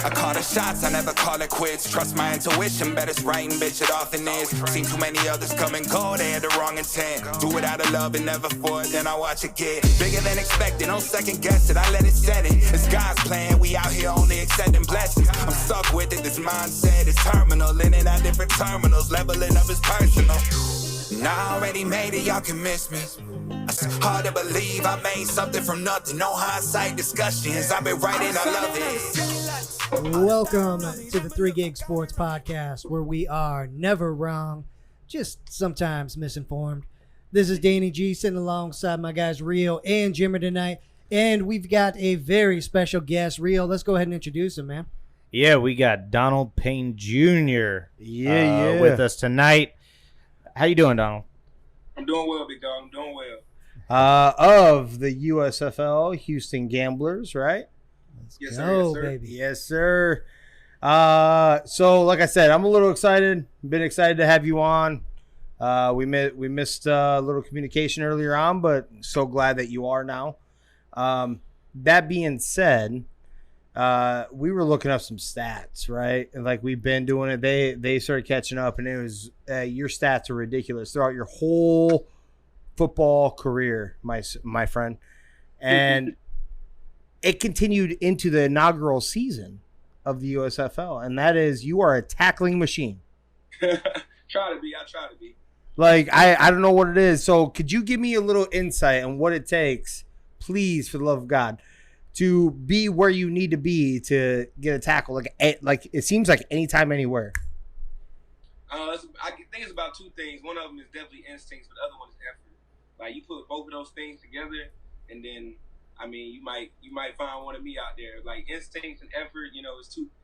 I call the shots, I never call it quits. Trust my intuition, bet it's right and bitch it often is. Seen too many others come and go, they had the wrong intent. Do it out of love and never for it, then I watch it get bigger than expected. Don't second guess it, I let it set it. It's God's plan, we out here only accepting blessings. I'm stuck with it, this mindset is terminal. In and out different terminals, leveling up is personal. And I already made it, y'all can miss me. It's hard to believe I made something from nothing. No hindsight discussions, I've been writing, I love it. Welcome to the 3 Gig Sports Podcast, where we are never wrong, just sometimes misinformed. This is Danny G sitting alongside my guys Rio and Jimmer tonight, and we've got a very special guest. Rio, let's go ahead and introduce him, man. Yeah, we got Donald Payne Jr. With us tonight. How you doing, Donald? I'm doing well, big dog. I'm doing well. Of the USFL, Houston Gamblers, right? Yes, sir. Yes, sir. Baby. Yes, sir. So, like I said, I'm a little excited. Been excited to have you on. We missed a little communication earlier on, but so glad that you are now. That being said, we were looking up some stats, right? And like we've been doing it. They started catching up, and it was your stats are ridiculous throughout your whole football career, my friend. And it continued into the inaugural season of the USFL, and that is you are a tackling machine. I try to be. Like, I don't know what it is. So could you give me a little insight on what it takes, please, for the love of God, to be where you need to be to get a tackle? Like it seems like anytime, anywhere. I think it's about two things. One of them is definitely instincts, but the other one is effort. Like, you put both of those things together, and then, I mean, you might find one of me out there. Like, instincts and effort,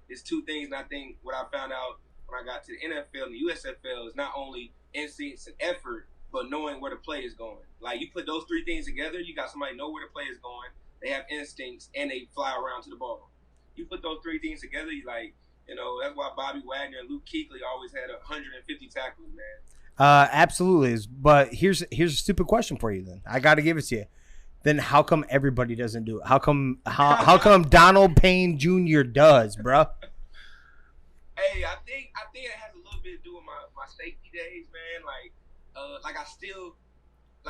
it's two things. And I think what I found out when I got to the NFL and the USFL is not only instincts and effort, but knowing where the play is going. Like, you put those three things together, you got somebody know where the play is going, they have instincts, and they fly around to the ball. You put those three things together, that's why Bobby Wagner and Luke Kuechly always had 150 tackles, man. Absolutely. But here's a stupid question for you then. I got to give it to you. Then how come everybody doesn't do it? How come Donald Payne Jr. does, bro? Hey, I think it has a little bit to do with my safety days, man.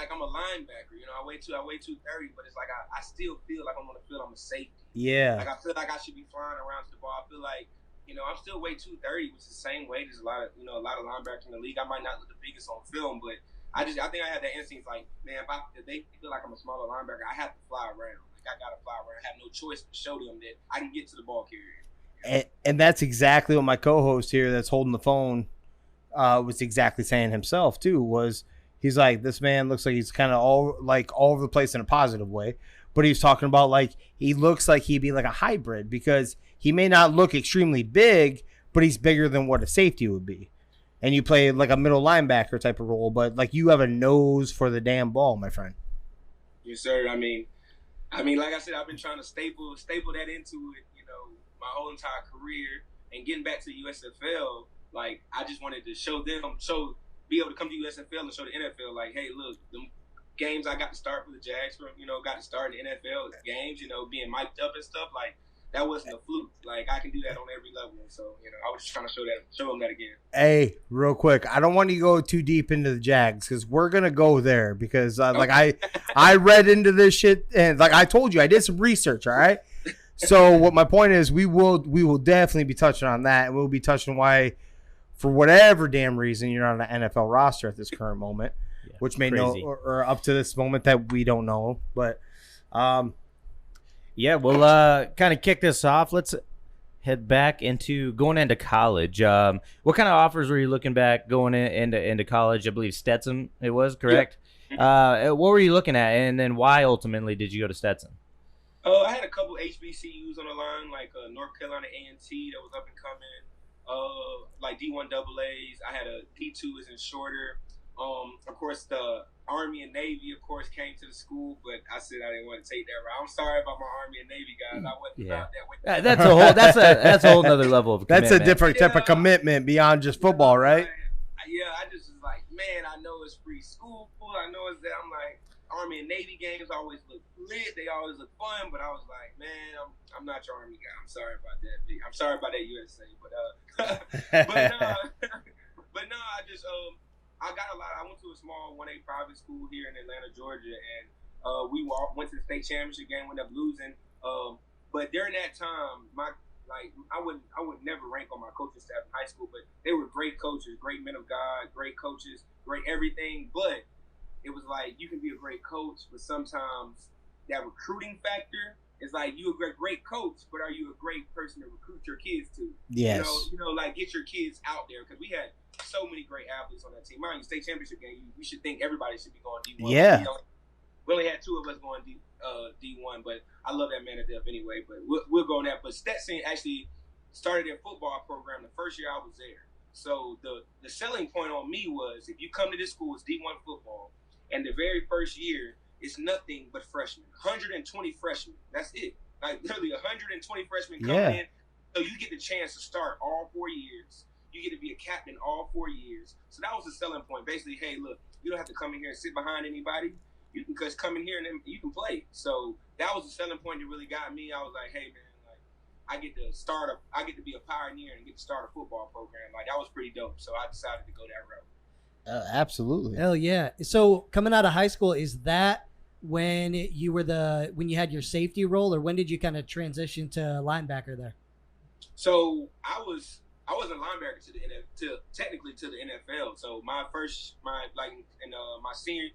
I'm a linebacker, I weigh 230, but it's like I still feel like I'm on the field, I'm a safety. Yeah. Like, I feel like I should be flying around to the ball. I feel like, I'm still weigh 230, which is the same weight as a lot of linebackers in the league. I might not look the biggest on film, but I think I have that instinct. Like, man, if they feel like I'm a smaller linebacker, I have to fly around. Like, I gotta fly around. I have no choice but to show them that I can get to the ball carrier. And that's exactly what my co-host here, that's holding the phone, was exactly saying himself too. He's like, this man looks like he's kind of all over the place in a positive way, but he's talking about like he looks like he'd be like a hybrid because he may not look extremely big, but he's bigger than what a safety would be. And you play like a middle linebacker type of role, but like you have a nose for the damn ball, my friend. Yes, sir. I mean, like I said, I've been trying to staple that into it, my whole entire career. And getting back to the USFL, like, I just wanted to be able to come to USFL and show the NFL, like, hey, look, the games I got to start for the Jags from, got to start in the NFL games, being mic'd up and stuff, like, that wasn't a fluke. Like, I can do that on every level. So, I was just trying to show them that again. Hey, real quick, I don't want you to go too deep into the Jags because we're gonna go there because I read into this shit and like I told you, I did some research. All right. So what my point is, we will definitely be touching on that, and we'll be touching why, for whatever damn reason, you're not on an NFL roster at this current moment, which may know or up to this moment that we don't know, but. Yeah, we'll kind of kick this off. Let's head back into going into college. What kind of offers were you looking back going into college? I believe Stetson it was, correct? Yeah. What were you looking at, and then why ultimately did you go to Stetson? I had a couple HBCUs on the line, like North Carolina A&T that was up and coming, like D1 AA's. I had a D2 is in shorter. Of course, the Army and Navy, of course, came to the school, but I said I didn't want to take that route. I'm sorry about my Army and Navy guys. I wasn't about that way. That's a whole nother level of commitment. That's a different type of commitment beyond just football, right? I just was like, man, I know it's free school. I know it's that. I'm like, Army and Navy games always look lit. They always look fun, but I was like, man, I'm not your Army guy. I'm sorry about that. I'm sorry about that USA, but but no, I just I got a lot. I went to a small 1A private school here in Atlanta, Georgia, and we went to the state championship game, ended up losing. But during that time, I would never rank on my coaching staff in high school, but they were great coaches, great men of God, great coaches, great everything. But it was like you can be a great coach, but sometimes that recruiting factor is like you're a great coach, but are you a great person to recruit your kids to? Yes. You know, like get your kids out there, because we had so many great athletes on that team. Mind you, state championship game, you should think everybody should be going D1. Yeah. We only had 2 of us going D1, but I love that man to death anyway. But we'll go on that. But Stetson actually started their football program the first year I was there. So the selling point on me was, if you come to this school, it's D1 football, and the very first year it's nothing but freshmen. 120 freshmen. That's it. Like literally 120 freshmen coming in. So you get the chance to start all 4 years. You get to be a captain all 4 years. So that was the selling point. Basically, hey, look, you don't have to come in here and sit behind anybody. You can just come in here and then you can play. So that was the selling point that really got me. I was like, hey man, like I get to be a pioneer and get to start a football program. Like that was pretty dope. So I decided to go that route. Absolutely. Hell yeah. So coming out of high school, is that when you had your safety role, or when did you kind of transition to linebacker there? So I was a linebacker technically to the NFL. So my senior,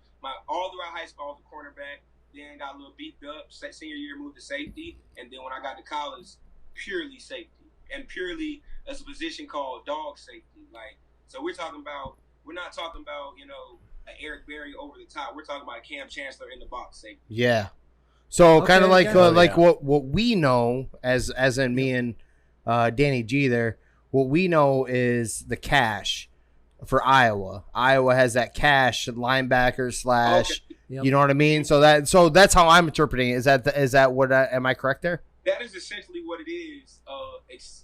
all throughout high school I was a cornerback. Then got a little beefed up. Senior year moved to safety, and then when I got to college, purely safety, and purely as a position called dog safety. Like, so we're not talking about an Eric Berry over the top. We're talking about a Cam Chancellor in the box safety. Yeah. So Okay, kind of like yeah. what we know as in me and Danny G there. What we know is the cash for Iowa. Iowa has that cash linebacker / Okay. Yep. You know what I mean? So that's how I'm interpreting it. Is that what am I correct there? That is essentially what it is.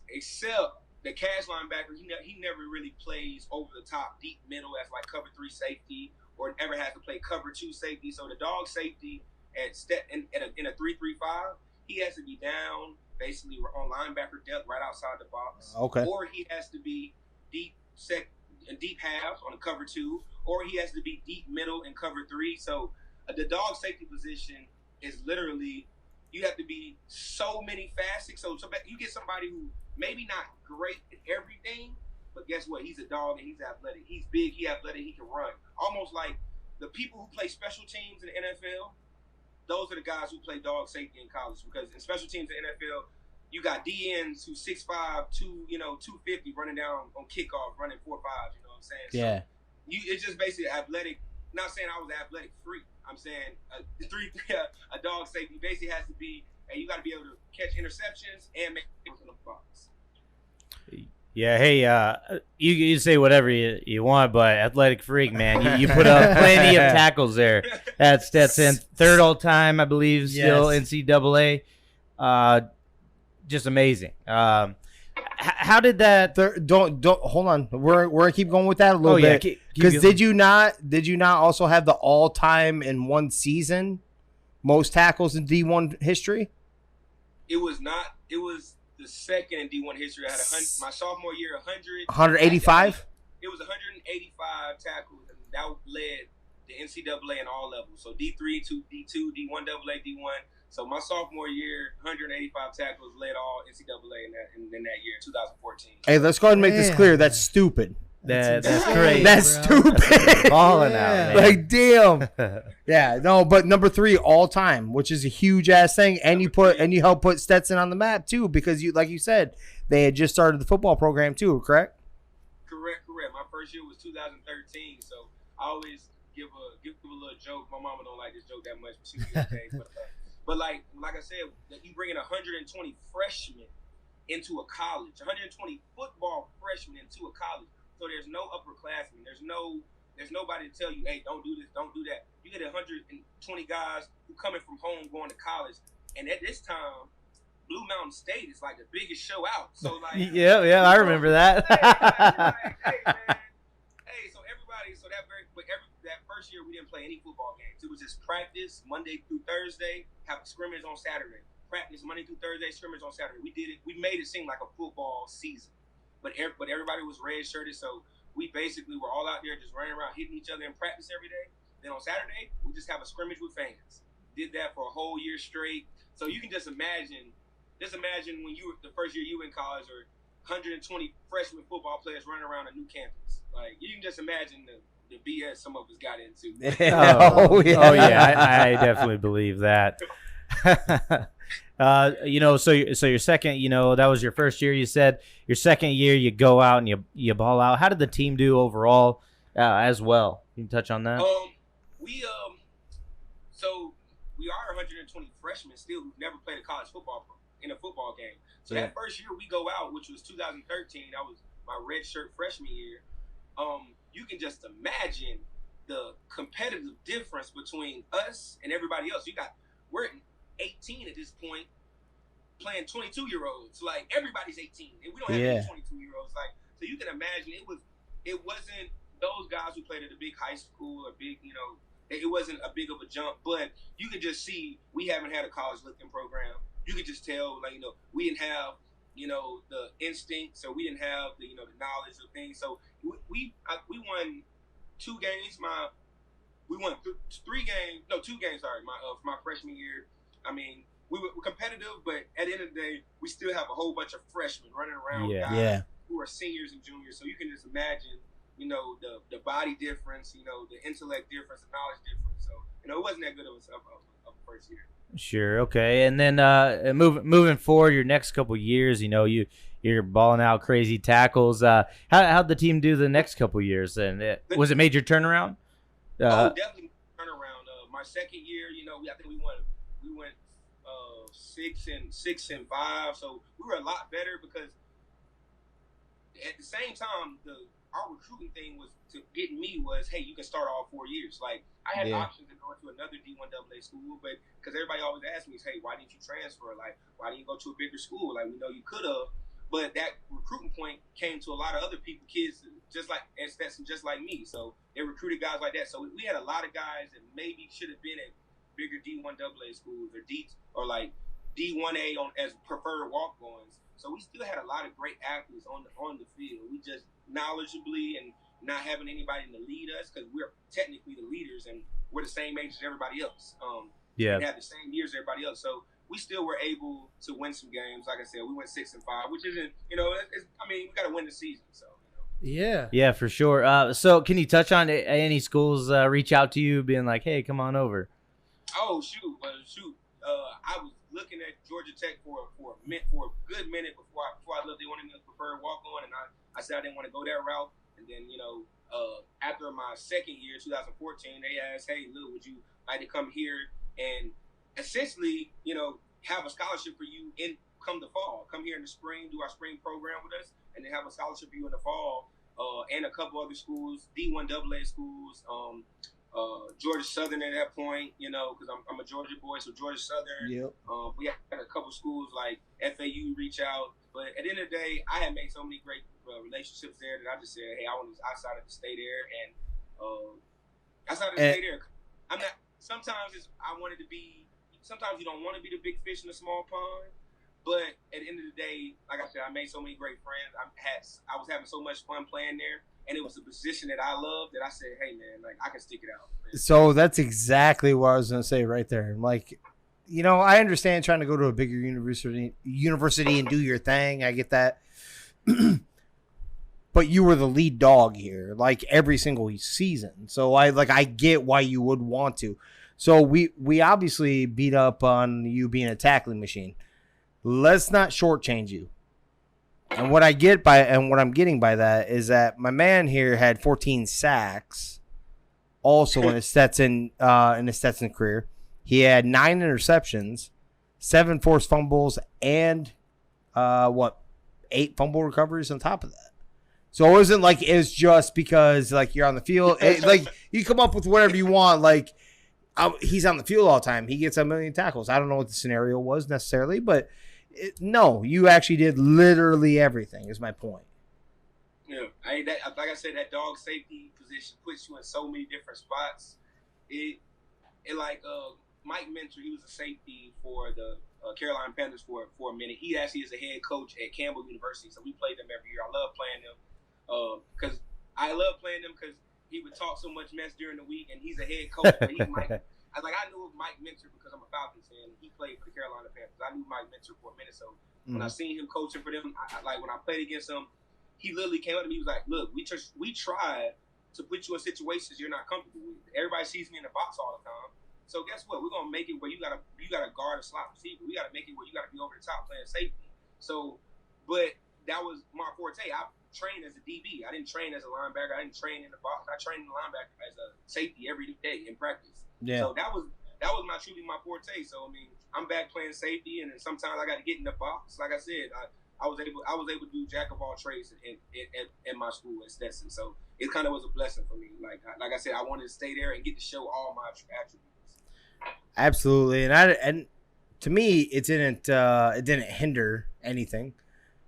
Except the cash linebacker, he never really plays over the top, deep middle as like cover 3 safety, or ever has to play cover 2 safety. So the dog safety in a 3-3-5, he has to be down basically on linebacker depth right outside the box. Okay. Or he has to be deep half on a cover 2, or he has to be deep middle in cover 3. So the dog safety position is literally, you have to be so many facets. So you get somebody who maybe not great at everything, but guess what? He's a dog and he's athletic. He's big, he's athletic, he can run. Almost like the people who play special teams in the NFL, those are the guys who play dog safety in college, because in special teams in the NFL, you got DNs who's 6'5", 250 running down on kickoff, running 4.5. You know what I'm saying? Yeah. So it's just basically athletic. Not saying I was an athletic freak. I'm saying a dog safety basically has to be, and you got to be able to catch interceptions and make it in the box. Yeah, hey, you say whatever you want, but athletic freak, man. You put up plenty of tackles there at Stetson. 3rd all time, I believe, still Yes. NCAA. Just amazing. How did that? Don't hold on. We're gonna keep going with that a little bit. Because did you not also have the all-time in one season most tackles in D1 history? It was not. It was the second in D1 history. I had my sophomore year 100. 185. It was 185 tackles, and that led the NCAA in all levels. So D3 to D2, D1 AA, D1. So my sophomore year, 185 tackles led all NCAA in that year, 2014. Hey, let's go ahead and make this clear. That's stupid. That's insane, great. That's bro. stupid. Balling Yeah. out, man. Like, damn. Yeah, no, but number 3 all time, which is a huge ass thing, and you helped put Stetson on the map too, because like you said, they had just started the football program too, correct? Correct. My first year was 2013, so I always give a little joke. My mama don't like this joke that much, but she was okay. But like I said, you bring in 120 freshmen into a college, 120 football freshmen into a college. So there's no upperclassmen. There's nobody to tell you, hey, don't do this, don't do that. You get 120 guys who coming from home going to college, and at this time, Blue Mountain State is like the biggest show out. So like, yeah, I remember that. That first year we didn't play any football games. It was just practice Monday through Thursday, have a scrimmage on Saturday. practice Monday through Thursday, scrimmage on Saturday. We did it. We made it seem like a football season, but everybody was red shirted, so we basically were all out there just running around hitting each other in practice every day. Then on Saturday, we just have a scrimmage with fans. Did that for a whole year straight. So you can just imagine when you were the first year you in college, or 120 freshman football players running around a new campus. Like, you can just imagine the BS some of us got into. Oh yeah, I definitely believe that. So your second, that was your first year. You said your second year, you go out and you ball out. How did the team do overall, as well? Can you touch on that? So we are 120 freshmen still who've never played a college football in a football game. So that first year we go out, which was 2013, that was my red shirt freshman year. You can just imagine the competitive difference between us and everybody else. We're 18 at this point, playing 22-year-olds. Like, everybody's 18, and we don't have any 22-year-olds. Like, so you can imagine it wasn't those guys who played at a big high school or big, it wasn't a big of a jump. But you could just see we haven't had a college lifting program. You could just tell, like, we didn't have, the instinct, so we didn't have the, the knowledge of things. So we won 2 games. We won 3 games. No, 2 games. Sorry, my freshman year. I mean, we were competitive, but at the end of the day, we still have a whole bunch of freshmen running around, guys who are seniors and juniors. So you can just imagine, the body difference, the intellect difference, the knowledge difference. So, it wasn't that good of a first year. Sure. Okay. And then moving forward, your next couple years, you're balling out crazy tackles. How'd the team do the next couple years? And was it major turnaround? Definitely turnaround. My second year, I think we went 6-5. So we were a lot better because at the same time, our recruiting thing was hey, you can start all 4 years. Like, I had options to go to another D1AA school, but because everybody always asks me, hey, why didn't you transfer? Like, why didn't you go to a bigger school? Like, we know you could have, but that recruiting point came to a lot of other kids just like at Stetson, just like me. So they recruited guys like that. So we had a lot of guys that maybe should have been at bigger D1AA schools or like D1A as preferred walk-ons. So we still had a lot of great athletes on the field. We just knowledgeably and not having anybody to lead us, because we're technically the leaders and we're the same age as everybody else. We have the same years as everybody else. So we still were able to win some games. Like I said, we went 6-5, which isn't, we got to win the season. So. Yeah, for sure. So can you touch on any schools reach out to you being like, hey, come on over? Oh, shoot. I was looking at Georgia Tech for a good minute before I left. They wanted me to prefer walk-on, and I said I didn't want to go that route. And then, after my second year, 2014, they asked, hey, Lou, would you like to come here and essentially, have a scholarship for you come the fall. Come here in the spring, do our spring program with us, and then have a scholarship for you in the fall. And a couple other schools, D1AA schools, Georgia Southern at that point, because I'm a Georgia boy, so Georgia Southern. Yep. We had a couple schools like FAU reach out. But at the end of the day, I had made so many great relationships there that I just said, hey, I decided to stay there. And I decided to stay there. Sometimes you don't want to be the big fish in the small pond. But at the end of the day, like I said, I made so many great friends. I was having so much fun playing there. And it was a position that I loved that I said, hey, man, like, I can stick it out. So that's exactly what I was going to say right there. Like, I understand trying to go to a bigger university and do your thing. I get that. But you were the lead dog here, like, every single season. So I get why you would want to. So we obviously beat up on you being a tackling machine. Let's not shortchange you. And what I'm getting by that is that my man here had 14 sacks, also in his Stetson career. He had 9 interceptions, 7 forced fumbles, and 8 fumble recoveries on top of that. So it wasn't like it's just because like you're on the field. Like you come up with whatever you want. Like he's on the field all the time. He gets a million tackles. I don't know what the scenario was necessarily, but no, you actually did literally everything. Is my point. Yeah, like I said, that dog safety position puts you in so many different spots. It like Mike Mentor, he was a safety for the Carolina Panthers for a minute. He actually is a head coach at Campbell University, so we played them every year. I love playing them because he would talk so much mess during the week, and he's a head coach. But he's Mike. I knew of Mike Minter because I'm a Falcons fan. He played for the Carolina Panthers. I knew Mike Minter for a minute, so when I seen him coaching for them, when I played against him, he literally came up to me. He was like, "Look, we tried to put you in situations you're not comfortable with. Everybody sees me in the box all the time. So guess what? We're gonna make it where you gotta guard a slot receiver. We gotta make it where you gotta be over the top playing safety. So, but that was my forte. I trained as a DB. I didn't train as a linebacker. I didn't train in the box. I trained in the linebacker as a safety every day in practice. Yeah. So that was truly my forte. So I mean, I'm back playing safety, and then sometimes I got to get in the box. Like I said, I was able to do jack of all trades in my school at Stetson. So it kind of was a blessing for me. Like I said, I wanted to stay there and get to show all my attributes. Absolutely, and to me, it didn't hinder anything.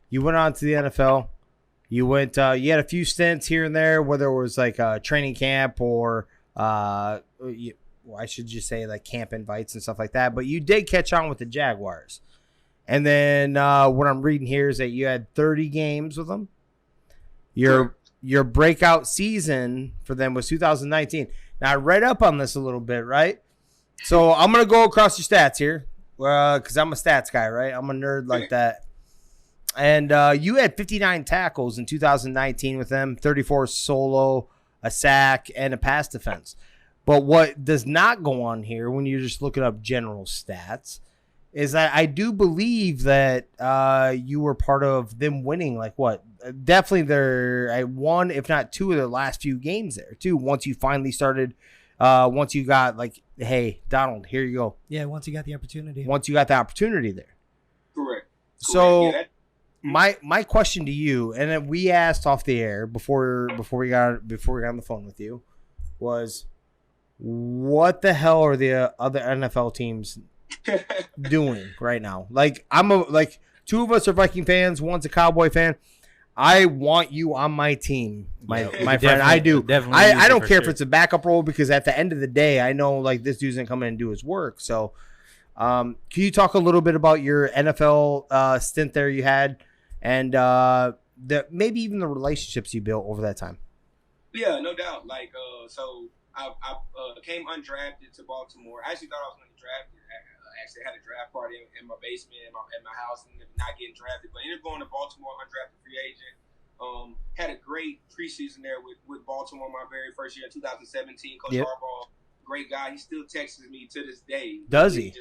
You went on to the NFL. You went. You had a few stints here and there, whether it was like a training camp or I should just say like camp invites and stuff like that. But you did catch on with the Jaguars, and then what I'm reading here is that you had 30 games with them. Your breakout season for them was 2019. Now I read up on this a little bit, right? So I'm going to go across your stats here because I'm a stats guy, right? I'm a nerd like that. And you had 59 tackles in 2019 with them, 34 solo, a sack, and a pass defense. But what does not go on here when you're just looking up general stats is that I do believe that you were part of them winning, like what? Definitely one, if not two of their last few games there, too, once you finally started – once you got like, hey, Donald, here you go. Yeah, once you got the opportunity. Once you got the opportunity there. Correct. So my question to you, and then we asked off the air before we got on the phone with you, was what the hell are the other NFL teams doing right now? Like two of us are Viking fans, one's a Cowboy fan. I want you on my team, my friend. I do. I don't care if it's a backup role because at the end of the day, I know like this dude's gonna come in and do his work. So, can you talk a little bit about your NFL stint there you had, and maybe even the relationships you built over that time? Yeah, no doubt. Like, so I came undrafted to Baltimore. I actually thought I was going to get drafted. I actually had a draft party in my basement at my house and not getting drafted, but ended up going to Baltimore, undrafted free agent. Had a great preseason there with Baltimore my very first year in 2017. Coach Harbaugh, great guy. He still texts me to this day. Does he?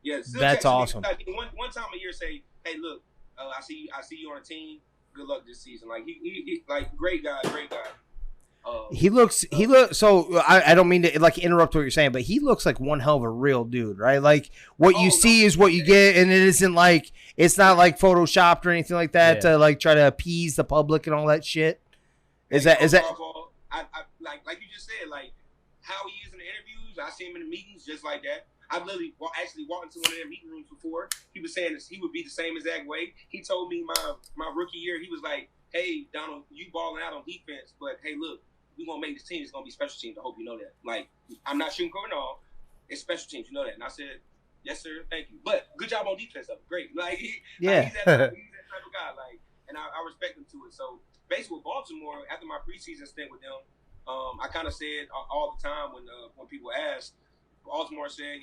Yeah, that's awesome. One time a year, say, hey, look, I see you on a team. Good luck this season. Like he like great guy. He looks so I don't mean to like interrupt what you're saying, but he looks like one hell of a real dude, right? Like what you see is what you get, and it's not like photoshopped or anything like that to like try to appease the public and all that shit. Is that I like you just said, like how he is in the interviews, I see him in the meetings just like that. I've literally actually walked into one of their meeting rooms before. He was saying he would be the same exact way. He told me my rookie year, he was like, hey, Donald, you balling out on defense, but hey, look, we're going to make this team. It's going to be special teams. I hope you know that. Like, I'm not shooting cover at all. It's special teams. You know that. And I said, yes, sir. Thank you. But good job on defense, though. Great. Like, he's that type of guy. Like, and I respect him to it. So, basically with Baltimore, after my preseason stint with them, I kind of said all the time when people ask, Baltimore said,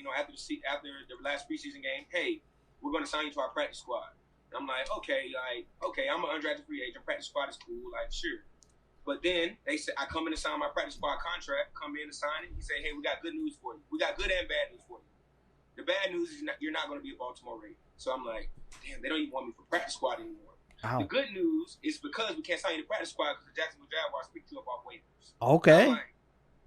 after the last preseason game, hey, we're going to sign you to our practice squad. And I'm like, okay, I'm an undrafted free agent. Practice squad is cool. Like, sure. But then they said, I come in to sign my practice squad contract, come in to sign it. He said, hey, we got good news for you. We got good and bad news for you. The bad news is you're not going to be a Baltimore Raven. So I'm like, damn, they don't even want me for practice squad anymore. Ow. The good news is because we can't sign you to practice squad because the Jacksonville Jaguars picked you up off waivers. Okay. I'm like,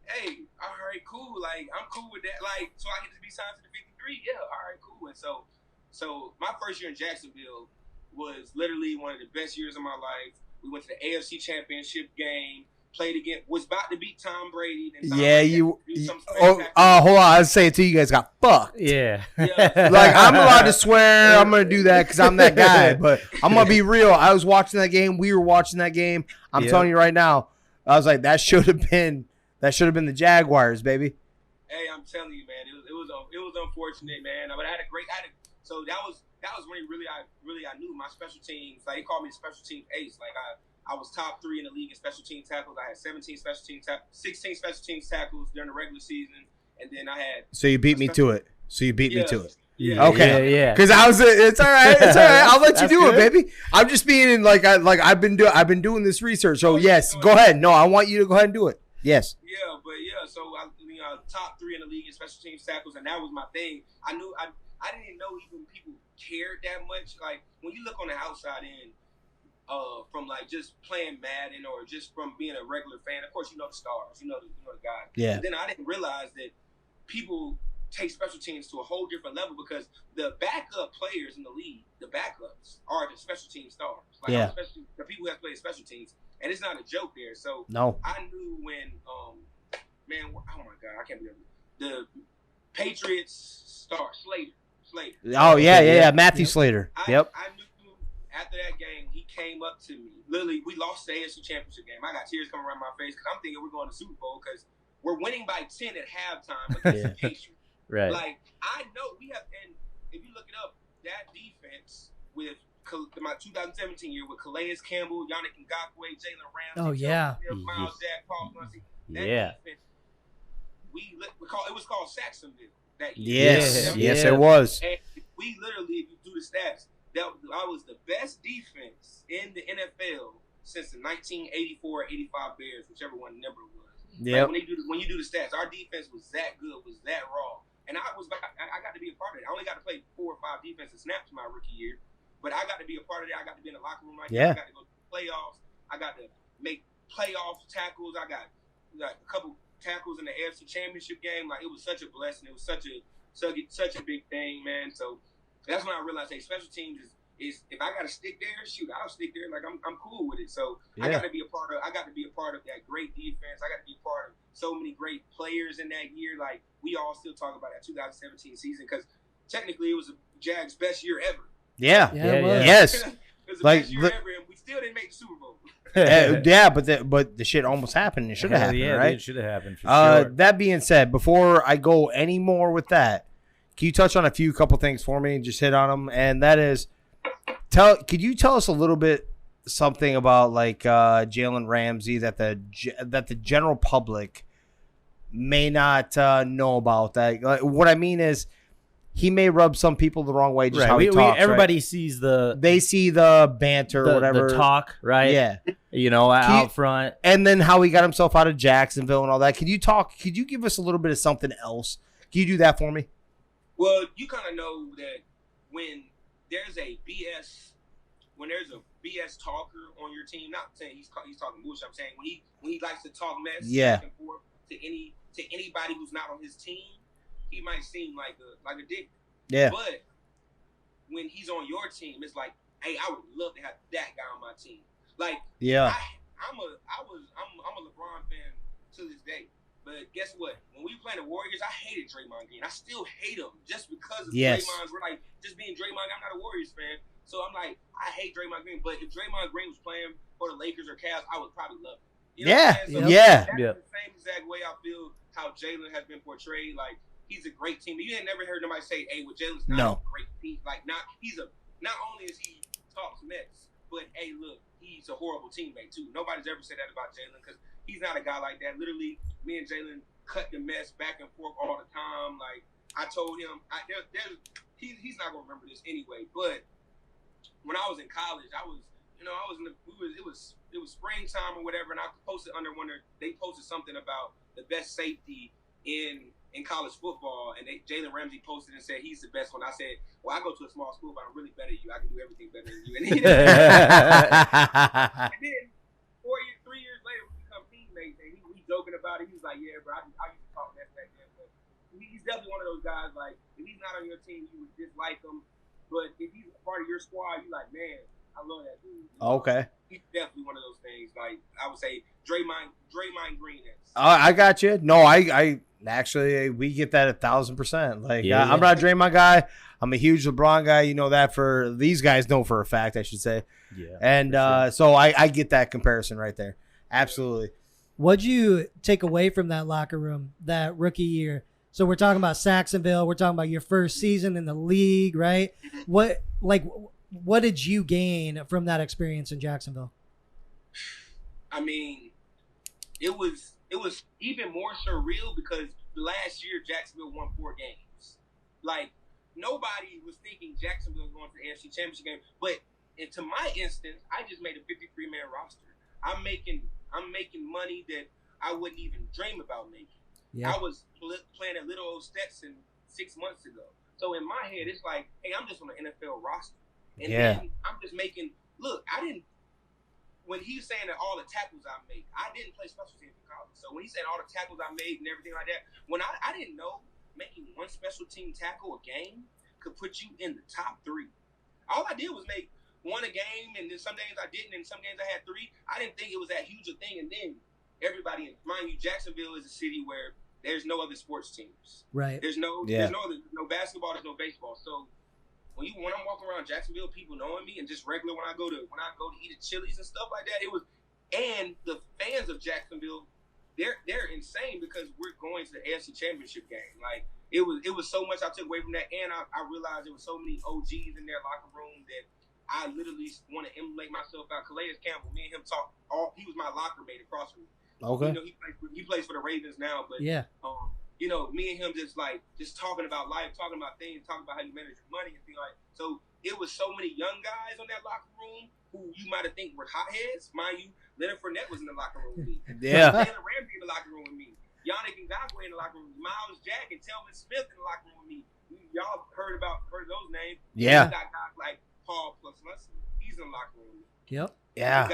hey, all right, cool. Like, I'm cool with that. Like, so I get to be signed to the 53? Yeah, all right, cool. And so my first year in Jacksonville was literally one of the best years of my life. We went to the AFC Championship game, played again, was about to beat Tom Brady. And hold on. I'll say it to you guys got fucked. Yeah. Like, I'm allowed to swear. I'm going to do that because I'm that guy. But I'm going to be real. I was watching that game. We were watching that game. I'm telling you right now, I was like, that should have been the Jaguars, baby. Hey, I'm telling you, man, it was unfortunate, man. But I had So that was when I knew my special teams. Like, they called me the special teams ace. Like, I was top 3 in the league in special team tackles. I had 16 special teams tackles during the regular season, and then I had. So you beat me to it. Yeah. Okay. Yeah. Because it's all right. It's all right. I'll let you do it, baby. I'm just being I've been doing this research. So yes, go ahead. No, I want you to go ahead and do it. Yes. Yeah, but yeah. So I top 3 in the league in special teams tackles, and that was my thing. I knew I didn't know even people cared that much. Like, when you look on the outside end, from like just playing Madden or just from being a regular fan, of course you know the stars, you know the guys. Yeah. But then I didn't realize that people take special teams to a whole different level, because the backup players in the league, the backups, are the special team stars. Like, yeah. Especially the people who have played special teams, and it's not a joke there. So no, I knew when, man, oh my God, I can't believe it. The Patriots star Slater. Oh yeah, Matthew Slater. I knew after that game, he came up to me. Literally, we lost the AFC Championship game. I got tears coming around my face because I'm thinking we're going to Super Bowl because we're winning by 10 at halftime against the Patriots. Right. Like, I know we have, and if you look it up, that defense with my 2017 year with Calais Campbell, Yannick Ngakoue, Jalen Ramsey, Oh, yeah. Miles Jack, Paul Muncy. Yeah. Defense, it was called Saxonville that year. Yes, it was. And we literally, if you do the stats, I was the best defense in the NFL since the 1984-85 Bears, whichever one number it was. Yeah. Like, when you do the stats, our defense was that good, was that raw. And I got to be a part of it. I only got to play 4 or 5 defensive snaps my rookie year, but I got to be a part of it. I got to be in the locker room right there. I got to go to the playoffs. I got to make playoff tackles. I got a couple tackles in the AFC Championship game. Like, it was such a blessing. It was such a big thing, man. So that's when I realized, hey, special teams is if I got to stick there, shoot, I'll stick there. Like, I'm cool with it. So I got to be a part of that great defense. I got to be a part of so many great players in that year. Like, we all still talk about that 2017 season because technically it was the Jags' best year ever. Yeah. Yeah. Yes. It was the best year ever, and we still didn't make the Super Bowl. Yeah, but the shit almost happened. It should have happened, right? It should have happened for sure. That being said, before I go any more with that, can you touch on a couple things for me and just hit on them? And that is, could you tell us a little bit something about like Jalen Ramsey that the general public may not know about? That what I mean is, he may rub some people the wrong way. Just how he talks. Everybody right? sees they see the banter, or whatever, the talk, right? Yeah, out front, and then how he got himself out of Jacksonville and all that. Could you give us a little bit of something else? Can you do that for me? Well, you kind of know that when there's a BS talker on your team, not saying he's talking bullshit. I'm saying when he likes to talk mess back and forth to anybody who's not on his team, he might seem like a dick. Yeah. But when he's on your team, it's like, hey, I would love to have that guy on my team. Like, yeah, I'm a LeBron fan to this day. But guess what? When we were playing the Warriors, I hated Draymond Green. I still hate him just because of Draymond. We're like, just being Draymond. I'm not a Warriors fan, so I'm like, I hate Draymond Green. But if Draymond Green was playing for the Lakers or Cavs, I would probably love him. You know what I'm saying? So that's the same exact way I feel how Jalen has been portrayed. Like, he's a great team. You ain't never heard nobody say, "Hey, well, Jalen's not a great team." Like, not only is he talks mess, but hey, look, he's a horrible teammate too. Nobody's ever said that about Jalen because he's not a guy like that. Literally, me and Jalen cut the mess back and forth all the time. Like, I told him, he's not gonna remember this anyway. But when I was in college, it was springtime or whatever, and I posted they posted something about the best safety in college football, and Jalen Ramsey posted and said he's the best one. I said, well, I go to a small school, but I'm really better than you. I can do everything better than you. And then 3 years later, we become teammates, and we joking about it. He was like, yeah, bro, I used to talk that back then. But he's definitely one of those guys, like, if he's not on your team, you would dislike him. But if he's a part of your squad, you're like, man, I love that dude. Okay. He's definitely one of those things. Like, I would say Draymond Green is. I got you. No, I actually, we get that 1,000%. Like, I'm not a Draymond guy. I'm a huge LeBron guy. You know that these guys know for a fact, I should say. Yeah. And so I get that comparison right there. Absolutely. What'd you take away from that locker room that rookie year So we're talking about Saxonville. We're talking about your first season in the league, right? What did you gain from that experience in Jacksonville? I mean, it was even more surreal because last year Jacksonville won 4 games. Like, nobody was thinking Jacksonville was going to the AFC Championship game. But to my instance, I just made a 53-man roster. I'm making money that I wouldn't even dream about making. Yeah. I was playing at little old Stetson 6 months ago. So in my head, it's like, hey, I'm just on the NFL roster. And then I'm just making – look, when he was saying that all the tackles I make, I didn't play special teams in college. So when he said all the tackles I made and everything like that, when I didn't know making one special team tackle a game could put you in the top 3. All I did was make one a game, and then some days I didn't, and some games I had 3. I didn't think it was that huge a thing. And then everybody, mind you, Jacksonville is a city where there's no other sports teams. Right. There's no basketball, there's no baseball. So when I'm walking around Jacksonville, people knowing me, and just regular when I go to eat at Chili's and stuff like that, and the fans of Jacksonville, they're insane because we're going to the AFC Championship game. Like it was so much I took away from that, and I realized there was so many OGs in their locker room that I literally want to emulate myself out. Calais Campbell, me and him talk. He was my locker mate across from me. Okay. You know, he plays for the Ravens now, but yeah. You know, me and him just talking about life, talking about things, talking about how you manage your money and things like. So it was so many young guys on that locker room who you might have think were hotheads. Mind you, Leonard Fournette was in the locker room with me. Yeah. Taylor Ramsey in the locker room with me. Yannick Ngakoue in the locker room with me. Miles Jack and Telvin Smith in the locker room with me. Y'all heard those names. Yeah. You got guys like Paul Plus-Munson. He's in the locker room with me. Yep. Yeah.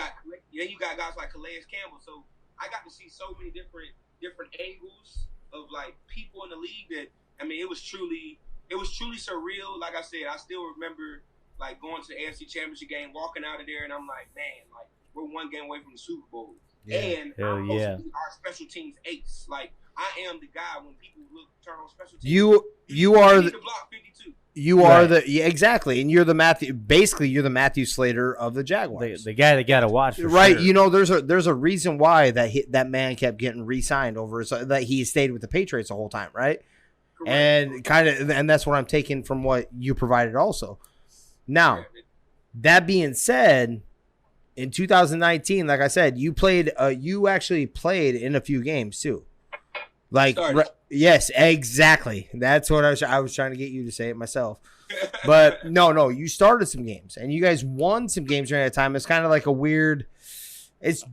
You got guys like Calais Campbell. So I got to see so many different angles of like people in the league that, I mean, it was truly surreal. Like I said, I still remember like going to the AFC Championship game, walking out of there, and I'm like, man, like we're one game away from the Super Bowl, and I'm supposed to be our special teams ace. Like I am the guy when people turn on special teams. You are the block 52. You are exactly, and you're the Matthew Slater of the Jaguars, the guy that got to watch, for right? sure. You know, there's a reason why that man kept getting re-signed that he stayed with the Patriots the whole time, right? Correct. And that's what I'm taking from what you provided also. Now, that being said, in 2019, like I said, you actually played in a few games too. Like, yes, exactly. That's what I was trying to get you to say it myself. But no, you started some games, and you guys won some games during that time. It's kind of like a weird. It's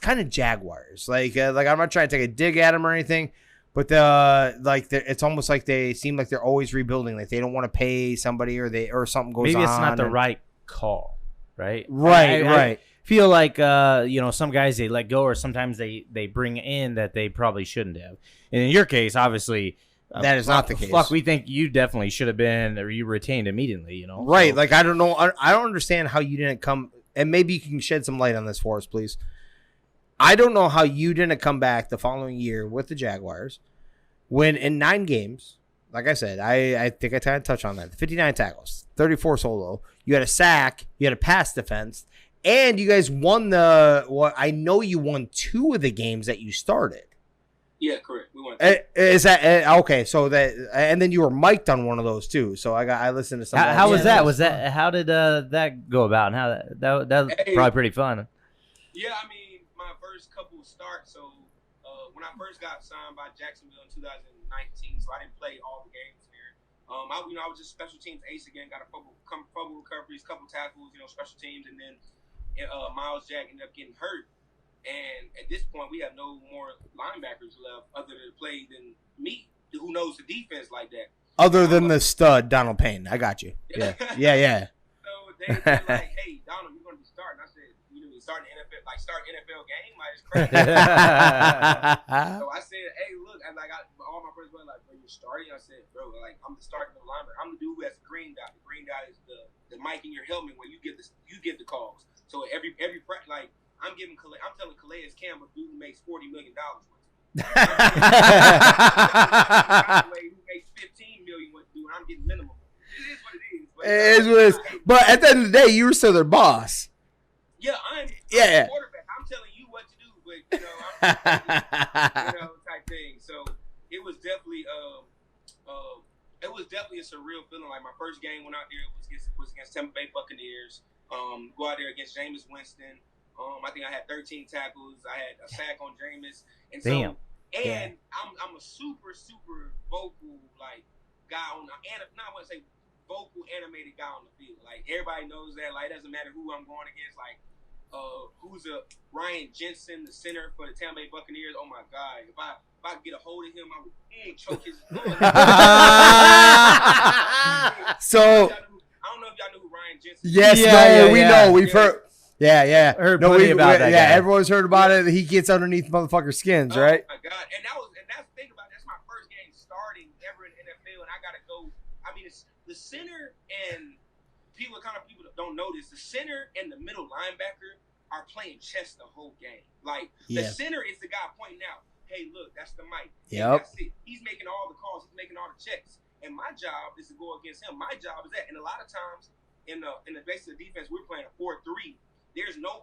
kind of Jaguars. Like I'm not trying to take a dig at them or anything, but it's almost like they seem like they're always rebuilding. Like they don't want to pay somebody or something goes on. Maybe it's not the right call, right? Right. I feel like some guys they let go, or sometimes they bring in that they probably shouldn't have. And in your case, obviously, that is not the case. Fuck, we think you definitely should have been, or you retained immediately. You know, right? So, like I don't know, I don't understand how you didn't come. And maybe you can shed some light on this for us, please. I don't know how you didn't come back the following year with the Jaguars when in 9 games. Like I said, I think I kind of touched on that. 59 tackles, 34 solo. You had a sack. You had a pass defense. And you guys won I know you won 2 of the games that you started. Yeah, correct. We won. Is that okay? So and then you were mic'd on one of those too. So I listened to some. How was that? How did that go about? And how that was probably pretty fun. Yeah, I mean, my first couple starts. So when I first got signed by Jacksonville in 2019, so I didn't play all the games there. I was just special teams ace again. Got a fumble recoveries, couple tackles, special teams, and then Miles Jack ended up getting hurt. And at this point, we have no more linebackers left other than play than me, who knows the defense like that. Other than the stud, Donald Payne. I got you. Yeah. So they were like, hey, Donald, you're going to be starting. I said, starting NFL, start NFL game? Like, it's crazy. So I said, hey, look, all my friends were like, bro, you're starting? I said, bro, I'm the starting linebacker. I'm the dude who has the green dot. The green dot is the mic in your helmet where you give the calls. So every practice, I'm telling Calais Campbell, dude who makes $40 million with who makes $15 million with dude, I'm getting minimum. It is what it is. It is what it is. But at the end of the day, you were still their boss. Yeah, I'm the quarterback. I'm telling you what to do, but I'm type thing. So it was definitely a surreal feeling. Like my first game went out there was against Tampa Bay Buccaneers. Go out there against Jameis Winston. I think I had 13 tackles. I had a sack on Jameis, and Damn. I'm a super vocal like guy on the I want to say vocal animated guy on the field. Like everybody knows that. Like it doesn't matter who I'm going against. Like who's Ryan Jensen, the center for the Tampa Bay Buccaneers. Oh my God! If I could get a hold of him, I would choke his. So I don't know if y'all knew who Ryan Jensen. yes, we know. We've heard. Yeah. Heard plenty about that guy. Everyone's heard about it. He gets underneath motherfucker skins, right? Oh my God! And that's the thing about it. That's my first game starting ever in the NFL, and I gotta go. I mean, it's the center and people don't know this. The center and the middle linebacker are playing chess the whole game. Like the center is the guy pointing out, "Hey, look, that's the mic." Yep. That's it. He's making all the calls. He's making all the checks. And my job is to go against him. My job is that. And a lot of times in the base of the defense, we're playing a 4-3. There's no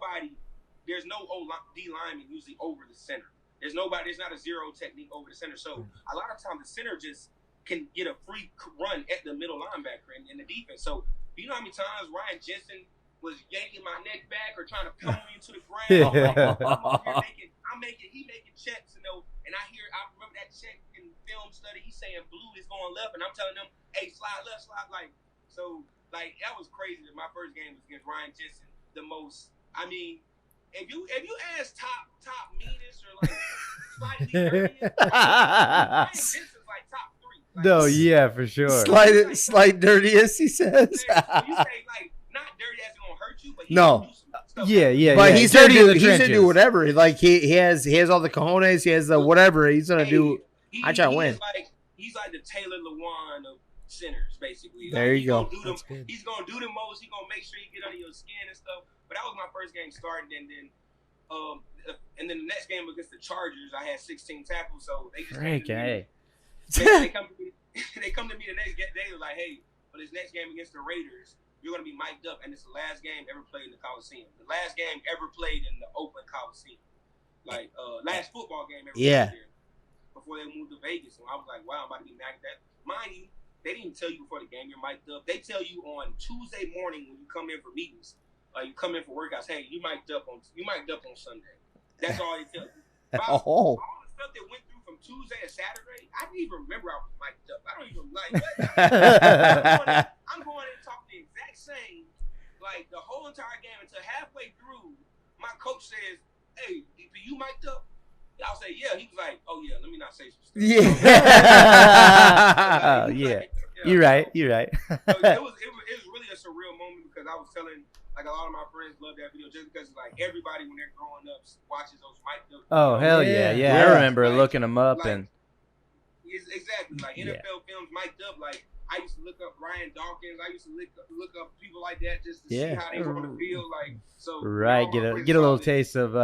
D lineman usually over the center. There's not a zero technique over the center. So a lot of times the center just can get a free run at the middle linebacker in the defense. So do you know how many times Ryan Jensen was yanking my neck back or trying to pummel me into the ground? I'm making checks, and I remember that check in film study. He's saying blue is going left, and I'm telling them, hey, slide left, slide like. So like that was crazy. That my first game was against Ryan Jensen. The most, I mean, if you ask top meanest or like slightly dirtiest, Ryan Jensen's like top 3. Like, No, yeah, for sure. Slight dirtiest, he says. So you say like not dirty as it's gonna hurt you, but he No. can do some stuff. Yeah. But he's gonna dirty in do the he's gonna trenches. do whatever. Like he has all the cojones. He has the whatever. He's gonna do. I try to win. He's like the Taylor Lewan of centers, basically. There you go. He's gonna do the most. He's gonna make sure you get under your skin and stuff. But that was my first game starting, and then the next game against the Chargers, I had 16 tackles. So they just they come to me. They come to me the next day. They were like, "Hey, for this next game against the Raiders, you're gonna be mic'd up, and it's the last game ever played in the Coliseum. The last game ever played in the Oakland Coliseum, like last football game ever played there before they moved to Vegas." And I was like, "Wow, I'm about to be mic'd up." Mind you, they didn't tell you before the game you're mic'd up. They tell you on Tuesday morning when you come in for meetings, you come in for workouts. Hey, you mic'd up on Sunday. That's all they tell you. All the stuff that went through from Tuesday to Saturday, I didn't even remember I was mic'd up. I don't even like what. I'm going in and talking the exact same, like the whole entire game until halfway through. My coach says, "Hey, DP, you mic'd up?" I'll say, "Yeah." He was like, "Oh yeah, let me not say some stuff." You're right. So it was really a surreal moment because I was telling like a lot of my friends love that video just because like everybody when they're growing up watches those mic'd up. Oh hell yeah. I remember looking them up and. Exactly like NFL films mic'd up. Like I used to look up Ryan Dawkins. I used to look up people like that just to see how they were on the field. Like so. Right. Get a little taste of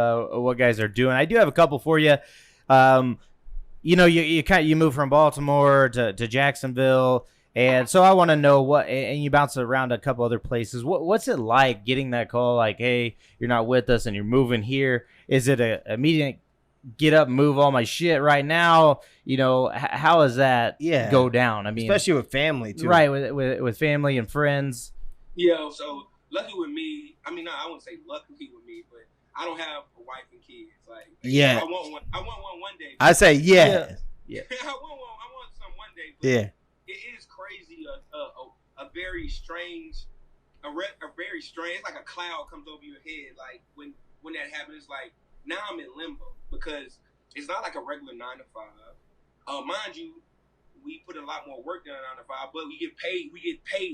what guys are doing. I do have a couple for you. You moved from Baltimore to Jacksonville. And so I want to know and you bounce around a couple other places. What's it like getting that call? Like, hey, you're not with us and you're moving here. Is it a immediate get up and move all my shit right now? How does that go down? I mean, especially with family too. Right. With family and friends. Yeah. So lucky with me, I mean, I wouldn't say lucky with me, but I don't have a wife and kids. Like, I want one day. I say yeah. I want some one day. But it is crazy. A very strange. It's like a cloud comes over your head. Like when that happens, it's like now I'm in limbo because it's not like a regular 9 to 5. Mind you, we put a lot more work than a 9 to 5, but we get paid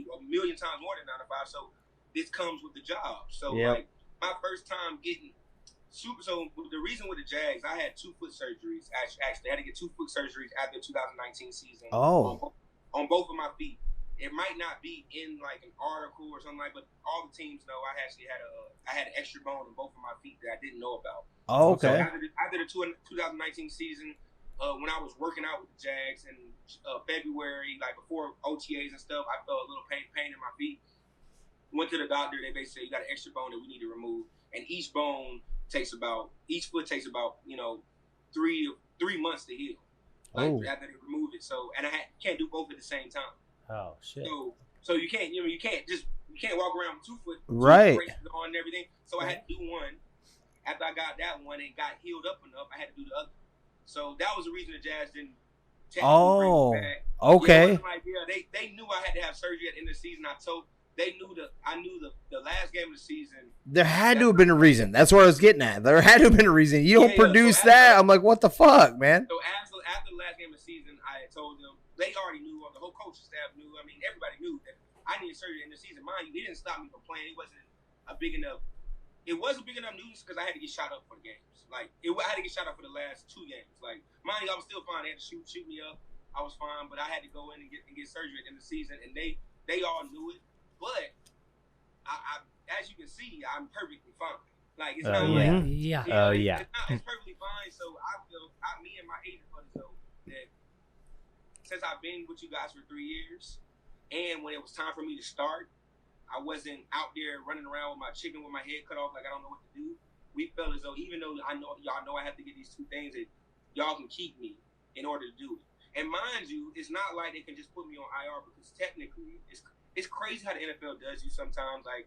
a million times more than 9 to 5. So this comes with the job. So like my first time getting super. So the reason with the Jags, I had 2 foot surgeries. Actually, I had to get 2 foot surgeries after the 2019 season. On both of my feet. It might not be in like an article or something like, but all the teams know I actually had an extra bone in both of my feet that I didn't know about. Oh, okay. So after the 2019 season, when I was working out with the Jags in February, like before OTAs and stuff, I felt a little pain in my feet. Went to the doctor. They basically said, you got an extra bone that we need to remove, and each foot takes about 3 months to heal. after they removed it. So, and can't do both at the same time. Oh shit. So you can't walk around with 2 foot Right. braces on and everything. So I had to do one. After I got that one and got healed up enough, I had to do the other. So that was the reason the Jazz didn't technically bring me back. Okay. They knew I had to have surgery at the end of the season. I knew the last game of the season. There had to have been a reason. That's what I was getting at. There had to have been a reason. You don't produce that. I'm like, what the fuck, man? So after the last game of the season, I had told them, they already knew, the whole coaching staff knew. I mean, everybody knew that I needed surgery in the season. Mind you, it didn't stop me from playing. It wasn't big enough news because I had to get shot up for the games. I had to get shot up for the last 2 games. Mind you, I was still fine. They had to shoot me up. I was fine, but I had to go in and get surgery at the end of the season, and they all knew it. But I as you can see, I'm perfectly fine. It's not it's perfectly fine. So I feel me and my agent felt as though that since I've been with you guys for 3 years, and when it was time for me to start, I wasn't out there running around with my chicken with my head cut off I don't know what to do. We felt as though even though y'all know I have to get these 2 things, that y'all can keep me in order to do it. And mind you, it's not like they can just put me on IR because technically it's crazy how the NFL does you sometimes. I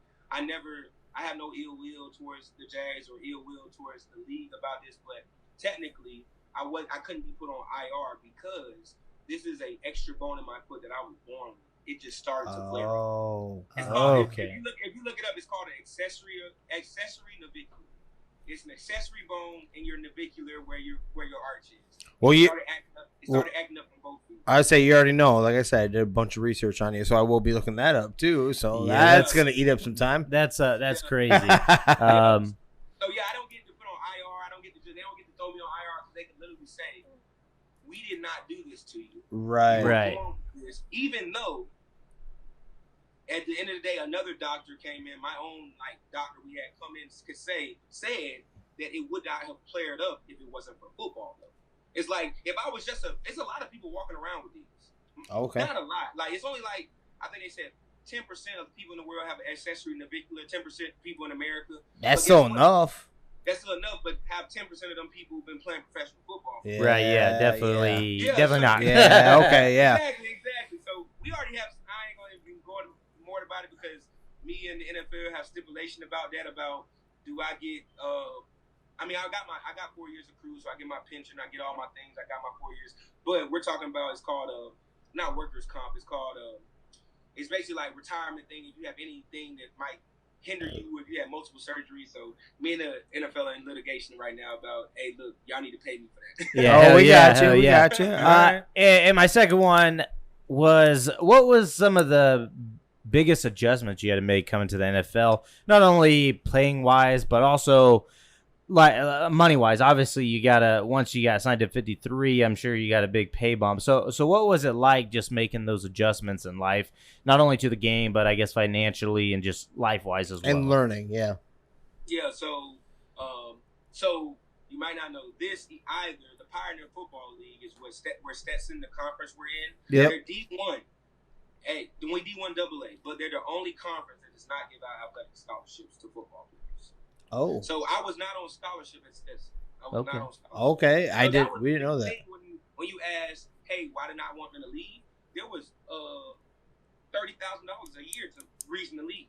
have no ill will towards the Jags or ill will towards the league about this, but technically I couldn't be put on IR because this is a extra bone in my foot that I was born with. It just started to flare up. Okay. If you look it up, it's called an accessory navicular. It's an accessory bone in your navicular where your arch is. Well, it started acting up on both feet. I say you already know. Like I said, I did a bunch of research on you, so I will be looking that up too. So that's gonna eat up some time. That's crazy. So I don't get to put on IR. They don't get to throw me on IR because they can literally say, "We did not do this to you." Right. Even though, at the end of the day, another doctor came in. My own doctor we had come in said that it would not have flared up if it wasn't for football though. It's if I was just it's a lot of people walking around with these. Okay. Not a lot. It's only I think they said 10% of the people in the world have an accessory navicular. 10% of people in America. That's still enough. That's still enough, but have 10% of them people been playing professional football. Yeah, right? Yeah, definitely. Yeah. Definitely not. Yeah. Okay. Yeah. Exactly. So we already have. I ain't gonna even go more about it because me and the NFL have stipulation about that. About do I get I got 4 years of cruise, so I get my pension, I get all my things, I got my 4 years. But we're talking about, it's called not workers' comp, it's called it's basically like retirement thing. If you have anything that might hinder you, if you have multiple surgeries. So me and the NFL are in litigation right now about, hey, look, y'all need to pay me for that. Yeah, we got you. We yeah. got you. And my second one was, what was some of the biggest adjustments you had to make coming to the NFL? Not only playing wise, but also money wise. Obviously, once you got signed to 53, I'm sure you got a big pay bump. So what was it like just making those adjustments in life, not only to the game, but I guess financially and just life wise as well? And learning, yeah. Yeah. So you might not know this either. The Pioneer Football League is where Stetson, the conference we're in. Yep. They're D1. Hey, doing D1 AA, but they're the only conference that does not give out athletic scholarships to football players. Oh. So I was not on scholarship at Stetson. I was not on scholarship. Okay, So we didn't know that. When you asked, hey, why did I want them to leave? There was $30,000 a year to reason to leave.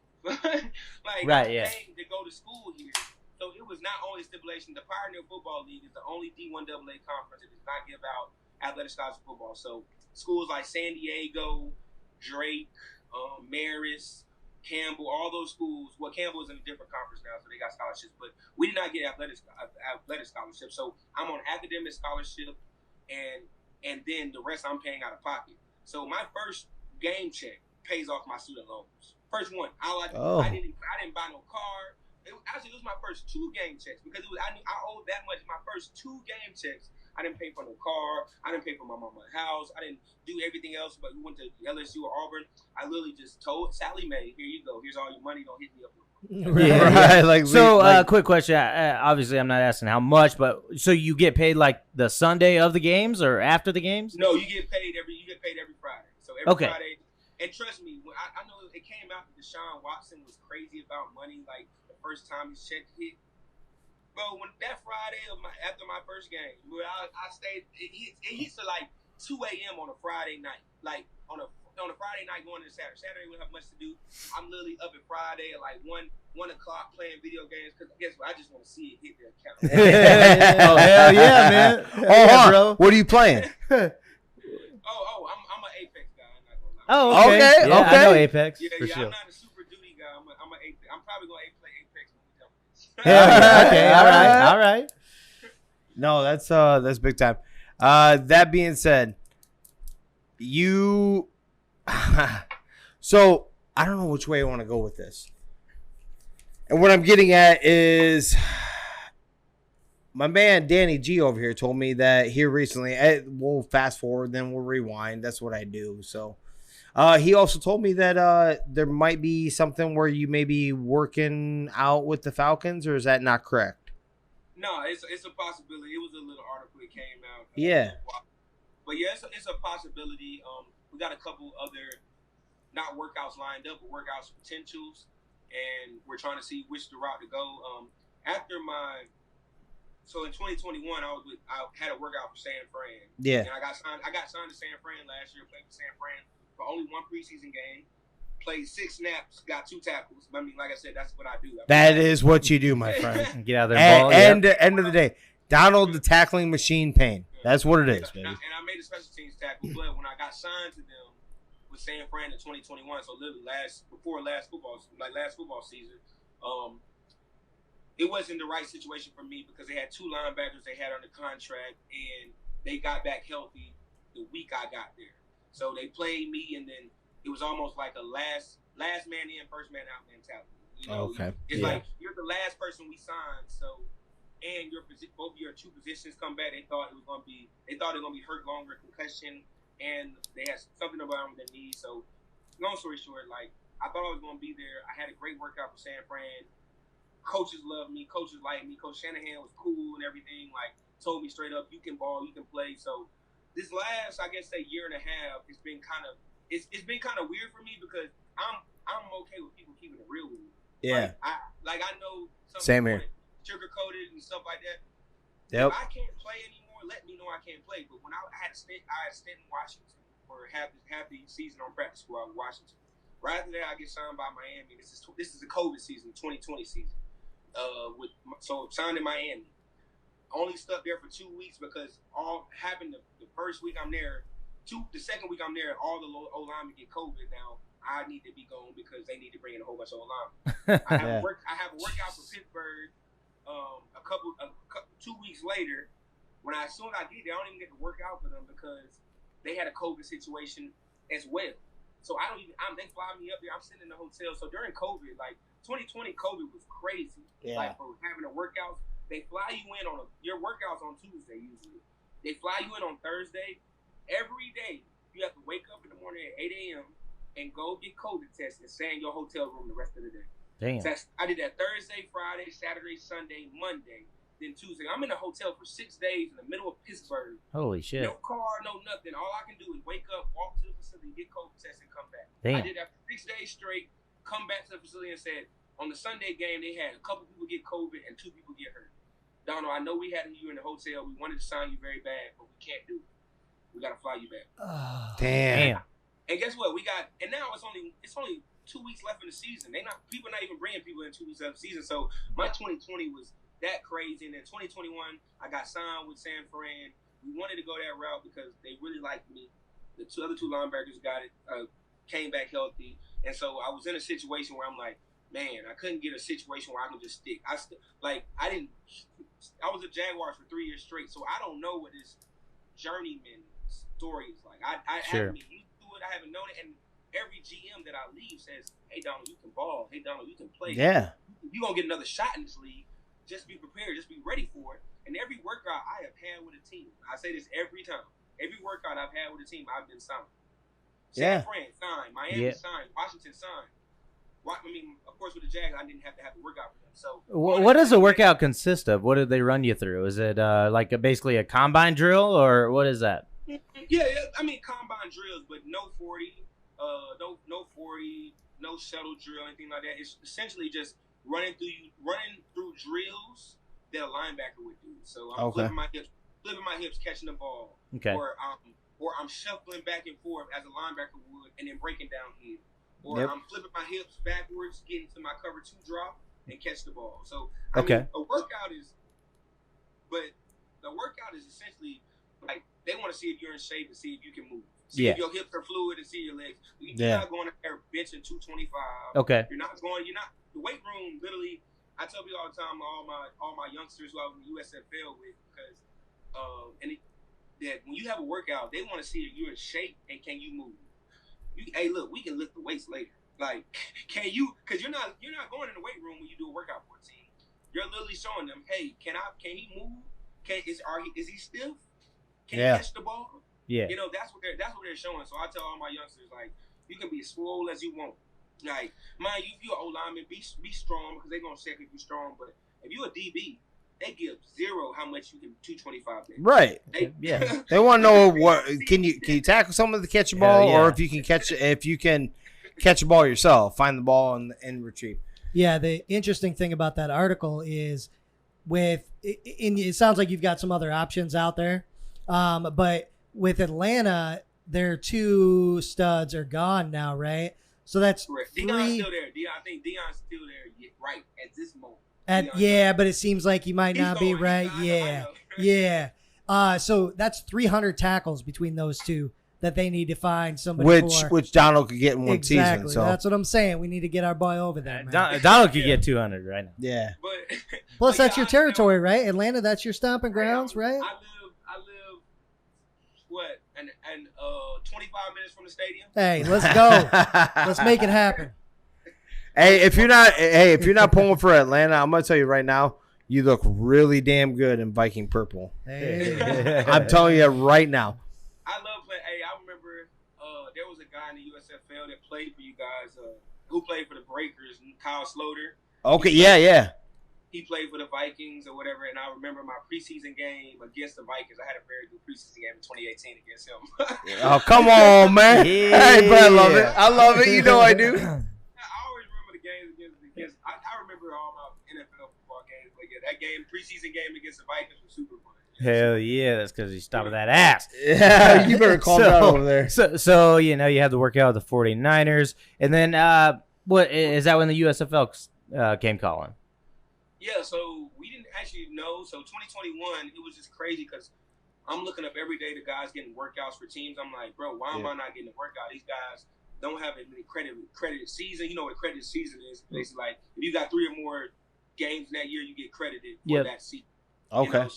Right, yeah. To go to school here. So it was not only stipulation. The Pioneer Football League is the only D1 AA conference that does not give out athletic scholarship football. So schools like San Diego, Drake, Marist, Campbell, all those schools. Well, Campbell is in a different conference now, so they got scholarships. But we did not get athletic scholarships. So I'm on academic scholarship, and then the rest I'm paying out of pocket. So my first game check pays off my student loans. First one. I didn't buy no car. It was my first 2 game checks because I knew I owed that much. My first 2 game checks. I didn't pay for no car. I didn't pay for my mama's house. I didn't do everything else, but we went to LSU or Auburn. I literally just told Sally Mae, here you go. Here's all your money. Don't hit me up. Right. Quick question. Obviously, I'm not asking how much, but so you get paid like the Sunday of the games or after the games? No, you get paid every Friday. So every Friday. And trust me, when I know it came out that Deshaun Watson was crazy about money. Like the first time his check hit, Bro, when that Friday after my first game, bro, I stayed. It hits to like 2 a.m. on a Friday night, like on a Friday night going into Saturday. Saturday we don't have much to do. I'm literally up at Friday at like 1 o'clock playing video games because guess what? I just want to see it hit their account. Oh hell yeah, man! Oh, bro. What are you playing? I'm an Apex guy. I'm not gonna lie. Oh, okay. Okay, Yeah, okay. I know Apex Yeah, for sure. I'm not a Super Duty guy. I'm an Apex. I'm probably gonna play Apex when we done with this. Hell yeah. Okay, all right. No, that's big time. That being said, you. So I don't know which way I want to go with this. And what I'm getting at is my man Danny G over here told me that here recently, we'll fast forward, then we'll rewind. That's what I do. So he also told me that there might be something where you may be working out with the Falcons, or is that not correct? No, it's a possibility. It was a little article that came out. Yeah. But yeah, it's a possibility. We got a couple other not workouts lined up, but workouts potentials, and we're trying to see which the route to go. So in 2021, I had a workout for San Fran. Yeah. And I got signed to San Fran last year. Played for San Fran for only one preseason game. Played 6 snaps, got 2 tackles. I mean, like I said, that's what I do. That is what you do, my friend. Get out there and ball. And end of the day, Donald the tackling machine Payne. That's what it is, baby. And I made a special teams tackle, but when I got signed to them with San Fran in 2021, so literally last football season, it wasn't the right situation for me because they had 2 linebackers they had under contract, and they got back healthy the week I got there. So they played me, and then it was almost like a last man in, first man out mentality. You know, Okay. It's like you're the last person we signed, so and both of your 2 positions come back. They thought it was gonna be hurt longer, concussion, and they had something about their knees. So long story short, like I thought I was gonna be there. I had a great workout for San Fran. Coaches loved me. Coaches liked me. Coach Shanahan was cool and everything. Like told me straight up, you can ball, you can play. So this last, I guess, say year and a half, it's been kind of weird for me because I'm okay with people keeping it real with me. Yeah. Like I know some Same people here. sugar coated and stuff like that. Yep. If I can't play anymore, let me know I can't play. But when I had a stint in Washington for half the season on practice squad in Washington. Right after that, I get signed by Miami. This is the COVID season, 2020 season. So signed in Miami. Only stuck there for 2 weeks because all happened the first week I'm there. The second week I'm there, all the O linemen get COVID. Now I need to be gone because they need to bring in a whole bunch of O linemen. I have a workout for Pittsburgh. 2 weeks later, as soon as I get there, I don't even get to work out for them because they had a COVID situation as well. So they fly me up there. I'm sitting in the hotel. So during COVID, like 2020, COVID was crazy. Yeah. Like for having a workout, they fly you in your workouts on Tuesday usually. They fly you in on Thursday. Every day you have to wake up in the morning at 8 a.m. and go get COVID tested and stay in your hotel room the rest of the day. Damn. So I did that Thursday, Friday, Saturday, Sunday, Monday, then Tuesday. I'm in a hotel for 6 days in the middle of Pittsburgh. Holy shit. No car, no nothing. All I can do is wake up, walk to the facility, get COVID tested, and come back. Damn. I did that for 6 days straight, come back to the facility and said, on the Sunday game, they had a couple people get COVID and 2 people get hurt. Donald, I know we had you in the hotel. We wanted to sign you very bad, but we can't do it. We got to fly you back. Damn. And guess what? And now it's only 2 weeks left in the season. People not even bringing people in 2 weeks left in the season. So my 2020 was that crazy. And then 2021, I got signed with San Fran. We wanted to go that route because they really liked me. The other two linebackers came back healthy. And so I was in a situation where I'm like, man, I couldn't get a situation where I can just stick. I was a Jaguars for 3 years straight, so I don't know what this journeyman story is like. I haven't been used to it. I haven't known it. And every GM that I leave says, hey, Donald, you can ball. Hey, Donald, you can play. Yeah. You're going to get another shot in this league. Just be prepared. Just be ready for it. And every workout I have had with a team, I say this every time. Every workout I've had with a team, I've been signed. San Fran signed. Miami signed. Washington signed. I mean, of course, with the Jags, I didn't have to have the workout for them. So, what does a workout consist of? What did they run you through? Is it basically a combine drill, or what is that? Yeah, I mean combine drills, but no 40, no shuttle drill, anything like that. It's essentially just running through drills that a linebacker would do. So I'm Okay. flipping my hips, catching the ball, Okay. or I'm shuffling back and forth as a linebacker would, and then breaking downhill, or Yep. I'm flipping my hips backwards, getting to my cover 2 drop, and catch the ball. So Okay. mean, a workout is, but the workout is essentially like they want to see if you're in shape and see if you can move. See Yeah. if your hips are fluid and see your legs. You're Yeah. not going to there benching 225. Okay. You're not the weight room literally. I tell people all the time, all my youngsters who I was in the USFL with, because that when you have a workout, they want to see if you're in shape and can you move. Hey, look, we can lift the weights later. Like, can you? Because you're not going in the weight room when you do a workout for a team. You're literally showing them, hey, can he move? Is he stiff? Can he catch the ball? Yeah. You know, that's what they're showing. So I tell all my youngsters, like, you can be as swole as you want. Like, mind you, if you're an O-lineman, be strong, because they're gonna check if you're strong. But if you're a DB, they give zero how much you can 225 there. Right. Yeah. They want to know what can you tackle someone to catch a ball, Yeah. or if you can catch a ball yourself, find the ball and retrieve. Yeah, the interesting thing about that article is it sounds like you've got some other options out there, but with Atlanta, their 2 studs are gone now, right? So that's Correct. 3. Deion's still there. I think Deion's still there right at this moment. But it seems like he might not be right. Yeah. So that's 300 tackles between those 2 that they need to find somebody for. Which Donald could get in one Exactly. season. So That's what I'm saying. We need to get our boy over there, man. Donald could get 200 right now. yeah. But Plus, but that's yeah, your territory, right? Atlanta, that's your stomping grounds, right? I live what and 25 minutes from the stadium. Hey, let's go. Let's make it happen. Hey, if you're not pulling for Atlanta, I'm gonna tell you right now, you look really damn good in Viking purple. Hey. I'm telling you right now. I love playing. Hey, I remember there was a guy in the USFL that played for you guys, who played for the Breakers, Kyle Sloter. Okay, yeah. He played for the Vikings or whatever, and I remember my preseason game against the Vikings. I had a very good preseason game in 2018 against him. Oh, come on, man. Yeah. Hey, but I love it. I love it. You know I do. I always remember the games against I remember all my NFL football games. But yeah, that preseason game against the Vikings was super fun. Hell yeah, that's because he's stopping that ass. Yeah, you better calm down over there. So you know you have the workout with the 49ers, and then what is that when the USFL came calling? Yeah, so we didn't actually know. So 2021, it was just crazy because I'm looking up every day the guys getting workouts for teams. I'm like, bro, why am I not getting a workout? These guys don't have any credited season. You know what a credited season is? Basically, like if you got 3 or more games in that year, you get credited for that season. Okay.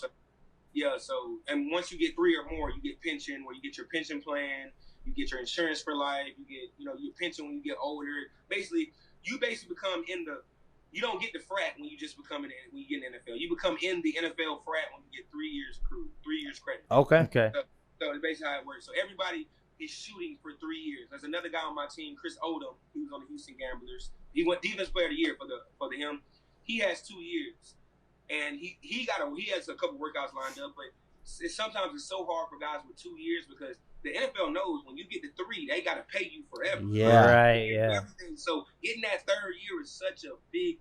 You know, so and once you get 3 or more, you get pension, where you get your pension plan, you get your insurance for life, you get your pension when you get older. You become you don't get the frat when you just become when you get in the NFL. You become in the NFL frat when you get 3 years accrued, 3 years credit. Okay. So it's basically how it works. So everybody is shooting for 3 years. There's another guy on my team, Chris Odom. He was on the Houston Gamblers. He went Defense Player of the Year for him. He has 2 years, and he has a couple workouts lined up. But sometimes it's so hard for guys with 2 years because the NFL knows when you get to 3, they got to pay you forever. Yeah. Right. Yeah. Everything. So getting that 3rd year is such a big,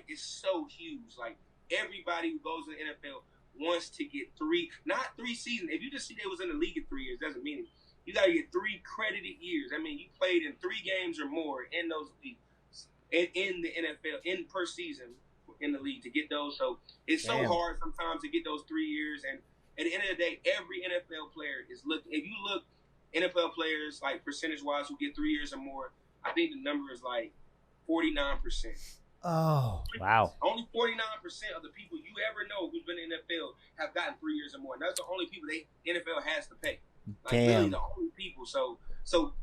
it's so huge. Like everybody who goes to the NFL wants to get 3, not 3 seasons. If you just see they was in the league in 3 years, doesn't mean it. You got to get 3 credited years. I mean, you played in 3 games or more in those leagues, in the NFL, per season in the league to get those. So it's so hard sometimes to get those 3 years. And at the end of the day, every NFL player is looking. If you look NFL players like percentage-wise who get 3 years or more, I think the number is like 49%. Oh, wow. Only 49% of the people you ever know who's been in the NFL have gotten 3 years or more. And that's the only people the NFL has to pay. Like really the only people. So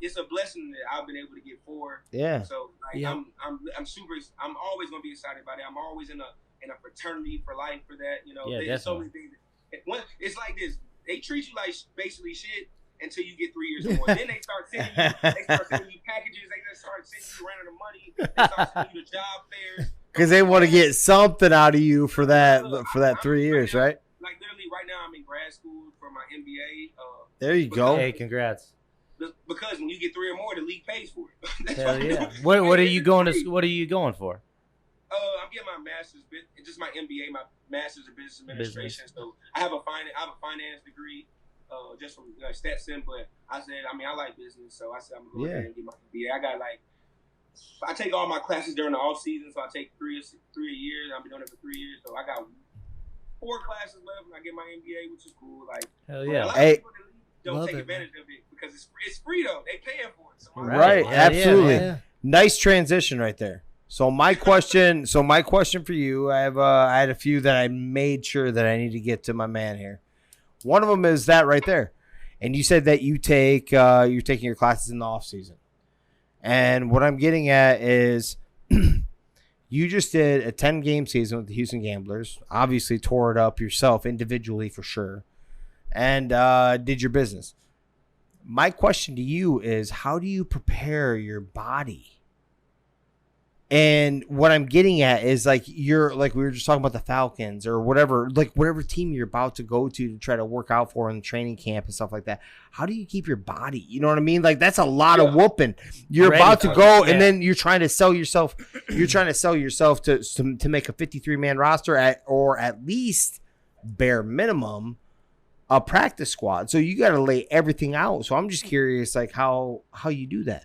it's a blessing that I've been able to get 4. Yeah. So I'm super. I'm always gonna be excited about it. I'm always in a fraternity for life for that. You know, there's so many things. It's like this. They treat you like basically shit until you get 3 years or more. Then they start sending you packages. They just start sending you random money. They start sending you to job fairs. Because they want to get something out of you for that 3 years, right? Like literally right now, I'm in grad school for my MBA. There you go. Hey, congrats. Because when you get 3 or more, the league pays for it. Hell yeah. What are you going for? I'm I'm getting my master's, just my MBA, my master's in business administration. So I have a finance degree, just from Stetson. But I said, I like business, so I said I'm gonna go ahead and get my MBA. I take all my classes during the off season, so I take three a year. I've been doing it for 3 years, so I got 4 classes left, and I get my MBA, which is cool. Like, hell yeah. A lot of people in the league don't take advantage of it because it's free though. They paying for it. So right, absolutely. Yeah. Nice transition right there. So my question for you, I had a few that I made sure that I need to get to my man here. One of them is that right there, and you said that you're taking your classes in the off season, and what I'm getting at is you just did a 10-game season with the Houston Gamblers. Obviously, tore it up yourself individually for sure, and did your business. My question to you is, how do you prepare your body? And what I'm getting at is like we were just talking about the Falcons or whatever team you're about to go to try to work out for in the training camp and stuff like that. How do you keep your body? You know what I mean? Like that's a lot of whooping. You're about to go and then you're trying to sell yourself. You're trying to sell yourself to make a 53-man roster or at least bare minimum a practice squad. So you got to lay everything out. So I'm just curious, like how you do that.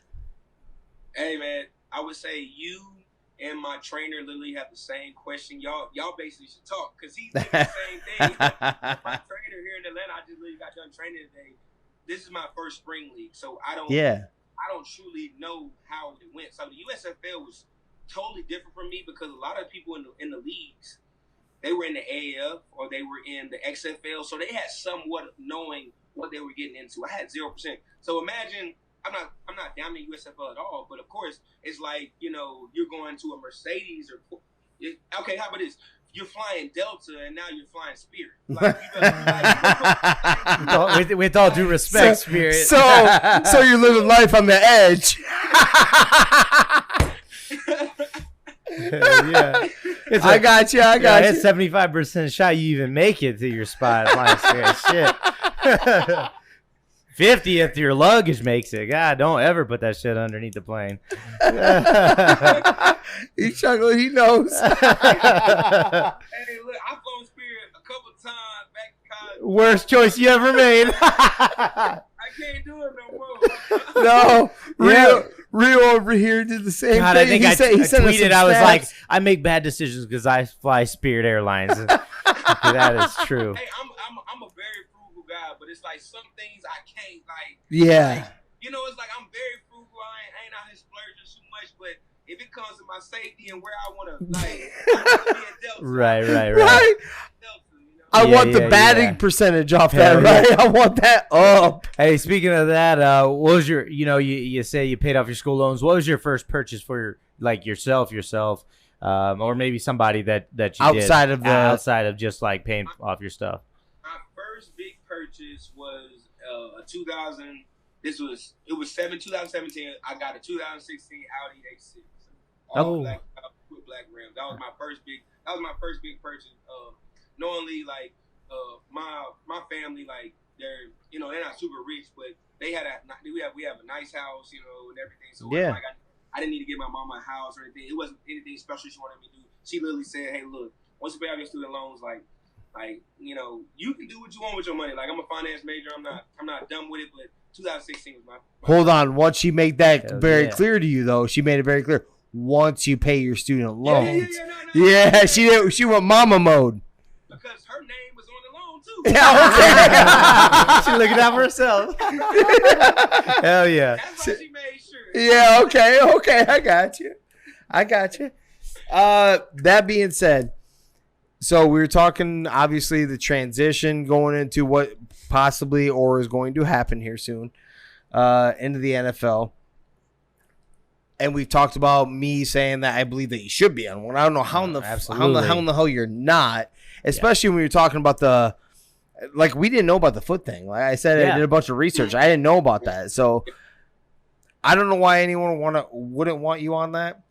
Hey man, I would say you and my trainer literally have the same question. Y'all basically should talk because he's doing the same thing. My trainer here in Atlanta, I just literally got done training today. This is my first spring league, so I don't truly know how it went. So the USFL was totally different from me because a lot of people in the leagues, they were in the AAF or they were in the XFL, so they had somewhat knowing what they were getting into. I had 0%. So imagine. I'm not down in USFL at all, but of course it's like, you're going to a Mercedes or okay, how about this? You're flying Delta and now you're flying Spirit. Like, with all due respect, Spirit. So you're living life on the edge. Yeah. I got you. It's 75% shot you even make it to your spot. Flying Spirit. Shit. 50 if your luggage makes it. God, don't ever put that shit underneath the plane. He's chuckling. He knows. Hey, look, I've flown Spirit a couple times back to college. Worst choice you ever made. I can't do it no more. No, Rio over here did the same God, thing. I think he I tweeted. I was like, I make bad decisions because I fly Spirit Airlines. That is true. Hey, I'm a very frugal guy, but it's like some things I can't like. Yeah. It's like I'm very frugal. I ain't out here splurging too much, but if it comes to my safety and where I want to, be a Delta. Right. Delta, I want the batting percentage off that, right? I want that up. Hey, speaking of that, what was your, you say you paid off your school loans. What was your first purchase for yourself, or maybe somebody that you outside did outside of just like paying off your stuff? My first big purchase was a 2000. It was 2017. I got a 2016 Audi A6. With black rims. That was my first big purchase. Knowingly, my family, they're not super rich, but we have a nice house, and everything. So I didn't need to get my mom a house or anything. It wasn't anything special she wanted me to do. She literally said, "Hey, look, once you pay off your student loans, you can do what you want with your money. Like, I'm a finance major. I'm not done with it, but 2016 was my Hold on. Once she made that very clear to you, though, she made it very clear. Once you pay your student loans. She went mama mode. Because her name was on the loan, too. Yeah, okay. She's looking out for herself. Hell yeah. That's why she made sure. Yeah, okay. I got you. That being said, so we were talking, obviously, the transition going into what possibly or is going to happen here soon into the NFL. And we've talked about me saying that I believe that you should be on one. I don't know how in the hell you're not, especially when you're talking about we didn't know about the foot thing. Like I said, I did a bunch of research. I didn't know about that. So I don't know why anyone wouldn't want you on that.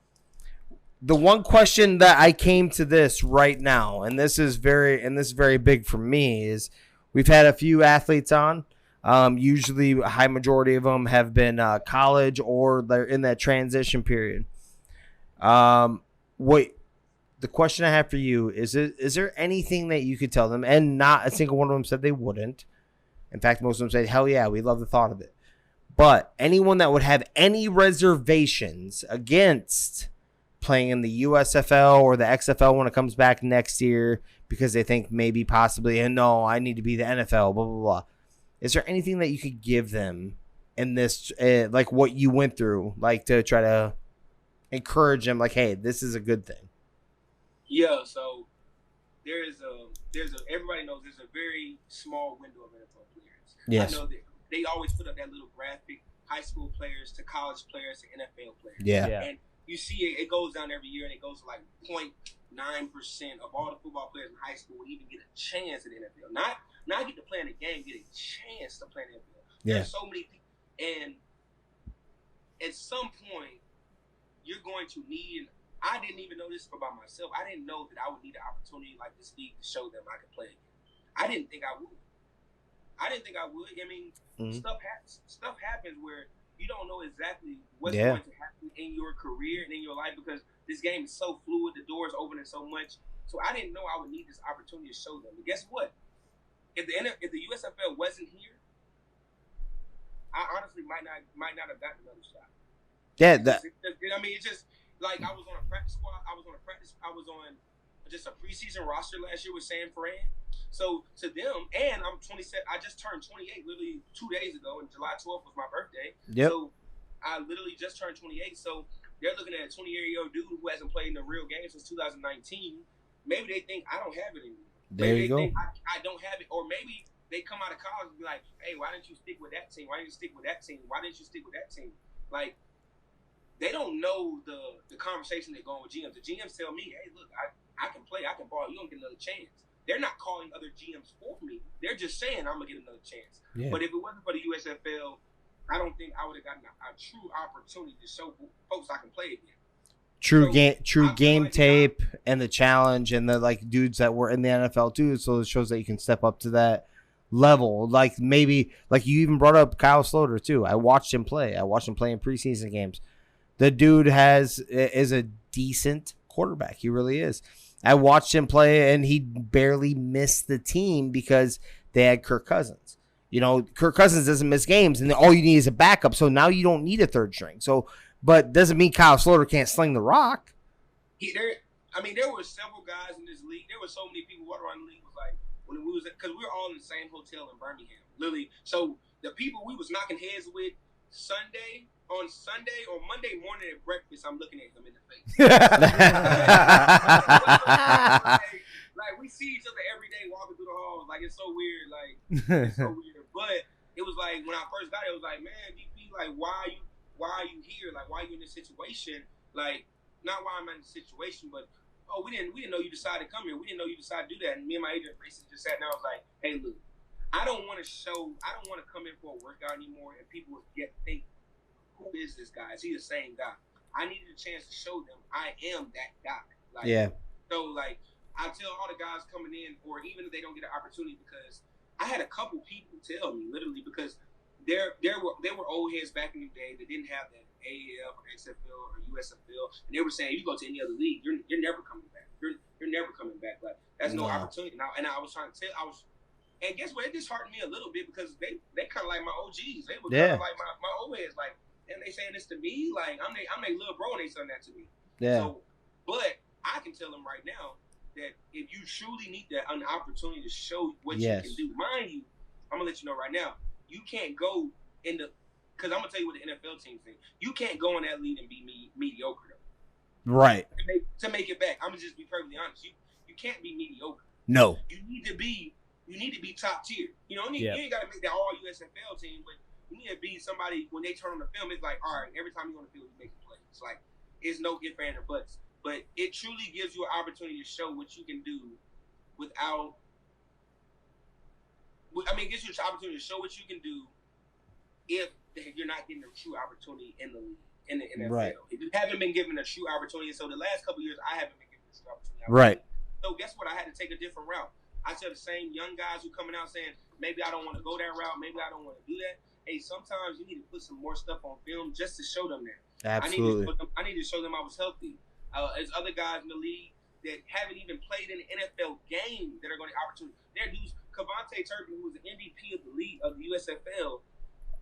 The one question that I came to this right now, and this is very big for me, is we've had a few athletes on. Usually a high majority of them have been college or they're in that transition period. the question I have for you is there anything that you could tell them? And not a single one of them said they wouldn't. In fact, most of them said, hell yeah, we love the thought of it. But anyone that would have any reservations against playing in the USFL or the XFL when it comes back next year because they think maybe possibly, and no, I need to be the NFL, blah, blah, blah. Is there anything that you could give them in this, like what you went through, like to try to encourage them, like, hey, this is a good thing? Yeah, so everybody knows there's a very small window of NFL players. Yes. I know that they always put up that little graphic, high school players to college players to NFL players. Yeah. And you see it goes down every year, and it goes to like 0.9% of all the football players in high school would even get a chance at the NFL. Not get to play in the game, get a chance to play in the NFL. Yeah. There's so many people. And at some point, you're going to need, I didn't even know this about myself. I didn't know that I would need an opportunity like this league to show them I could play again. I didn't think I would. I mean, stuff happens where you don't know exactly what's going to happen in your career and in your life because this game is so fluid. The doors opening so much. So I didn't know I would need this opportunity to show them. But guess what? If the USFL wasn't here, I honestly might not have gotten another shot. Yeah. It's just like I was on a practice squad. I was on just a preseason roster last year with San Fran. So to them, and I'm 27. I just turned 28 literally 2 days ago, and July 12th was my birthday. Yep. So I literally just turned 28. So they're looking at a 20-year-old dude who hasn't played in a real game since 2019. Maybe they think I don't have it anymore. There you go. Think I don't have it, or maybe they come out of college and be like, "Hey, why didn't you stick with that team? Why didn't you stick with that team? Why didn't you stick with that team?" Like they don't know the conversation they're going with GMs. The GMs tell me, "Hey, look, I can play, I can ball. You don't get another chance." They're not calling other GMs for me. They're just saying I'm gonna get another chance. Yeah. But if it wasn't for the USFL, I don't think I would have gotten a true opportunity to show folks I can play again. True game tape and the challenge and the like dudes that were in the NFL too. So it shows that you can step up to that level. Like maybe like you even brought up Kyle Sloter too. I watched him play. I watched him play in preseason games. The dude is a decent quarterback. He really is. I watched him play, and he barely missed the team because they had Kirk Cousins. You know, Kirk Cousins doesn't miss games, and all you need is a backup. So now you don't need a third string. So, but doesn't mean Kyle Sloter can't sling the rock. There were several guys in this league. There were so many people walking around the league was like when we was because we were all in the same hotel in Birmingham, literally. So the people we was knocking heads with on Sunday or Monday morning at breakfast, I'm looking at them in the face. Like we see each other every day walking through the halls. Like it's so weird. Like it's so weird. But it was like when I first got it, it was like, man, DP, like why are you here? Like why are you in this situation? Like not why I'm in this situation, but we didn't know you decided to come here. We didn't know you decided to do that. And me and my agent basically just sat down. I was like, hey, look, I don't want to come in for a workout anymore, and people think, who is this guy? Is he the same guy? I needed a chance to show them I am that guy. Like, yeah. So, like, I tell all the guys coming in, or even if they don't get an opportunity, because I had a couple people tell me, literally, because there were old heads back in the day that didn't have that AAF or XFL or USFL, and they were saying, you go to any other league, you're never coming back. You're never coming back. Like, that's no opportunity. Now, and I was trying to tell, and guess what? It disheartened me a little bit because they kind of like my OGs. They were kind of like my old heads, like, and they saying this to me, like I'm their little bro, and they saying that to me. Yeah. So, but I can tell them right now that if you truly need an opportunity to show what you can do, mind you, I'm gonna let you know right now, you can't go in because I'm gonna tell you what the NFL team think. You can't go in that league and be mediocre though. Right. To make it back, I'm gonna just be perfectly honest. You can't be mediocre. No. You need to be top tier. You know, you ain't gotta make that all USFL team, but you need to be somebody when they turn on the film. It's like, all right, every time you're on the field, you make a play. It's like it's no if, and, or buts. But it truly gives you an opportunity to show what you can do without. It gives you an opportunity to show what you can do if you're not getting a true opportunity in the NFL. Right. If you haven't been given a true opportunity, so the last couple of years I haven't been given a true opportunity. Right. So guess what? I had to take a different route. I tell the same young guys who coming out saying, maybe I don't want to go that route, maybe I don't want to do that. Hey, sometimes you need to put some more stuff on film just to show them that. Absolutely. I need to show them I was healthy. There's other guys in the league that haven't even played in an NFL game that are going to get opportunity. There are dudes, Cavante Turpin, who was the MVP of the league of the USFL,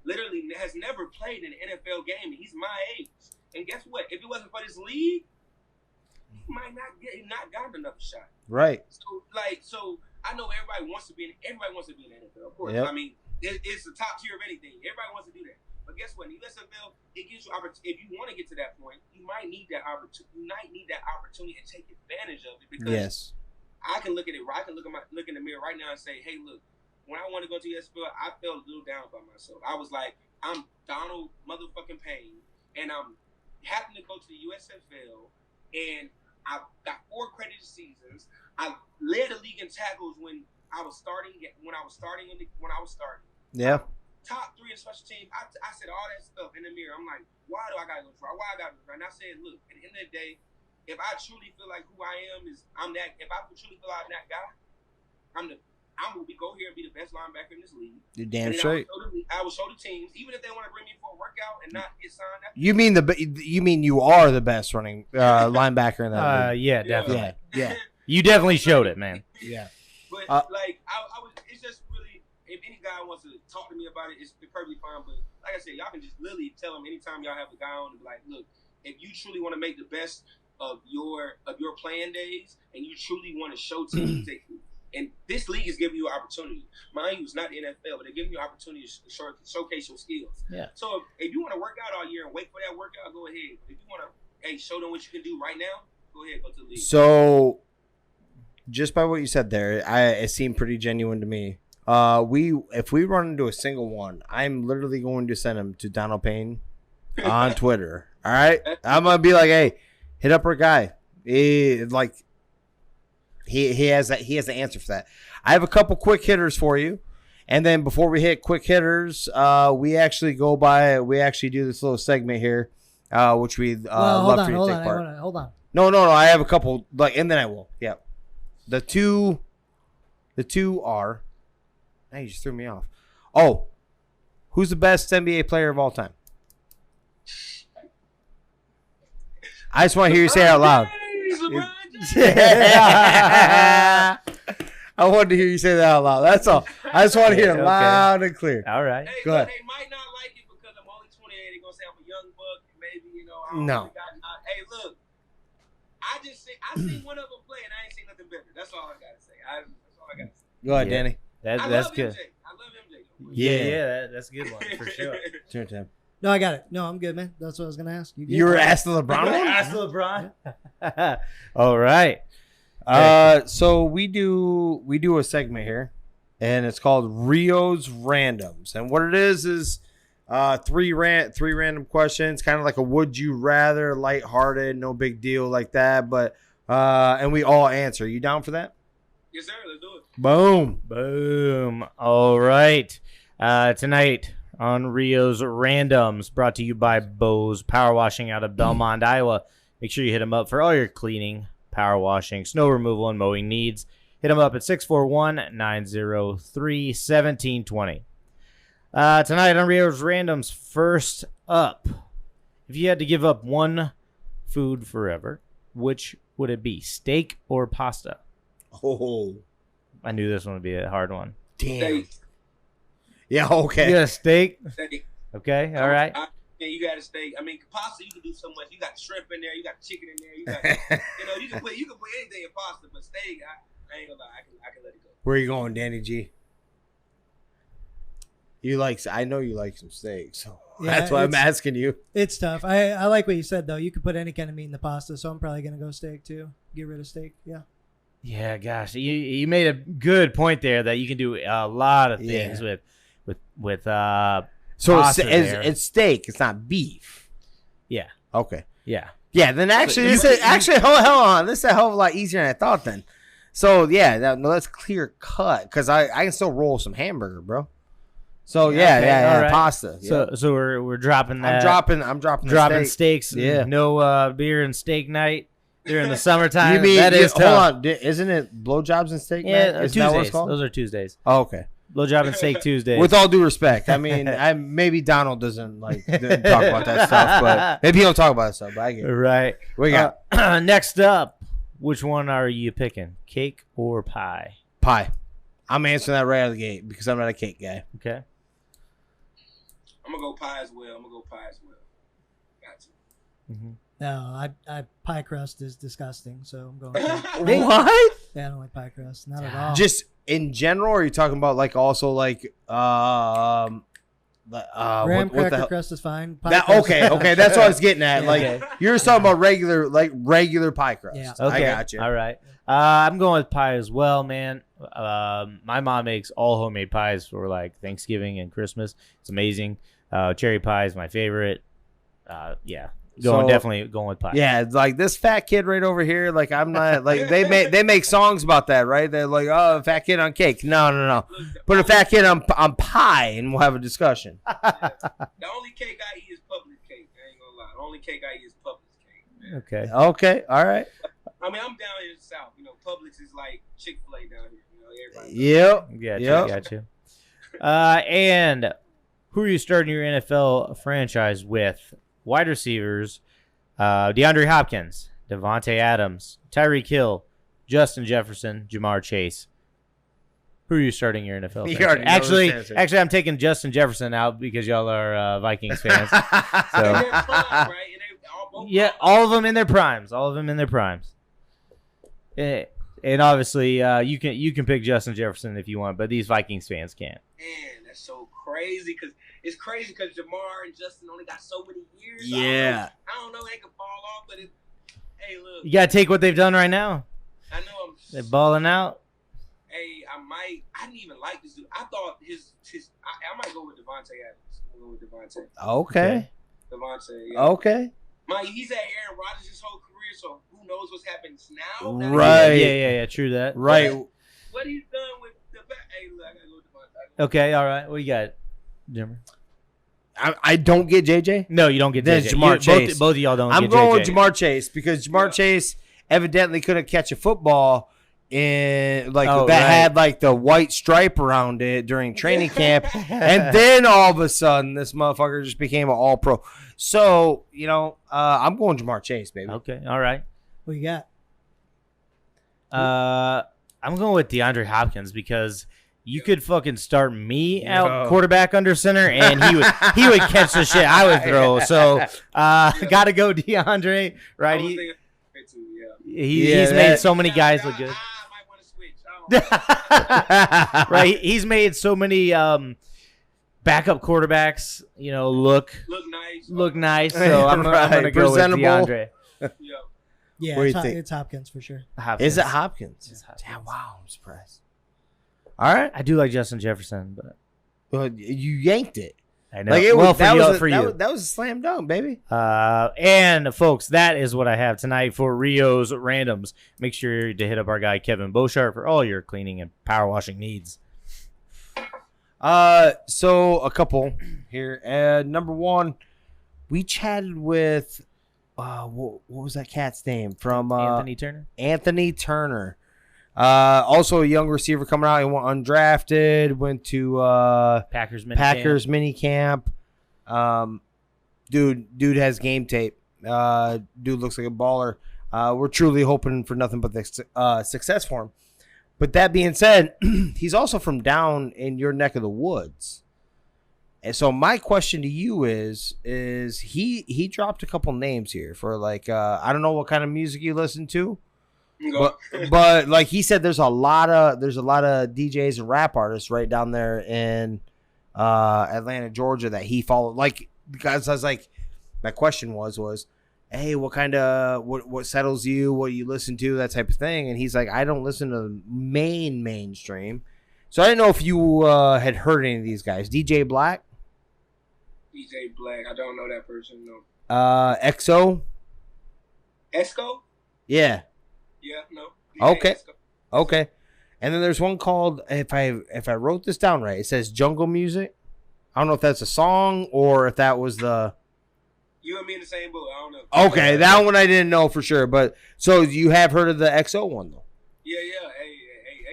literally has never played in an NFL game, and he's my age. And guess what? If it wasn't for this league, he might not gotten another shot. Right. So I know everybody wants to be in the NFL, of course. Yep. I mean, it's the top tier of anything. Everybody wants to do that. But guess what? In the USFL, it gives you opportunity. If you want to get to that point, you might need that opportunity. You might need that opportunity and take advantage of it, because I can look at it. I can look in the mirror right now and say, hey, look. When I wanted to go to USFL, I felt a little down by myself. I was like, I'm Donald motherfucking Payne, and I'm having to go to the USFL, and I've got 4 credited seasons. I led the league in tackles when I was starting. Yeah. Top 3 in special teams. I said all that stuff in the mirror. I'm like, why do I gotta go try? Why I gotta go try? And I said, look, at the end of the day, if I truly feel like who I am is I'm that. If I truly feel like I'm that guy, I'm going to go here and be the best linebacker in this league. You're damn straight. I will show the teams, even if they want to bring me for a workout and not get signed. You mean you are the best running linebacker in that league? Yeah, definitely. Yeah. You definitely showed it, man. Yeah. But I was. It's just really, if any guy wants to talk to me about it, it's perfectly fine. But like I said, y'all can just literally tell them anytime y'all have a guy on, like, look, if you truly want to make the best of your playing days, and you truly want to show teams that. And this league is giving you an opportunity. Mind you, it's not the NFL, but they're giving you an opportunity to showcase your skills. Yeah. So if you want to work out all year and wait for that workout, go ahead. If you want to, show them what you can do right now, go ahead, go to the league. So, just by what you said there, it seemed pretty genuine to me. If we run into a single one, I'm literally going to send him to Donald Payne on Twitter. All right? I'm going to be like, hey, hit up our guy. He has the answer for that. I have a couple quick hitters for you, and then before we hit quick hitters, we actually do this little segment here, which we love for you to take part. Hold on. No. I have a couple, and then I will. Yeah, the two are. Now you just threw me off. Oh, who's the best NBA player of all time? I just want to hear you say it out loud. I wanted to hear you say that out loud. That's all. I just want to hear it loud and clear. All right. Hey, go ahead. They might not like it because I'm only 28. They're going to say I'm a young buck. Maybe, No. Hey, look. I seen one of them play, and I ain't seen nothing better. That's all I got to say. That's all I got to say. Go ahead, Yeah. Danny. That's good. I love MJ. Yeah, that's a good one for sure. Turn to him. No, I got it. No, I'm good, man. That's what I was going to ask. You were asking LeBron one? Ask LeBron. All right. So we do a segment here, and it's called Rio's Randoms. And what it is three random questions, kind of like a would you rather, lighthearted, no big deal like that. But and we all answer. You down for that? Yes, sir. Let's do it. Boom. All right. Tonight on Rio's Randoms, brought to you by Bose Power Washing out of Belmont, Iowa. Make sure you hit them up for all your cleaning, power washing, snow removal, and mowing needs. Hit them up at 641-903-1720. Tonight on Rio's Randoms, first up, if you had to give up one food forever, which would it be, steak or pasta? Oh, I knew this one would be a hard one. damn. Steak. Yeah, okay. Yeah, steak. Steak. Okay, all right. Yeah, you got a steak. I mean, pasta, you can do so much. You got shrimp in there. You got chicken in there. You got, you can put anything in pasta. But steak, I ain't gonna lie, I can let it go. Where are you going, Danny G? I know you like some steak, so Yeah, that's why I'm asking you. It's tough. I like what you said, though. You could put any kind of meat in the pasta, so I'm probably going to go steak, too. Get rid of steak, yeah. Yeah, gosh, you made a good point there that you can do a lot of things with So pasta there. it's steak. It's not beef. Yeah. Okay. Yeah. Yeah. Then actually, hold on. This is a hell of a lot easier than I thought. Then. So yeah, that's clear cut because I can still roll some hamburger, bro. So yeah, all right. pasta. So we're dropping that. I'm dropping dropping steak. steaks. Yeah. No beer and steak night during the summertime. You mean that is tough. hold on? Isn't it blowjobs and steak? Yeah, night? Isn't that what it's Tuesdays. called? Those are Tuesdays. Oh, okay. Blowjob and steak Tuesdays. With all due respect, I mean, maybe Donald doesn't talk about that stuff, but maybe he'll talk about that stuff. But I get it. Right. What you got? Next up, which one are you picking, cake or pie? Pie. I'm answering that right out of the gate because I'm not a cake guy. Okay. I'm gonna go pie as well. Got to. Mm-hmm. No, I pie crust is disgusting, so I'm going cake. What? Yeah, I don't like pie crust. Not at all. Just in general, or are you talking about like also like graham what cracker the hell? crust is fine. Pie That, crust okay, is okay, that's what I was getting at. Yeah. Like Okay. you're just talking about regular pie crust. Yeah. Okay. I got you. All right. I'm going with pie as well, man. My mom makes all homemade pies for like Thanksgiving and Christmas. It's amazing. Cherry pie is my favorite. Yeah. Definitely going with pie. Yeah, it's like this fat kid right over here. Like I'm not like they make songs about that, right? They're like, oh, fat kid on cake. No. Put a fat kid on pie, and we'll have a discussion. The only cake I eat is Publix cake. I ain't gonna lie. The only cake I eat is Publix cake. Man. Okay. Okay, all right. I mean, I'm down here in the South. You know, Publix is like Chick-fil-A down here. You know, everybody. Yep. Got you. And who are you starting your NFL franchise with? Wide receivers, DeAndre Hopkins, Devontae Adams, Tyreek Hill, Justin Jefferson, Jamar Chase. Who are you starting your NFL You franchise? already know this answer. Actually, I'm taking Justin Jefferson out because y'all are Vikings fans. And So they're prime, right? And they both yeah, all of them in their primes. And obviously, you can pick Justin Jefferson if you want, but these Vikings fans can't. Man, that's so crazy because it's crazy because Jamar and Justin only got so many years. Yeah. I don't know. They could fall off, but hey, look. You gotta take what they've done right now. I know They're balling out. Hey, I didn't even like this dude. I thought I might go with Devontae Adams. I'm going with Devontae. Okay. Devontae, yeah. Okay. He's had Aaron Rodgers his whole career, so who knows what's happening now? Right. Yeah. True that. Right. What he's done with the back. Hey, look, I gotta go with Devontae. Okay. All right. What you got, Jimmer? I don't get JJ. No, you don't get Then JJ. Jamar Chase. Both of y'all don't I'm get going JJ. with Jamar Chase because Jamar Chase evidently couldn't catch a football in that had like the white stripe around it during training camp, and then all of a sudden this motherfucker just became an all pro. So I'm going Jamar Chase, baby. Okay. All right. What you got? I'm going with DeAndre Hopkins because you could fucking start me out quarterback under center, and he would catch the shit I would throw. So gotta go DeAndre, right? He's made so many guys look good. I might want to switch. Right? He's made so many backup quarterbacks, look nice. So I'm gonna go with DeAndre. Yeah, What do you think? it's Hopkins for sure. Hopkins. Is it Hopkins? It's Hopkins. Yeah, wow, I'm surprised. All right. I do like Justin Jefferson, but Well, you yanked it. I know. Like it well, was, that, was for a, you. that was that was a slam dunk, baby. And folks, that is what I have tonight for Rio's Randoms. Make sure to hit up our guy Kevin Beauchart for all your cleaning and power washing needs. So a couple here. Number one, we chatted with what was that cat's name from Anthony Turner. Anthony Turner. Also a young receiver coming out. He went undrafted. Went to Packers mini camp. Dude has game tape. Dude looks like a baller. We're truly hoping for nothing but the success for him. But that being said, he's also from down in your neck of the woods. And so my question to you is he dropped a couple names here for like I don't know what kind of music you listen to. But like he said, there's a lot of DJs and rap artists right down there in Atlanta, Georgia that he followed. Like, because I was like, my question was, hey, what kind of what settles you? What do you listen to? That type of thing. And he's like, I don't listen to mainstream. So I didn't know if you had heard any of these guys. DJ Black. DJ Black. I don't know that person. No. EXO. Esco. Yeah. Yeah. No. Okay. Okay. And then there's one called, if I wrote this down right, it says Jungle Music. I don't know if that's a song or if that was the. You and me in the same boat. I don't know. Okay, that one I didn't know for sure. But so you have heard of the XO one though? Yeah. Hey,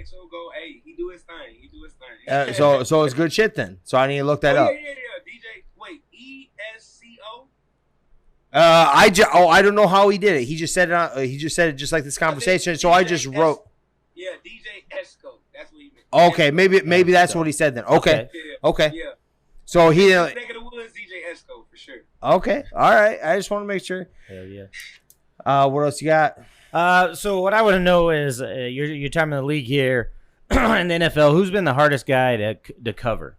EXO go. Hey, he do his thing. So it's good shit then. So I need to look that up. Yeah. DJ, wait, ESCO. I don't know how he did it. He just said it. He just said it just like this conversation. So I just wrote. Yeah, DJ Esco. That's what he meant. Okay, maybe that's what he said then. Okay. Okay. Yeah. So he. Neck of the woods, DJ Esco for sure. Okay. All right. I just want to make sure. Hell yeah. What else you got? So what I want to know is your time in the league here in the NFL. Who's been the hardest guy to cover,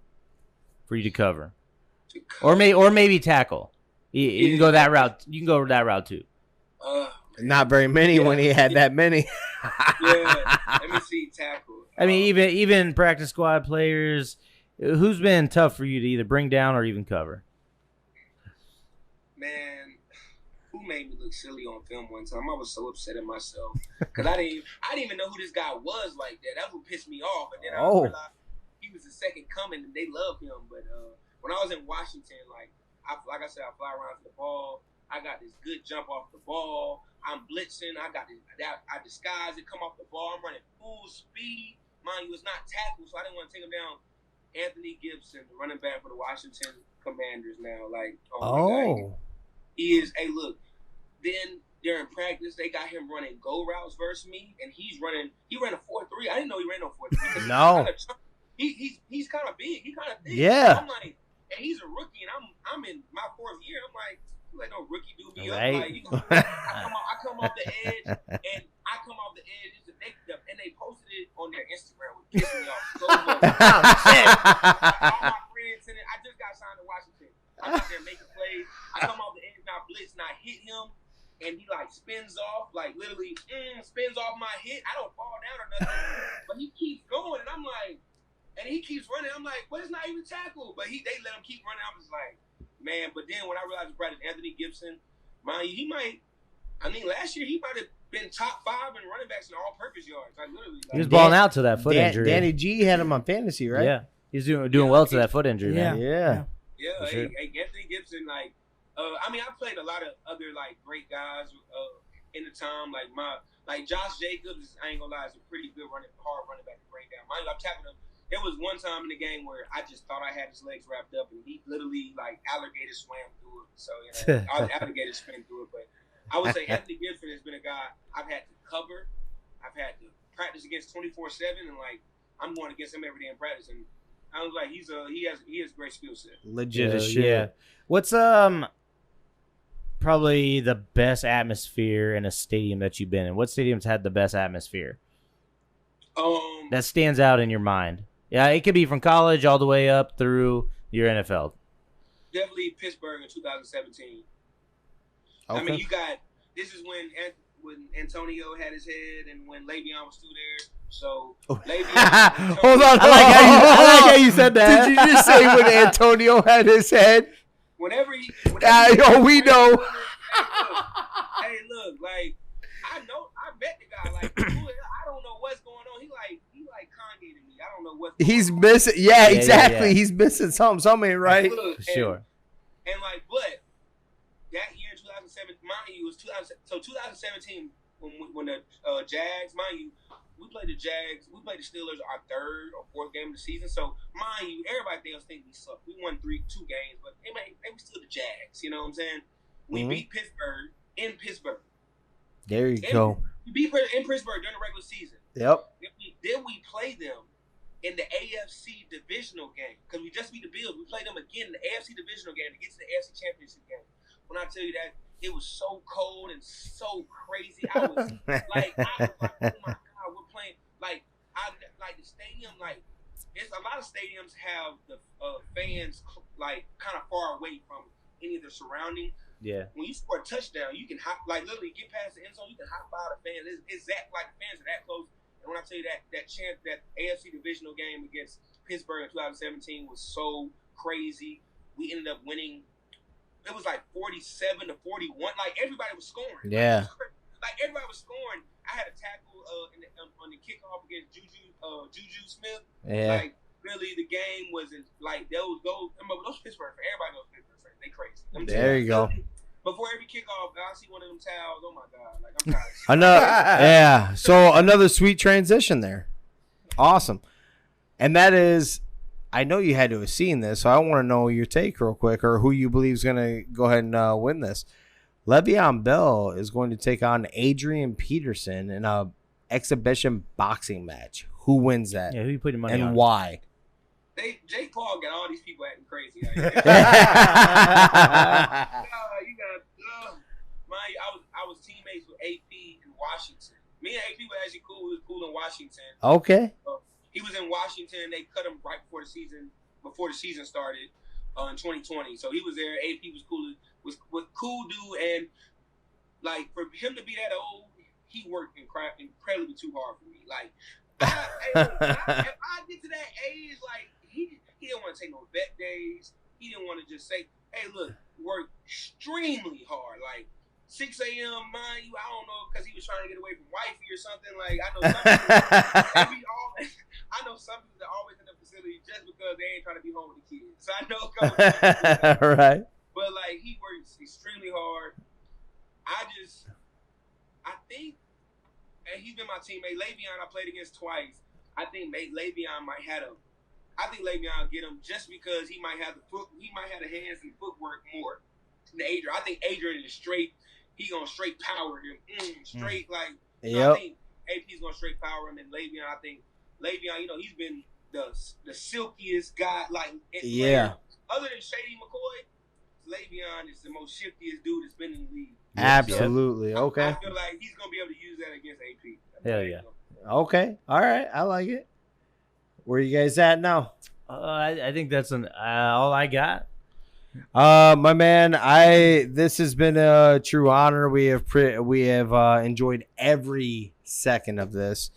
for you to cover, or maybe tackle? You can go that route. You can go that route too. Not very many when he had that many. Yeah. Let me see tackle. I mean, even practice squad players. Who's been tough for you to either bring down or even cover? Man, who made me look silly on film one time? I was so upset at myself because I didn't even know who this guy was like that. That's what pissed me off. But then I realized he was the second coming, and they love him. But when I was in Washington, like I said, I fly around to the ball. I got this good jump off the ball. I'm blitzing. I disguise it, come off the ball. I'm running full speed. Mind you, it's not tackle, so I didn't want to take him down. Anthony Gibson, the running back for the Washington Commanders now. Like, he is. Hey, look. Then during practice, they got him running go routes versus me, and he ran a 4.3. I didn't know he ran no 4.3. No. He's kind of big. He kind of thick. Yeah. I'm like, and he's a rookie, and I'm in my 4th year. I'm like, you let no rookie do me right. up. Like, I come off the edge, and and they posted it on their Instagram, which pissed me off so much. All my friends in it. I just got signed to Washington. I'm out there making plays. I come off the edge, and I blitz, and I hit him, and he like spins off, like literally spins off my hit. I don't fall down or nothing, but he keeps going, and I'm like, and he keeps running. I'm like, well, it's not even tackle, but they let him keep running. I'm just like, man. But then when I realized it's Brandon Anthony Gibson, mind you, he might. I mean, last year he might have been top 5 in running backs in all-purpose yards. Like literally, He was balling out to that foot injury. Danny G had him on fantasy, right? Yeah, he's doing well to that foot injury, man. Yeah. Sure. Hey, Anthony Gibson, like, I mean, I played a lot of other like great guys in the time, like Josh Jacobs. I ain't gonna lie, is a pretty good hard running back to bring down. Mind you, I'm tapping him. There was one time in the game where I just thought I had his legs wrapped up, and he literally like alligator swam through it. So alligator swam through it, but. I would say Anthony Gibson has been a guy I've had to cover. I've had to practice against 24/7, and like I'm going against him every day in practice. And I was like, he has great skill set. Legit as shit. Yeah. What's probably the best atmosphere in a stadium that you've been in? What stadium's had the best atmosphere? That stands out in your mind. Yeah, it could be from college all the way up through your NFL. Definitely Pittsburgh in 2017. Okay. I mean, this is when Antonio had his head and when Le'Veon was still there. So, Le'Veon. Hold on. I like how you said that. Did you just say when Antonio had his head? Whenever we know. Hey, look, like, I met the guy. Like, I don't know what's going on. He like Kanye to me. I don't know what's going on. He's missing. Yeah, exactly. Yeah. He's missing something, right? Look, sure. And like, but that year, 2007, mind you, was 2017 when the Jags, mind you, we played the Jags, we played the Steelers our 3rd or 4th game of the season. So, mind you, everybody else think we suck. We won 2 games, but they were still the Jags. You know what I'm saying? We beat Pittsburgh in Pittsburgh. There you go. We beat in Pittsburgh during the regular season. Yep. Then we played them in the AFC divisional game because we just beat the Bills. We played them again in the AFC divisional game to get to the AFC championship game. When I tell you that, it was so cold and so crazy. I was like, oh my God, we're playing. Like the stadium, like, it's a lot of stadiums have the fans, like, kind of far away from any of the surrounding. Yeah. When you score a touchdown, you can hop, like, literally get past the end zone, you can hop by the fans. It's that, like, the fans are that close. And when I tell you that AFC divisional game against Pittsburgh in 2017 was so crazy, we ended up winning. It was like 47-41. Like, everybody was scoring. Yeah. Like, everybody was scoring. I had a tackle on the kickoff against Juju Smith. Yeah. Like, really, the game wasn't like those Pittsburgh fans. Everybody knows Pittsburgh fans. They crazy. There you go. Before every kickoff, I see one of them towels. Oh my God! Like, I'm tired. Yeah. So another sweet transition there. Awesome. And that is, I know you had to have seen this, so I want to know your take real quick, or who you believe is going to go ahead and win this. Le'Veon Bell is going to take on Adrian Peterson in a exhibition boxing match. Who wins that? Yeah, who you putting money on? And why? Jake Paul got all these people acting crazy. Out here. I was teammates with AP in Washington. Me and AP were actually cool. We was cool in Washington. Okay. He was in Washington. They cut him right before the season started in 2020. So he was there. AP was cool. Was cool dude, and like for him to be that old, he worked incredibly too hard for me. Like, if I get to that age, like he didn't want to take no vet days. He didn't want to just say, "Hey, look, work extremely hard." Like 6 a.m. mind you, I don't know, because he was trying to get away from wifey or something. Like I know some people that always in the facility just because they ain't trying to be home with the kids. So I know a couple of right. But like he works extremely hard. I think, and he's been my teammate. Le'Veon, I played against twice. I think Le'Veon might have him. I think Le'Veon get him just because he might have the hands and footwork more than Adrian. I think Adrian is straight. He gonna straight power him, straight like. Yep. I think AP's gonna straight power him, and Le'Veon. I think Le'Veon. He's been the silkiest guy. Like yeah. Other than Shady McCoy, Le'Veon is the most shiftiest dude that's been in the league. Absolutely. Okay. I feel like he's gonna be able to use that against AP. Hell yeah. Okay. All right. I like it. Where you guys at now? I think that's all I got. My man, this has been a true honor. We have enjoyed every second of this.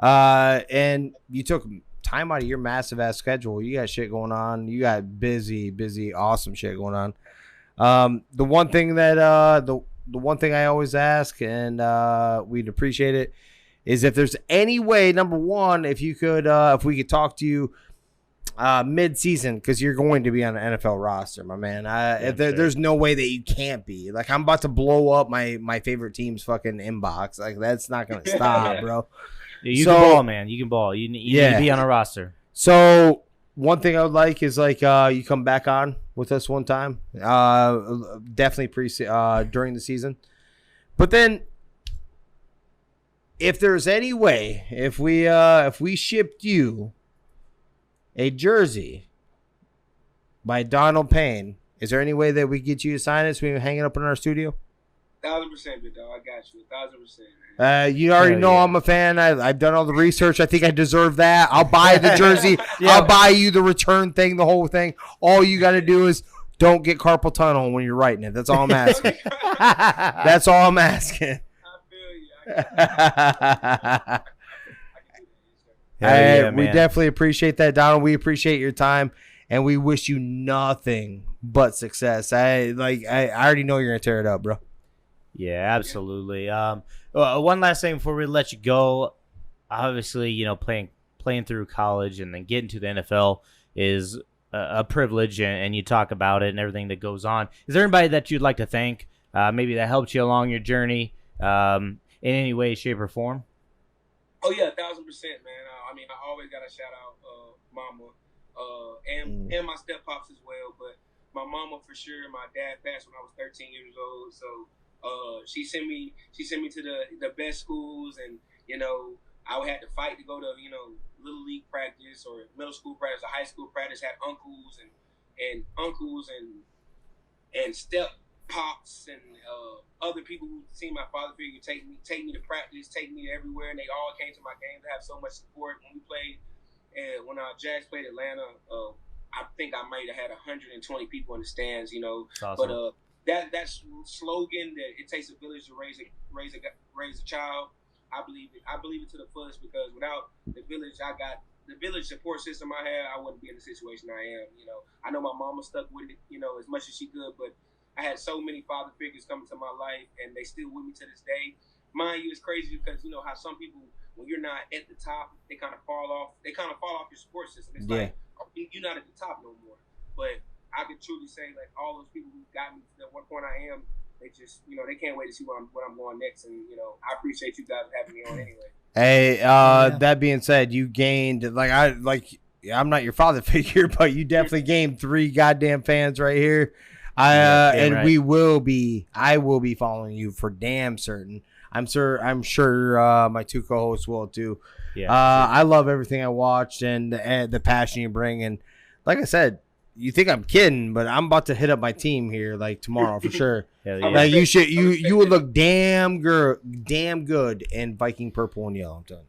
And you took time out of your massive ass schedule. You got shit going on. You got busy, awesome shit going on. The one thing that the one thing I always ask, and we'd appreciate it, is if there's any way, number one, if we could talk to you mid-season, because you're going to be on an NFL roster, my man. There's no way that you can't be. Like, I'm about to blow up my favorite team's fucking inbox. Like, that's not gonna stop, bro. You can ball, man. You can ball. You need to be on a roster. So one thing I would like is you come back on with us one time. Definitely during the season. But then if there's any way, if we shipped you a jersey by Donald Payne, is there any way that we get you to sign it so we can hang it up in our studio? 1,000%, big dog. I got you. 1,000%. You already know I'm a fan. I've done all the research. I think I deserve that. I'll buy the jersey. I'll buy you the return ththing, the whole thing. All you got to do is don't get carpal tunnel when you're writing it. That's all I'm asking. That's all I'm asking. I feel you. We definitely appreciate that, Donald. We appreciate your time, and we wish you nothing but success. I already know you're gonna tear it up, bro. Yeah, absolutely. One last thing before we let you go. Obviously, playing through college and then getting to the NFL is a privilege, and you talk about it and everything that goes on. Is there anybody that you'd like to thank? Maybe that helped you along your journey in any way, shape, or form? Oh yeah, 1,000%, man. I always gotta shout out mama and my step pops as well. But my mama for sure. My dad passed when I was 13 years old, so she sent me to the best schools, and I had to fight to go to little league practice or middle school practice or high school practice. Had uncles and step pops and other people who seen my father figure take me to practice, take me everywhere, and they all came to my games to have so much support. When we played, when our Jags played Atlanta, I think I might have had 120 people in the stands, Awesome. But that slogan that it takes a village to raise a child, I believe it to the fullest, because without the village the village support system I had, I wouldn't be in the situation I am. I know my mama stuck with it, as much as she could, but I had so many father figures come into my life, and they still with me to this day. Mind you, it's crazy because how some people, when you're not at the top, they kind of fall off. They kind of fall off your support system. It's like you're not at the top no more. But I can truly say, like, all those people who got me to what point I am, they just, they can't wait to see what I'm going next. And I appreciate you guys having me on anyway. Hey, that being said, you gained I'm not your father figure, but you definitely gained 3 goddamn fans right here. We will be. I will be following you for damn certain. I'm sure my two co-hosts will too. Yeah. I love everything I watched and the passion you bring. And like I said, you think I'm kidding, but I'm about to hit up my team here like tomorrow for sure. Hell yeah. Like you would look damn good in Viking purple and yellow. I'm telling you.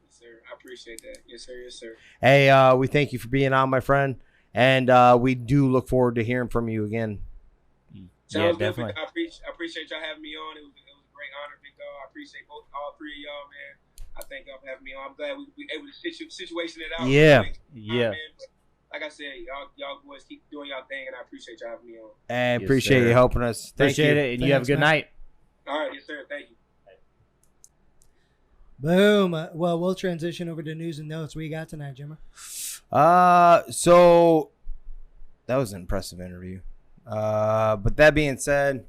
Yes, sir. I appreciate that. Yes, sir. Yes, sir. Hey, we thank you for being on, my friend, and we do look forward to hearing from you again. Sounds good. Definitely. I appreciate y'all having me on. It was a great honor, big dog. I appreciate all three of y'all, man. I thank y'all for having me on. I'm glad we able to situation it out. Yeah. Like I said, y'all boys keep doing y'all thing, and I appreciate y'all having me on. And appreciate you helping us. Appreciate it, and you have a good night. All right, yes, sir. Thank you. Boom. Well, we'll transition over to news and notes. What you got tonight, Jimmer? So that was an impressive interview. But that being said,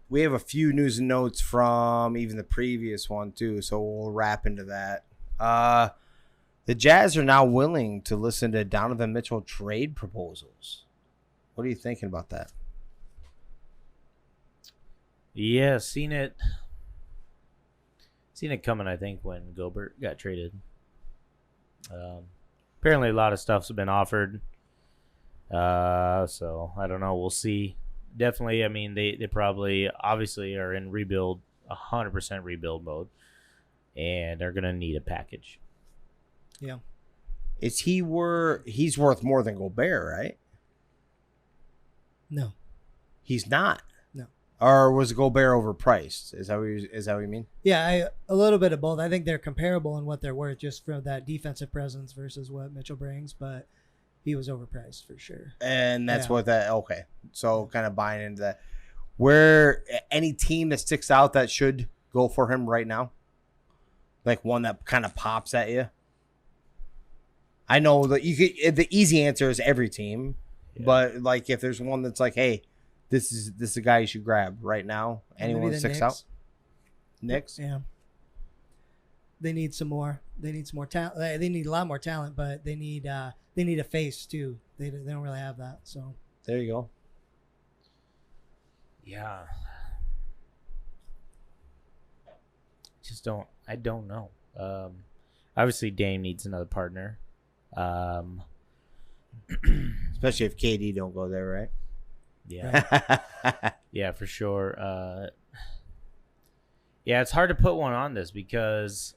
we have a few news and notes from even the previous one too, so we'll wrap into that. The Jazz are now willing to listen to Donovan Mitchell trade proposals. What are you thinking about that? Yeah, seen it coming, I think, when Gobert got traded. Apparently a lot of stuff's been offered. So I don't know. We'll see. Definitely, I mean, they probably obviously are in rebuild, 100% rebuild mode, and they're going to need a package. Yeah. He's worth more than Gobert, right? No. He's not. No. Or was Gobert overpriced? Is that what you mean? Yeah, a little bit of both. I think they're comparable in what they're worth just from that defensive presence versus what Mitchell brings, but he was overpriced for sure. And that's okay. So kind of buying into that. Where any team that sticks out that should go for him right now? Like one that kind of pops at you? I know that the easy answer is every team, but like if there's one that's like, hey, this is a guy you should grab right now. Anyone that sticks out? Knicks? Yeah. They need some more. They need some more talent. They need a lot more talent, but they need a face too. They don't really have that. So there you go. Yeah. I don't know. Obviously Dame needs another partner. Especially if KD don't go there, right? Yeah. Yeah, for sure. Yeah, it's hard to put one on this because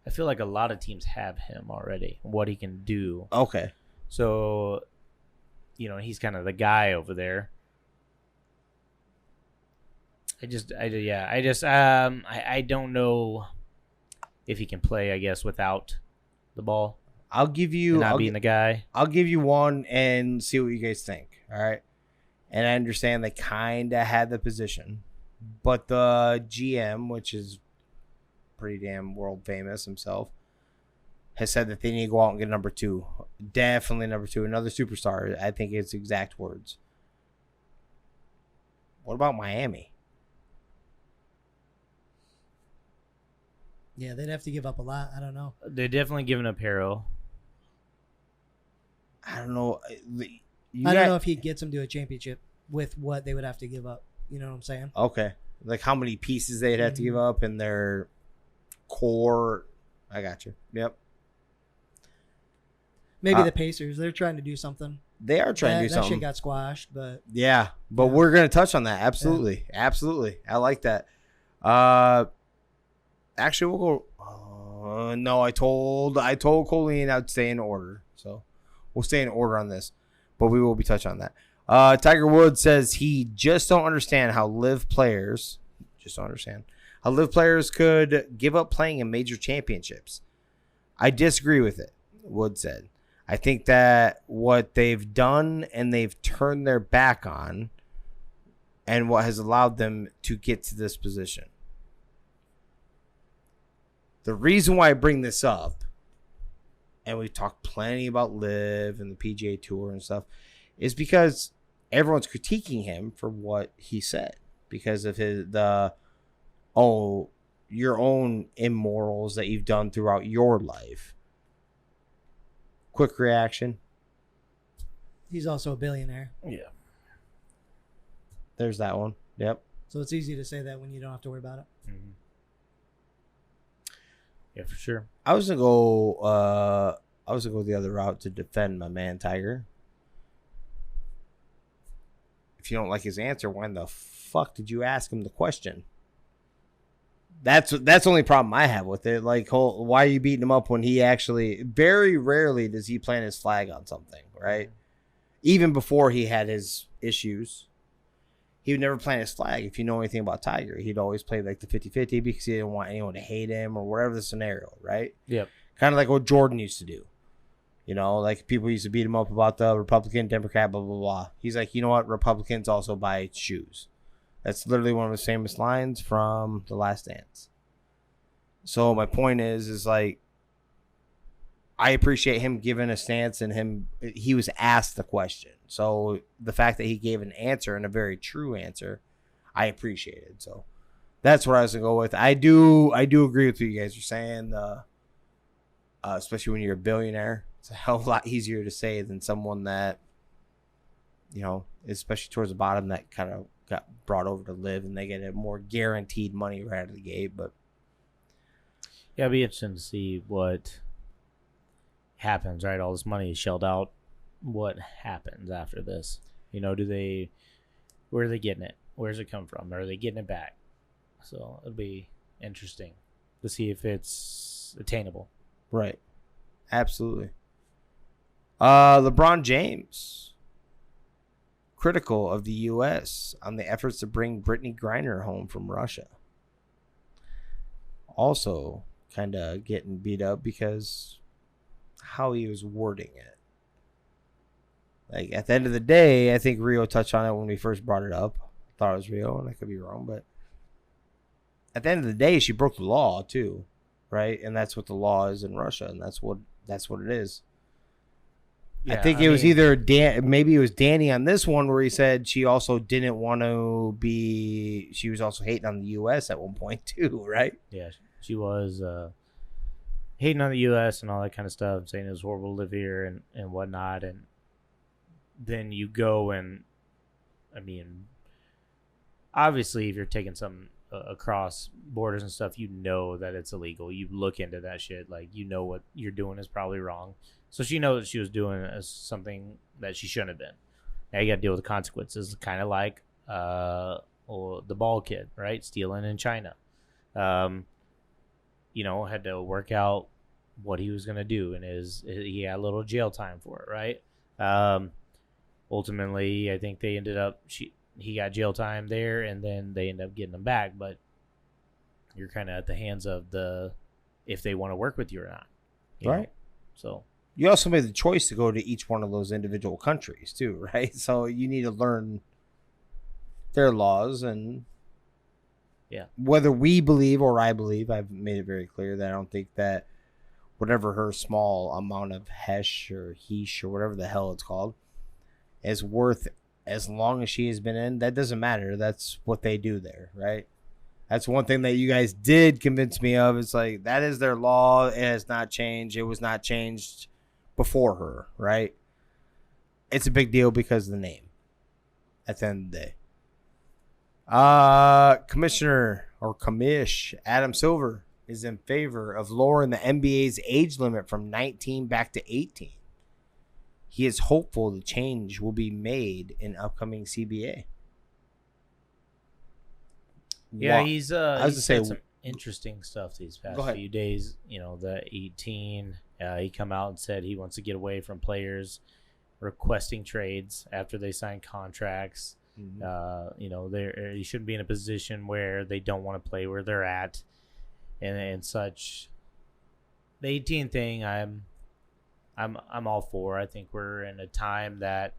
I feel like a lot of teams have him already, what he can do. Okay. So, he's kind of the guy over there. I don't know if he can play, I guess, without the ball. I'll give you being the guy. I'll give you one and see what you guys think. All right. And I understand they kind of had the position, but the GM, which is pretty damn world famous himself, has said that they need to go out and get number 2. Definitely number 2, another superstar. I think it's exact words. What about Miami? yeah, they'd have to give up a lot. I don't know. They're definitely giving up Harrell. I don't know. I don't know if he gets them to a championship with what they would have to give up. You know what I'm saying? Okay. Like how many pieces they'd have to give up in their core. I got you. Yep. Maybe the Pacers. They're trying to do something. They are trying to do something. That shit got squashed, but yeah. But we're gonna touch on that. Absolutely, absolutely. I like that. Actually, we'll go. No, I told Colleen I'd stay in order, so we'll stay in order on this. But we will be touching on that. Tiger Woods says he just don't understand how live players could give up playing in major championships. I disagree with it, Woods said. I think that what they've done and they've turned their back on and what has allowed them to get to this position. The reason why I bring this up, and we've talked plenty about live and the PGA Tour and stuff, is because everyone's critiquing him for what he said because of your own immorals that you've done throughout your life. Quick reaction. He's also a billionaire. Yeah. There's that one. Yep. So it's easy to say that when you don't have to worry about it. Mm-hmm. Yeah, for sure. I was gonna go the other route to defend my man Tiger. If you don't like his answer, why in the fuck did you ask him the question? That's the only problem I have with it. Like, why are you beating him up when he actually very rarely does he plant his flag on something, right? Even before he had his issues, he would never plant his flag. If you know anything about Tiger, he'd always play like the 50-50 because he didn't want anyone to hate him or whatever the scenario, right? Yep. Kind of like what Jordan used to do. You know, like people used to beat him up about the Republican, Democrat, blah, blah, blah. He's like, you know what? Republicans also buy shoes. That's literally one of his famous lines from The Last Dance. So my point is like, I appreciate him giving a stance and he was asked the question. So the fact that he gave an answer and a very true answer, I appreciated. So that's what I was going to go with. I do agree with what you guys are saying. Especially when you're a billionaire, it's a hell of a lot easier to say than someone that, you know, especially towards the bottom that kind of got brought over to live and they get a more guaranteed money right out of the gate. But yeah, it'd be interesting to see what happens, right? All this money is shelled out. What happens after this? You know, where are they getting it? Where's it come from? Are they getting it back? So it'll be interesting to see if it's attainable. right. Absolutely. LeBron James, critical of the U.S. on the efforts to bring Brittany Griner home from Russia. Also kind of getting beat up because how he was wording it. Like, at the end of the day, I think Rio touched on it when we first brought it up. I thought it was Rio, and I could be wrong, but at the end of the day, she broke the law too, right? And that's what the law is in Russia, and that's what it is. Yeah, I think it was either maybe it was Danny on this one where he said she also didn't want to be. She was also hating on the U.S. at one point too, right? Yeah, she was hating on the U.S. and all that kind of stuff, saying it was horrible to live here and whatnot. And then you go and, I mean, obviously, if you're taking something across borders and stuff, you know that it's illegal. You look into that shit, like, you know what you're doing is probably wrong. So she knows that she was doing something that she shouldn't have been. Now you got to deal with the consequences, kind of like the ball kid, right? Stealing in China. You know, had to work out what he was going to do, and he had a little jail time for it, right? Ultimately, I think they ended up he got jail time there, and then they ended up getting him back. But you're kind of at the hands of if they want to work with you or not, Right. know? So You also made the choice to go to each one of those individual countries too, right? So you need to learn their laws, and yeah, whether we believe or I believe, I've made it very clear that I don't think that whatever her small amount of hesh or heesh or whatever the hell it's called is worth as long as she has been in. That doesn't matter. That's what they do there, right? That's one thing that you guys did convince me of. It's like, that is their law. It has not changed. It was not changed before her, right? It's a big deal because of the name at the end of the day. Commish Adam Silver is in favor of lowering the NBA's age limit from 19 back to 18. He is hopeful the change will be made in upcoming CBA. yeah, he's said some say, interesting stuff these Go past ahead. few days. You know, the 18. He come out and said he wants to get away from players requesting trades after they sign contracts. You know, you shouldn't be in a position where they don't want to play where they're at, and such. The 18 thing, I'm all for. I think we're in a time that,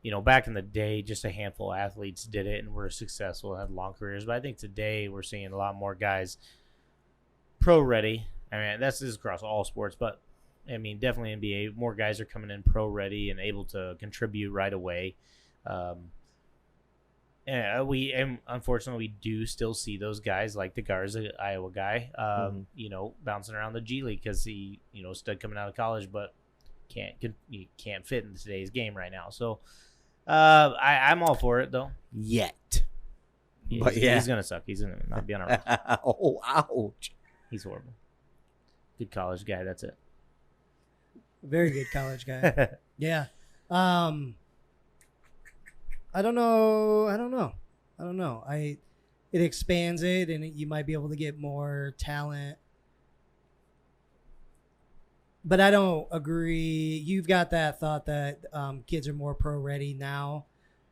you know, back in the day, just a handful of athletes did it and were successful and had long careers. But I think today we're seeing a lot more guys pro ready. I mean, this is across all sports, but I mean, definitely NBA. More guys are coming in pro ready and able to contribute right away. And unfortunately we do still see those guys like the Garza Iowa guy, you know, bouncing around the G League because he, you know, stud coming out of college, but can't fit in today's game right now. So I'm all for it though. Yet. But he's gonna suck. He's gonna not be on our roster. Oh, ouch. He's horrible. Good college guy. That's it. Very good college guy. Yeah. I don't know. It expands it, and you might be able to get more talent. But I don't agree. You've got that thought that kids are more pro ready now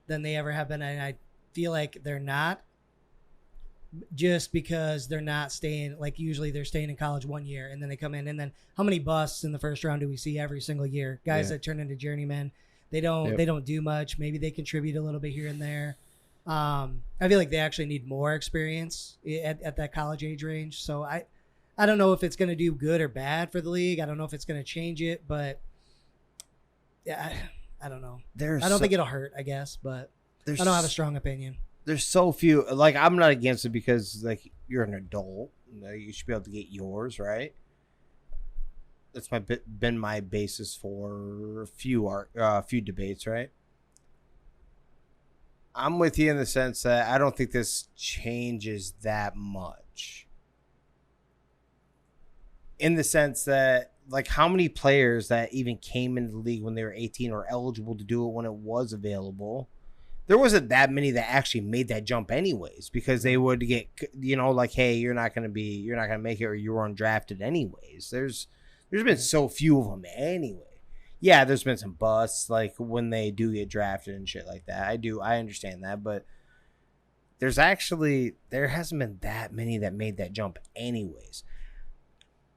than they ever have been, and I feel like they're not. Just because they're not staying, like usually they're staying in college 1 year and then they come in, and then how many busts in the first round do we see every single year? Guys that turn into journeymen. They don't do much. Maybe they contribute a little bit here and there. I feel like they actually need more experience at that college age range. So I don't know if it's going to do good or bad for the league. I don't know if it's going to change it, but yeah, I don't know. I don't think it'll hurt, I guess, but I don't have a strong opinion. There's so few. Like, I'm not against it because, like, you're an adult. You should be able to get yours, right? That's been my basis for a few debates, right? I'm with you in the sense that I don't think this changes that much. In the sense that, like, how many players that even came into the league when they were 18 or eligible to do it when it was available? There wasn't that many that actually made that jump anyways, because they would get, like, hey, you're not going to make it, or you were undrafted anyways. There's been so few of them anyway. Yeah, there's been some busts, like when they do get drafted and shit like that. I understand that, but there hasn't been that many that made that jump anyways.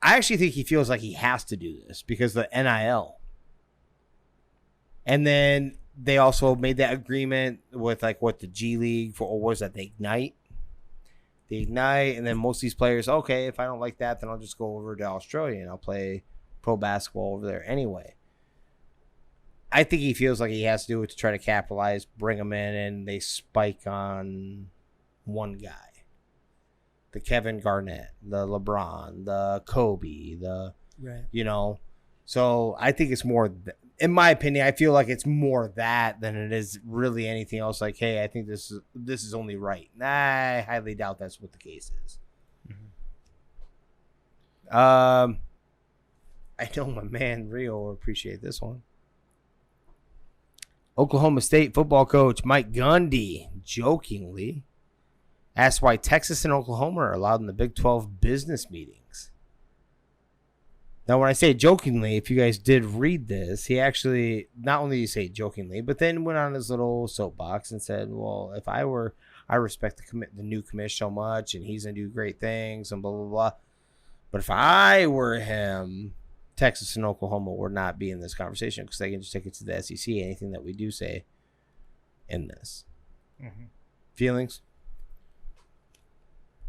I actually think he feels like he has to do this because of the NIL. And then they also made that agreement with, like, what the G League for, or was that the Ignite? The Ignite, and then most of these players, okay, if I don't like that, then I'll just go over to Australia and I'll play pro basketball over there anyway. I think he feels like he has to do it to try to capitalize, bring them in, and they spike on one guy. The Kevin Garnett, the LeBron, the Kobe, right. So I think it's more... In my opinion, I feel like it's more that than it is really anything else. Like, hey, I think this is only right. I highly doubt that's what the case is. Mm-hmm. I know my man Rio will appreciate this one. Oklahoma State football coach Mike Gundy jokingly asked why Texas and Oklahoma are allowed in the Big 12 business meetings. Now, when I say jokingly, if you guys did read this, he actually, not only did he say jokingly, but then went on his little soapbox and said, well, if I respect the new commish so much, and he's going to do great things, and blah, blah, blah. But if I were him, Texas and Oklahoma would not be in this conversation because they can just take it to the SEC, anything that we do say in this. Mm-hmm. Feelings?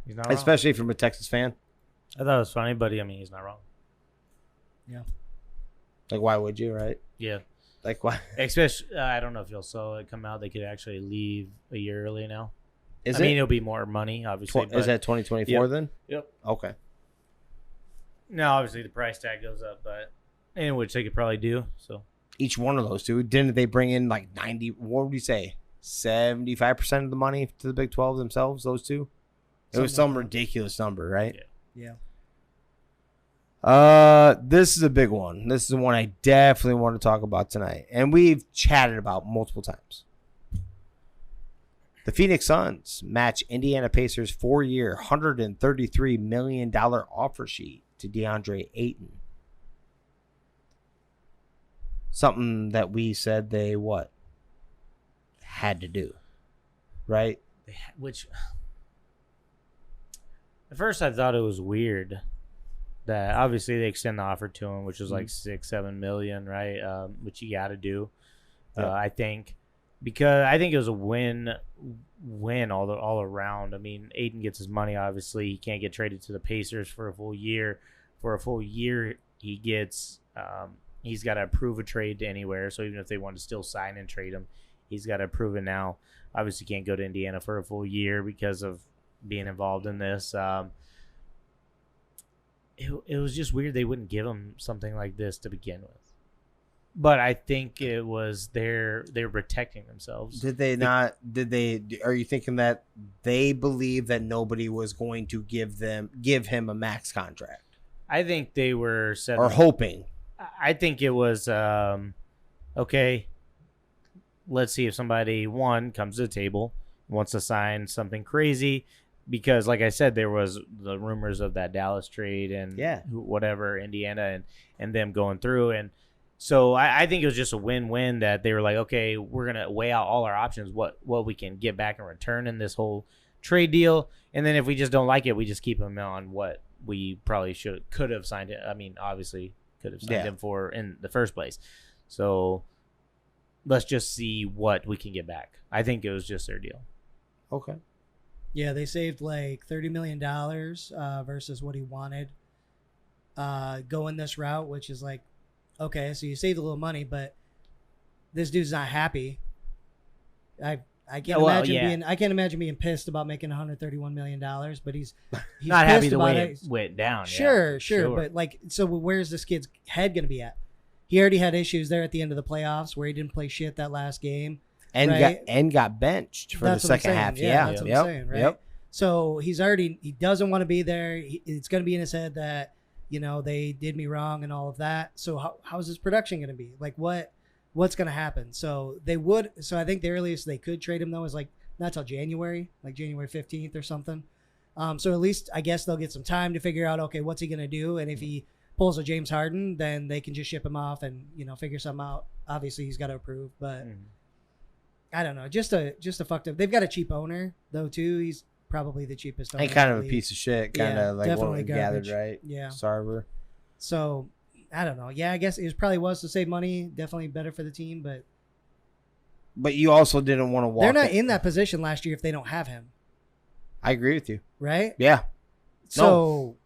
He's not wrong. Especially from a Texas fan. I thought it was funny, but he's not wrong. Yeah. Like, why would you, right? Yeah. Like, why? Especially, I don't know if y'all saw it come out. They could actually leave a year early now. I mean, it'll be more money, obviously. Is that 2024 then? Yep. Okay. Now, obviously, the price tag goes up, but in which they could probably do. So each one of those two, didn't they bring in like 90? What would you say? 75% of the money to the Big 12 themselves? Those two. It was some ridiculous number, right? Yeah. This is a big one. This is the one I definitely want to talk about tonight, and we've chatted about multiple times. The Phoenix Suns match Indiana Pacers 4-year, $133 million offer sheet to DeAndre Ayton. Something that we said they had to do, right? Which at first I thought it was weird that obviously they extend the offer to him, which was like $6-7 million, right? Which you got to do, I think, because I think it was a win all around. I mean, Ayton gets his money. Obviously, he can't get traded to the Pacers for a full year. For a full year, he gets he's got to approve a trade to anywhere. So even if they want to still sign and trade him, he's got to approve it now. Obviously, can't go to Indiana for a full year because of being involved in this. It was just weird they wouldn't give him something like this to begin with. But I think it was they're protecting themselves. Did they not? Did they? Are you thinking that they believe that nobody was going to give him a max contract, I think they were or hoping? I think it was okay. Let's see if somebody comes to the table, wants to sign something crazy, because like I said, there was the rumors of that Dallas trade and whatever, Indiana and them going through, and so I think it was just a win-win that they were like, okay, we're gonna weigh out all our options, what we can get back in return in this whole trade deal, and then if we just don't like it, we just keep him on what we probably could have signed it. I mean, obviously could have signed him for in the first place. So let's just see what we can get back. I think it was just their deal. Okay. Yeah, they saved like $30 million versus what he wanted going this route, which is like, okay, so you saved a little money, but this dude's not happy. I can't imagine being pissed about making $131 million, but he's not pissed happy the about way it. it went down. Sure, but like, so where's this kid's head going to be at? He already had issues there at the end of the playoffs where he didn't play shit that last game. And got benched for the second half. Yeah, that's what I'm saying, right? Yep. So he doesn't want to be there. It's going to be in his head that, they did me wrong and all of that. So how's his production going to be? Like what's going to happen? So I think the earliest they could trade him though is like not till January, like January 15th or something. So at least I guess they'll get some time to figure out, okay, what's he going to do? And if he pulls a James Harden, then they can just ship him off and, figure something out. Obviously he's got to approve, but I don't know. Just a fucked up. They've got a cheap owner though too. He's probably the cheapest owner. And kind of a piece of shit, kind of like what we gathered, right? Yeah. Sarver. So I don't know. Yeah, I guess it probably was to save money. Definitely better for the team, but you also didn't want to walk. They're not in that position last year if they don't have him. I agree with you. Right? Yeah. So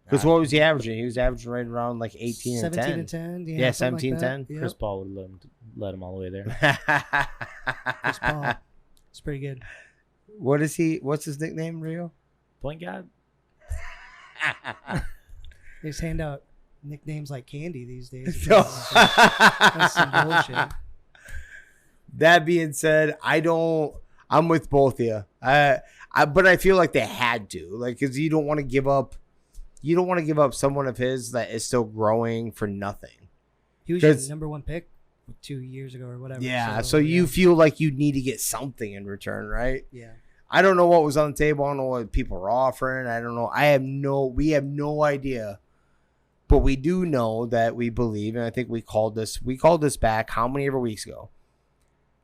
because what was he averaging? He was averaging right around like 18 and 10. 17 and 10. Yeah, 17 like 10. Yep. Chris Paul would let him all the way there. Chris Paul. It's pretty good. What's his nickname, Rio? Point guard. They just hand out nicknames like candy these days. No. That's some bullshit. That being said, I'm with both of you. But I feel like they had to, like, because you don't want to give up someone of his that is still growing for nothing. He was your number one pick 2 years ago or whatever. Yeah, so you feel like you need to get something in return, right? Yeah. I don't know what was on the table. I don't know what people were offering. I don't know. We have no idea. But we do know that we believe, and I think we called this back how many ever weeks ago,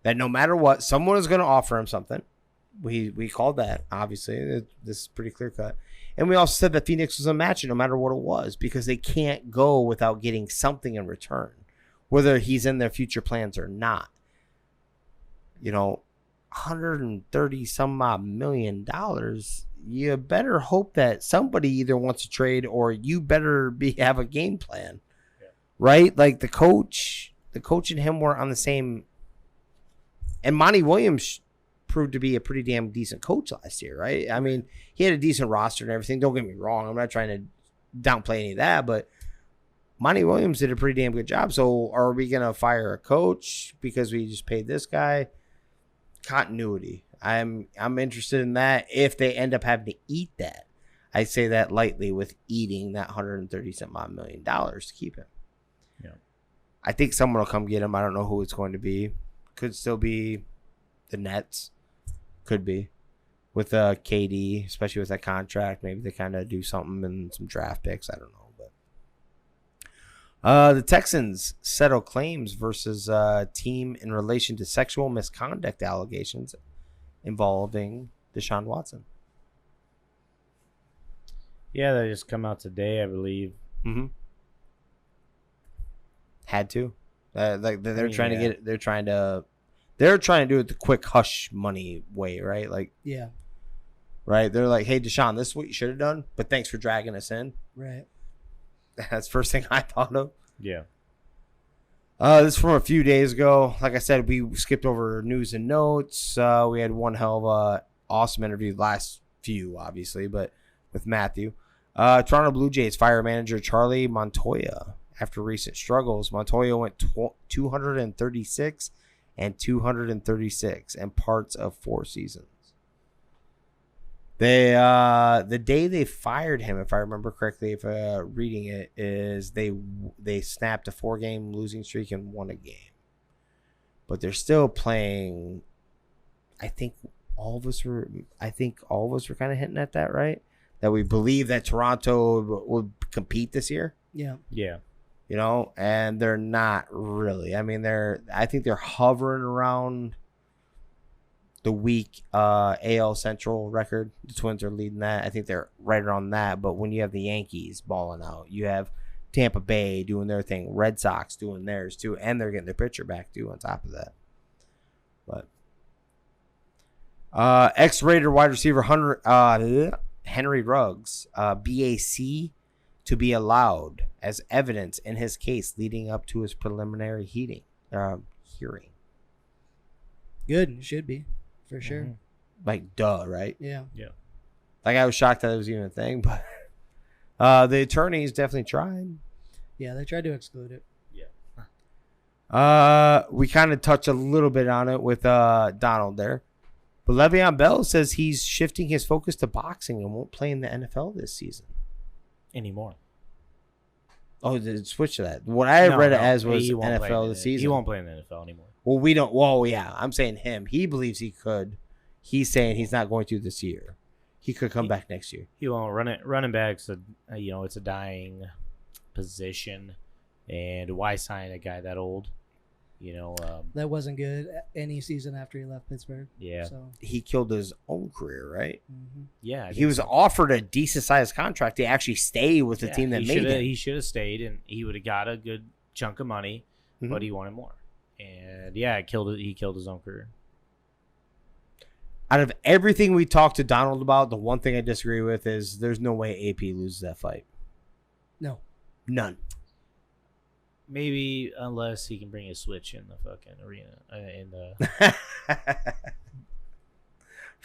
that no matter what, someone is going to offer him something. We called that, obviously. This is pretty clear cut. And we also said that Phoenix was a match no matter what it was, because they can't go without getting something in return, whether he's in their future plans or not. 130 some odd $1 million. You better hope that somebody either wants to trade or you better have a game plan, right? Like the coach and him were on the same. And Monty Williams proved to be a pretty damn decent coach last year, right? I mean, he had a decent roster and everything. Don't get me wrong. I'm not trying to downplay any of that, but Monty Williams did a pretty damn good job. So are we going to fire a coach because we just paid this guy? Continuity. I'm interested in that if they end up having to eat that. I say that lightly, with eating that $130 million to keep him. Yeah. I think someone will come get him. I don't know who it's going to be. Could still be the Nets. Could be. With KD, especially with that contract. Maybe they kind of do something in some draft picks. I don't know. But the Texans settle claims versus team in relation to sexual misconduct allegations involving Deshaun Watson. Yeah, they just come out today, I believe. Mm-hmm. Had to. They're trying to get it. They're trying to do it the quick hush money way, right? Like, yeah, right. They're like, hey, Deshaun, this is what you should have done, but thanks for dragging us in. Right. That's the first thing I thought of. Yeah. This is from a few days ago. Like I said, we skipped over news and notes. We had one hell of a awesome interview, last few, obviously, but with Matthew. Toronto Blue Jays fire manager Charlie Montoya after recent struggles. Montoya went 236 and 236 in parts of 4 seasons. They the day they fired him, if I remember correctly, if reading it, is they snapped a 4-game losing streak and won a game. But they're still playing. I think all of us were kind of hinting at that, right? That we believe that Toronto would compete this year. Yeah. Yeah. You know, and they're not really. I mean, I think they're hovering around the weak AL Central record. The Twins are leading that. I think they're right around that. But when you have the Yankees balling out, you have Tampa Bay doing their thing, Red Sox doing theirs too, and they're getting their pitcher back too on top of that. But X-rated wide receiver Henry Ruggs, BAC, to be allowed as evidence in his case leading up to his preliminary hearing. Good. It should be, for sure. Mm-hmm. Like, duh, right? Yeah. Yeah. Like, I was shocked that it was even a thing, but the attorneys definitely tried. Yeah, they tried to exclude it. We kind of touched a little bit on it with Donald there. But Le'Veon Bell says he's shifting his focus to boxing and won't play in the NFL this season. Anymore. Oh, did it switch to that? What I read it as was NFL this season. He won't play in the NFL anymore. Well, we don't. Well, yeah, I'm saying him. He believes he could. He's saying he's not going to this year. He could come back next year. He won't run it. Running backs, it's a dying position, and why sign a guy that old? That wasn't good any season after he left Pittsburgh. Yeah. So. He killed his own career, right? Mm-hmm. Yeah. He was offered a decent sized contract to actually stay with the team that made him. He should have stayed, and he would have got a good chunk of money, Mm-hmm. but he wanted more. And yeah, he killed his own career. Out of everything we talked to Donald about, the one thing I disagree with is there's no way AP loses that fight. No. None. Maybe unless he can bring a switch in the fucking arena.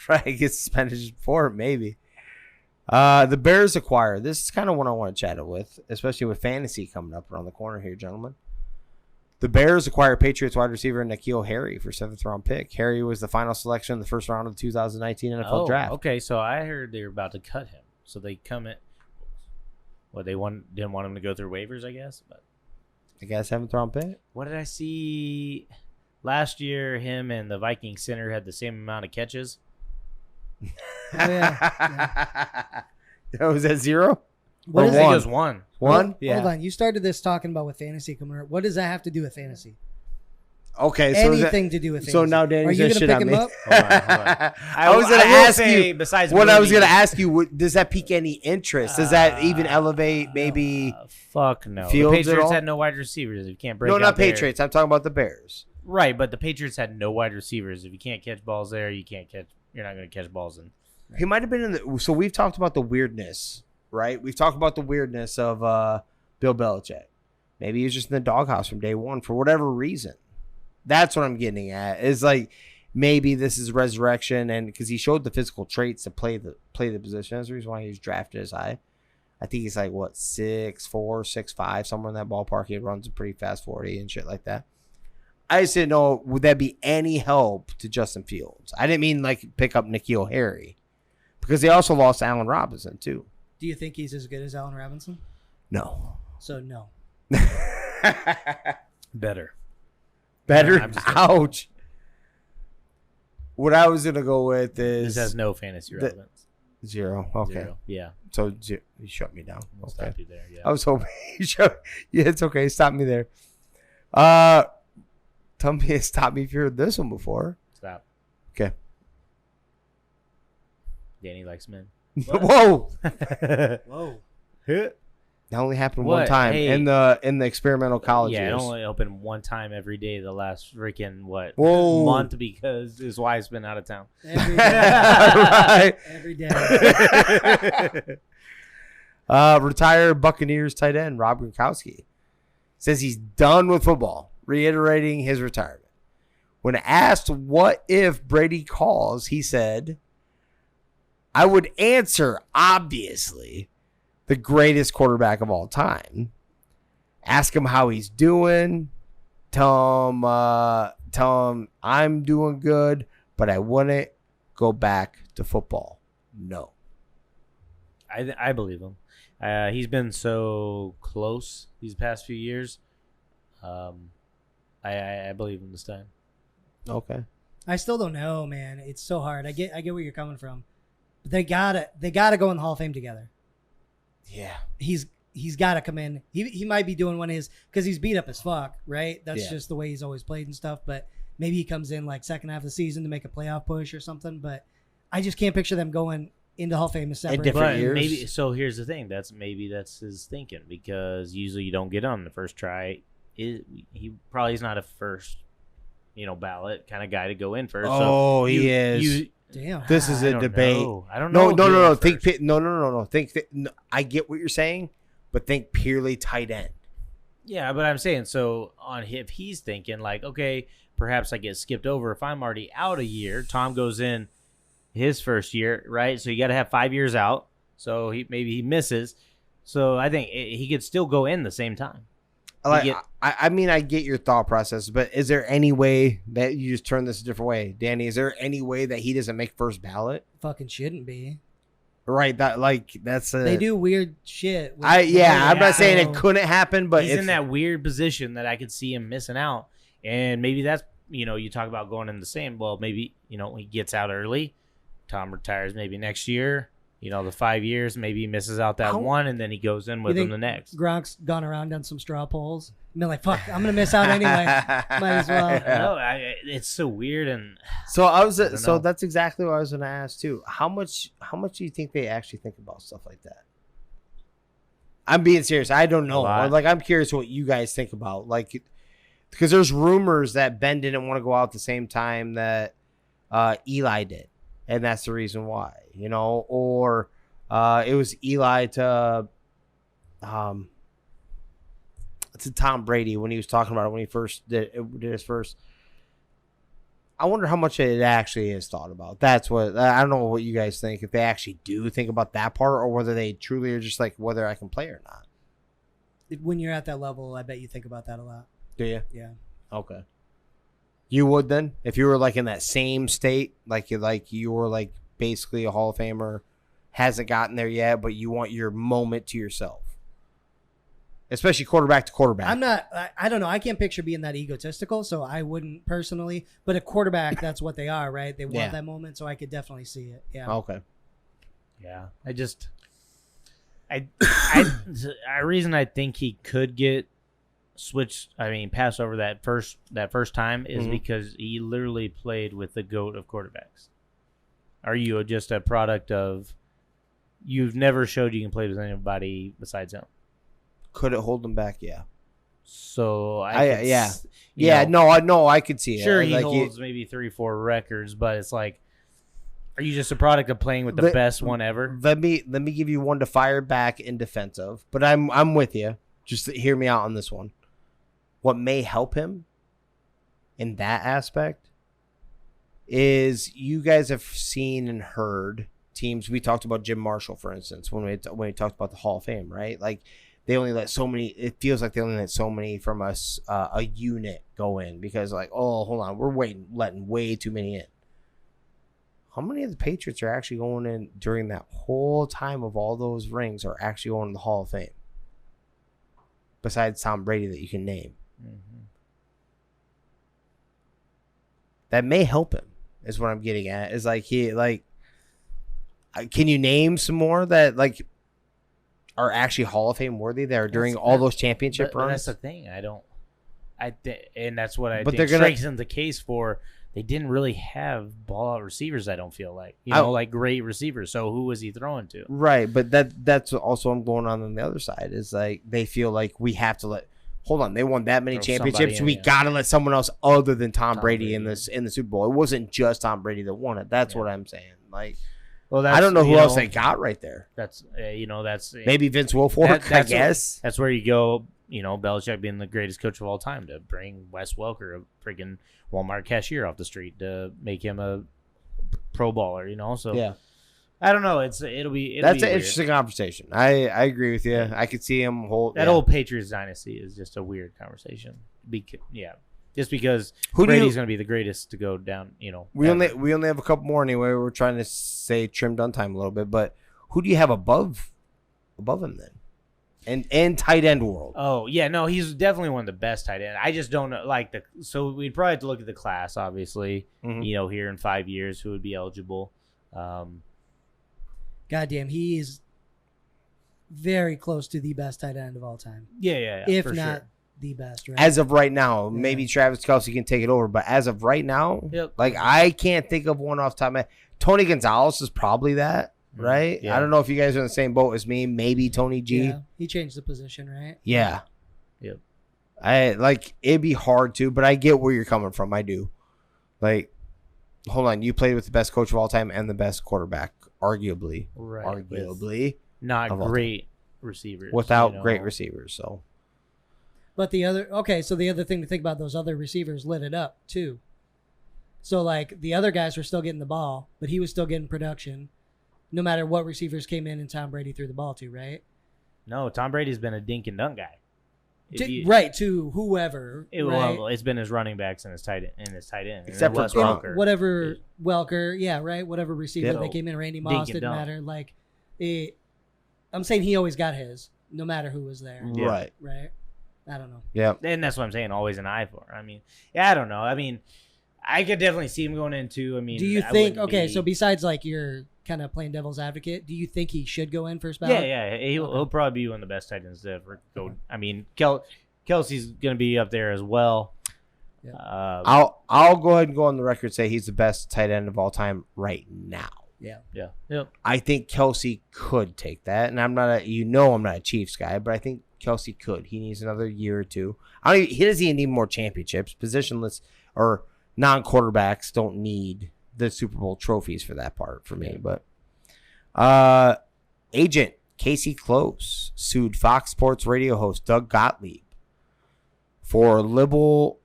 Right, get suspended for it, maybe. The Bears acquire. This is kind of what I want to chat it with, especially with fantasy coming up around the corner here, gentlemen. The Bears acquire Patriots wide receiver N'Keal Harry for 7th round pick. Harry was the final selection in the first round of the 2019 NFL draft. Okay, so I heard they were about to cut him. So they come in. Well, didn't want him to go through waivers, I guess, but. I guess 7th round pick. What did I see last year? Him and the Viking center had the same amount of catches. Oh, yeah. Was that 0? What I is think one? it was 1. 1? Yeah. Hold on. You started this talking about with fantasy coming up. What does that have to do with fantasy? Okay, so Anything to do with fantasy. So now Danny's Are you gonna going to shit pick on him me. up? Hold on. I was gonna ask you. Besides What I was moving- gonna ask you, does that pique any interest? Does that even elevate maybe? Fuck no. Fields The at Patriots all? had no wide receivers. If you can't break No, out not there. Patriots. I'm talking about the Bears. Right, but the Patriots had no wide receivers. If you can't catch balls there, you're not going to catch balls in. He might have been in the. So we've talked about the weirdness, right? We've talked about the weirdness of Bill Belichick. Maybe he was just in the doghouse from day one for whatever reason. That's what I'm getting at. Is like maybe this is resurrection, and because he showed the physical traits to play the position. That's the reason why he was drafted as high. I think he's like 6'4", 6'5", somewhere in that ballpark. He runs a pretty fast 40 and shit like that. I just didn't know, would that be any help to Justin Fields? I didn't mean like pick up N'Keal Harry, because they also lost Allen Robinson too. Do you think he's as good as Allen Robinson? No. So, no. Better. Better? I'm just kidding. Ouch. What I was going to go with This is has no fantasy relevance. 0. Okay. 0. Yeah. So you shut me down. We'll Okay. stop you there. Yeah. I was hoping you shut. Yeah, it's okay. Stop me there. Tell me, stop me if you heard this one before. Stop. Okay. Danny likes men. Whoa. Whoa. That only happened What? one time Hey. in the experimental college Yeah, it years. only opened one time every day the last freaking Whoa. month because his wife's been out of town. Every day. Right. Every day. Retired Buccaneers tight end Rob Gronkowski says he's done with football, reiterating his retirement. When asked what if Brady calls, he said, I would answer, obviously, the greatest quarterback of all time. ask him how he's doing. Tell him I'm doing good, but I wouldn't go back to football. No. I believe him. He's been so close these past few years. I believe him this time. Okay. I still don't know, man. It's so hard. I get where you're coming from. But they gotta go in the Hall of Fame together. Yeah. He's got to come in. He might be doing one of his because he's beat up as fuck, right? That's Yeah. just the way he's always played and stuff. But maybe he comes in like second half of the season to make a playoff push or something. But I just can't picture them going into Hall of Fame as separate. different But years. maybe so. Here's the thing. That's his thinking because usually you don't get on the first try. He probably is not a first, ballot kind of guy to go in first. Oh, so he is. Damn. This is I a don't debate. know. I don't know. No. if he went first. No. I get what you're saying, but think purely tight end. Yeah, but I'm saying so on if he's thinking like, okay, perhaps I get skipped over if I'm already out a year. Tom goes in his first year, right? So you got to have 5 years out. So maybe he misses. So I think he could still go in the same time. I mean, I get your thought process, but is there any way that you just turn this a different way, Danny? Is there any way that he doesn't make first ballot? Fucking shouldn't be. Right. That's They do weird shit. I'm not saying it couldn't happen, but he's in that weird position that I could see him missing out. And maybe that's, you talk about going in the same. Well, maybe, he gets out early. Tom retires maybe next year. The 5 years, maybe he misses out that one, and then he goes in with him the next. Gronk's gone around on some straw polls. Been like, fuck, I'm going to miss out anyway. Might as well. No, it's so weird. And so that's exactly what I was going to ask, too. How much do you think they actually think about stuff like that? I'm being serious. I don't know. I'm curious what you guys think about. Because there's rumors that Ben didn't want to go out the same time that Eli did. And that's the reason why, or it was Eli to Tom Brady when he was talking about it when he first did his first. I wonder how much it actually is thought about. That's what I don't know what you guys think. If they actually do think about that part, or whether they truly are just like whether I can play or not. When you're at that level, I bet you think about that a lot. Do you? Yeah. Okay. You would then, if you were like in that same state, like you were like basically a Hall of Famer, hasn't gotten there yet, but you want your moment to yourself, especially quarterback to quarterback. I'm not. I don't know. I can't picture being that egotistical, so I wouldn't personally. But a quarterback, that's what they are, right? They want that moment, so I could definitely see it. Yeah. Okay. Yeah, reason I think he could get pass over that first time is because he literally played with the GOAT of quarterbacks. Are you just a product of you've never showed you can play with anybody besides him? Could it hold him back? Yeah. So I could see it. Sure, he holds maybe 3-4 records, but it's like, are you just a product of playing with the best one ever? Let me give you one to fire back in defense of, but I'm with you. Just hear me out on this one. What may help him in that aspect is you guys have seen and heard teams. We talked about Jim Marshall, for instance, when we talked about the Hall of Fame, right? Like they only let so many. It feels like they only let so many from us a unit go in because like, oh, hold on, we're letting way too many in. How many of the Patriots are actually going in during that whole time of all those rings are actually going to the Hall of Fame? Besides Tom Brady that you can name. Mm-hmm. That may help him is what I'm getting at. Is like can you name some more that like are actually Hall of Fame worthy that are during all those championship runs? That's the thing. And that's what I but think they're gonna strengthens the case for. They didn't really have ball out receivers. I don't feel like like great receivers. So who was he throwing to? Right, but that's also I'm going on the other side is like they feel like we have to let. Hold on, they won that many championships. We got to let someone else other than Tom Brady in the Super Bowl. It wasn't just Tom Brady that won it. That's what I'm saying. Like, well, I don't know who else they got right there. That's that's maybe Vince Wilfork. I guess that's where you go. Belichick being the greatest coach of all time to bring Wes Welker, a freaking Walmart cashier off the street, to make him a Pro Bowler. So yeah. I don't know. It'll be That's be an weird. interesting conversation. I agree with you. I could see him hold That old Patriots dynasty is just a weird conversation. Just because Brady's going to be the greatest to go down. We ever. only have a couple more anyway. We're trying to say trimmed on time a little bit, but who do you have above him then? And tight end world. Oh yeah, no, he's definitely one of the best tight end. I just don't know so we'd probably have to look at the class, obviously. Mhm. Here in 5 years, who would be eligible. Goddamn, he is very close to the best tight end of all time. Yeah, if for not sure. the best, right? As of right now, Yeah. maybe Travis Kelce can take it over, but as of right now, Yep. I can't think of one off the top of my head. Tony Gonzalez is probably that, right? Yeah. I don't know if you guys are in the same boat as me. Maybe Tony G. Yeah, he changed the position, right? Yeah. Yep. It'd be hard to, but I get where you're coming from. I do. Hold on, you played with the best coach of all time and the best quarterback, arguably. Right. Arguably. Not of all great receivers. Without great receivers, so. But the other thing to think about, those other receivers lit it up too. So the other guys were still getting the ball, but he was still getting production, no matter what receivers came in and Tom Brady threw the ball to, right? No, Tom Brady's been a dink and dunk guy. To whoever. Right? Well, it's been his running backs and his tight end. Except for Wes Gronk. Welker. Whatever Welker, yeah, right. Whatever receiver Yeah. they came in, Randy Dink Moss and didn't dunk. matter. I'm saying he always got his, no matter who was there, Yeah. Right. right? I don't know. Yeah. And that's what I'm saying. Always an eye for. I don't know. I could definitely see him going into. Do you think? Okay, so besides you're kind of playing devil's advocate, do you think he should go in first ballot? Yeah. He'll probably be one of the best tight ends to ever go. Kelsey's going to be up there as well. Yeah. I'll go ahead and go on the record and say he's the best tight end of all time right now. Yeah. Yep. I think Kelsey could take that, and I'm not a Chiefs guy, but I think Kelsey could. He needs another year or two. He doesn't even need more championships. Positionless or non-quarterbacks don't need the Super Bowl trophies for that part for me. But agent Casey Close sued Fox Sports radio host Doug Gottlieb for libel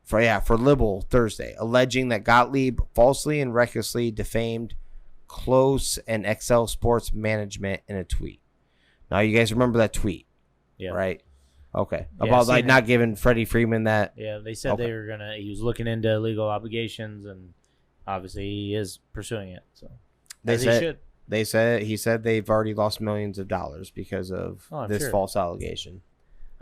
Thursday, alleging that Gottlieb falsely and recklessly defamed Close and XL Sports Management in a tweet. Now, you guys remember that tweet, right? Okay. Yeah, About not giving Freddie Freeman that. Yeah, they said they were he was looking into legal obligations, and obviously he is pursuing it. So he should. He said they've already lost millions of dollars because of this false allegation.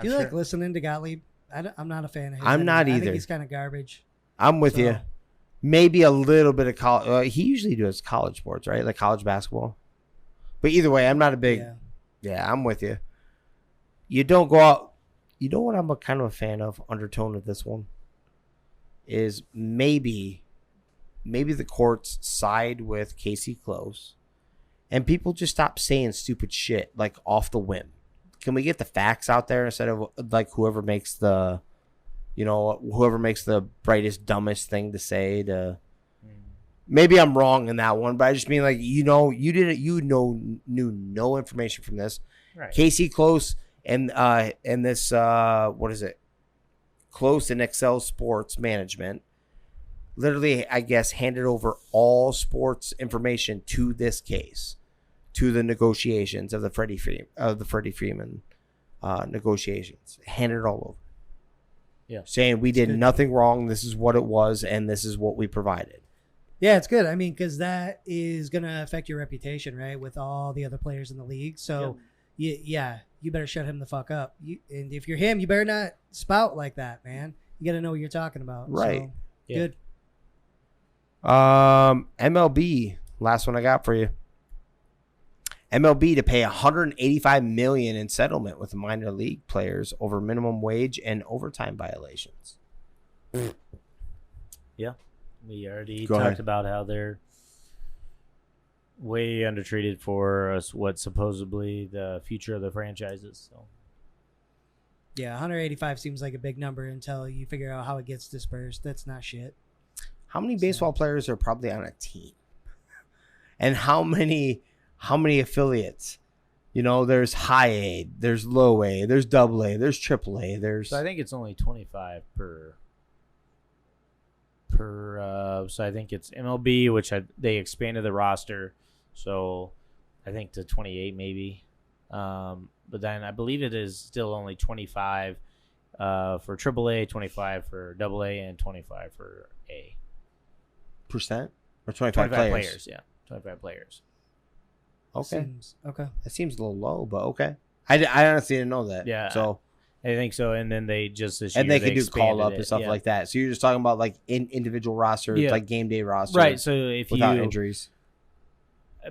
Do you like listening to Gottlieb? I'm not a fan of his. I'm not I either. think he's kind of garbage. I'm with you. Maybe a little bit of college. He usually does college sports, right? Like college basketball. But either way, I'm not a big. Yeah, I'm with you. You don't go out. You know what I'm kind of a fan of? Undertone of this one is maybe the courts side with Casey Close, and people just stop saying stupid shit off the whim. Can we get the facts out there instead of whoever makes the brightest, dumbest thing to say to. Maybe I'm wrong in that one, but I just mean knew no information from this. Right. Casey Close and this what is it? Close and XL Sports Management literally, I guess, handed over all sports information to this case, to the negotiations of the Freddie Freeman negotiations. Handed it all over. Yeah. Saying we did nothing wrong. This is what it was, and this is what we provided. Yeah, it's good. Because that is going to affect your reputation, right, with all the other players in the league. So, you better shut him the fuck up. And if you're him, you better not spout like that, man. You got to know what you're talking about. Right. So, good. MLB, last one I got for you. MLB to pay $185 million in settlement with minor league players over minimum wage and overtime violations. Yeah. We already Go talked ahead. about how they're way undertreated for what's supposedly the future of the franchises. So Yeah, 185 seems like a big number until you figure out how it gets dispersed. That's not shit. How many baseball players are probably on a team? And how many affiliates? There's high A, there's low A, there's double A, there's triple A, there's. I think it's only 25 per. So I think it's MLB, which they expanded the roster So I think to 28 maybe. But then I believe it is still only 25 for AAA, 25 for AA, and 25 for A. Percent or 25 players? Yeah, 25 players. Okay, Okay. that seems a little low, but okay. I honestly didn't know that. Yeah, so I think so. And then they just this year and they could do call expanded up and stuff like that. So you're just talking about like individual rosters, like game day roster, right? So if without you injuries.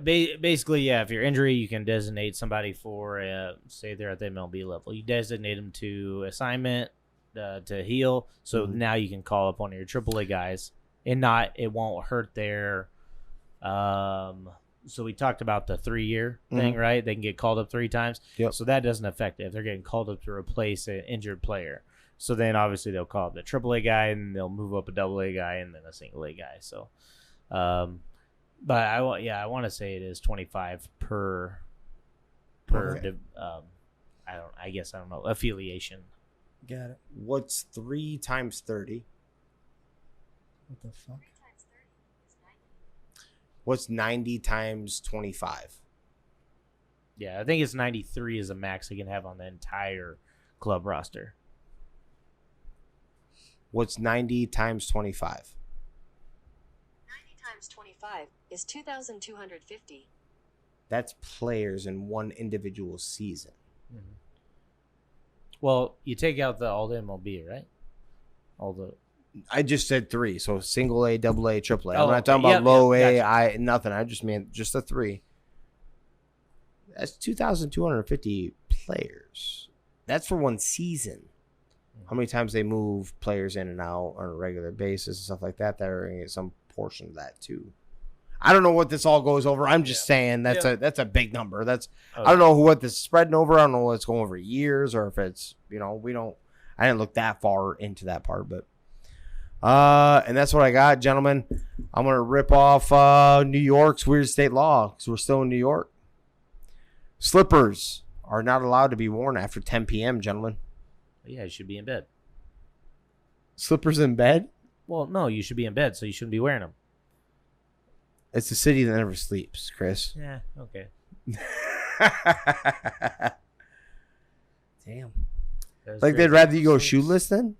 Basically, yeah, if you're injury, you can designate somebody for, say they're at the MLB level. You designate them to assignment, to heal. So now you can call up one of your AAA guys, and it won't hurt their. So we talked about the 3-year thing, right? They can get called up 3 times. Yep. So that doesn't affect it if they're getting called up to replace an injured player. So then obviously they'll call up the AAA guy, and they'll move up a AA guy, and then a single A guy. So, but I want to say it is 25 per. Okay. I don't know, affiliation. Got it. What's 3 times 30? What the fuck? What's 90 times 25? Yeah, I think it's 93 is the max they can have on the entire club roster. What's 90 times 25? 90 times 25 is 2,250. That's players in one individual season. Mm-hmm. Well, you take out all the MLB, right? I just said 3, so single A, double A, triple A. Oh, I'm not talking okay. about low A, Gotcha. nothing. I just meant just the 3. That's 2,250 players. That's for one season. How many times they move players in and out on a regular basis and stuff like that? They're going to get some portion of that too. I don't know what this all goes over. I'm just saying that's a big number. I don't know what this is spreading over. I don't know if it's going over years or if it's I didn't look that far into that part, but and that's what I got, gentlemen. I'm gonna rip off New York's weird state law because we're still in New York. Slippers are not allowed to be worn after 10 p.m., gentlemen. Yeah, you should be in bed. Slippers in bed? Well, no, you should be in bed, so you shouldn't be wearing them. It's a city that never sleeps, Chris. Yeah, okay. Damn. Like they'd rather you go shoeless then?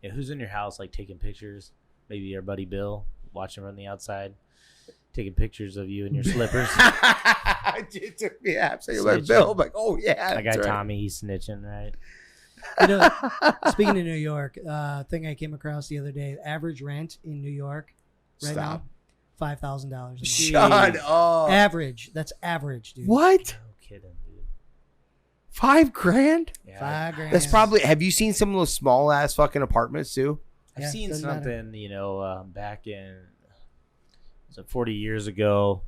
Yeah, who's in your house, like taking pictures? Maybe your buddy Bill, watching from the outside, taking pictures of you in your slippers. It took me absolutely like Bill. I'm like, oh yeah. That guy right. Tommy, he's snitching, right? Speaking of New York, thing I came across the other day, average rent in New York right now, $5,000 a month. Shut up. Average. That's average, dude. What? No kidding, dude. $5,000? Yeah, $5,000. That's probably. Have you seen some of those small ass fucking apartments too? I've Yeah, seen doesn't matter. something, back in 40 years ago,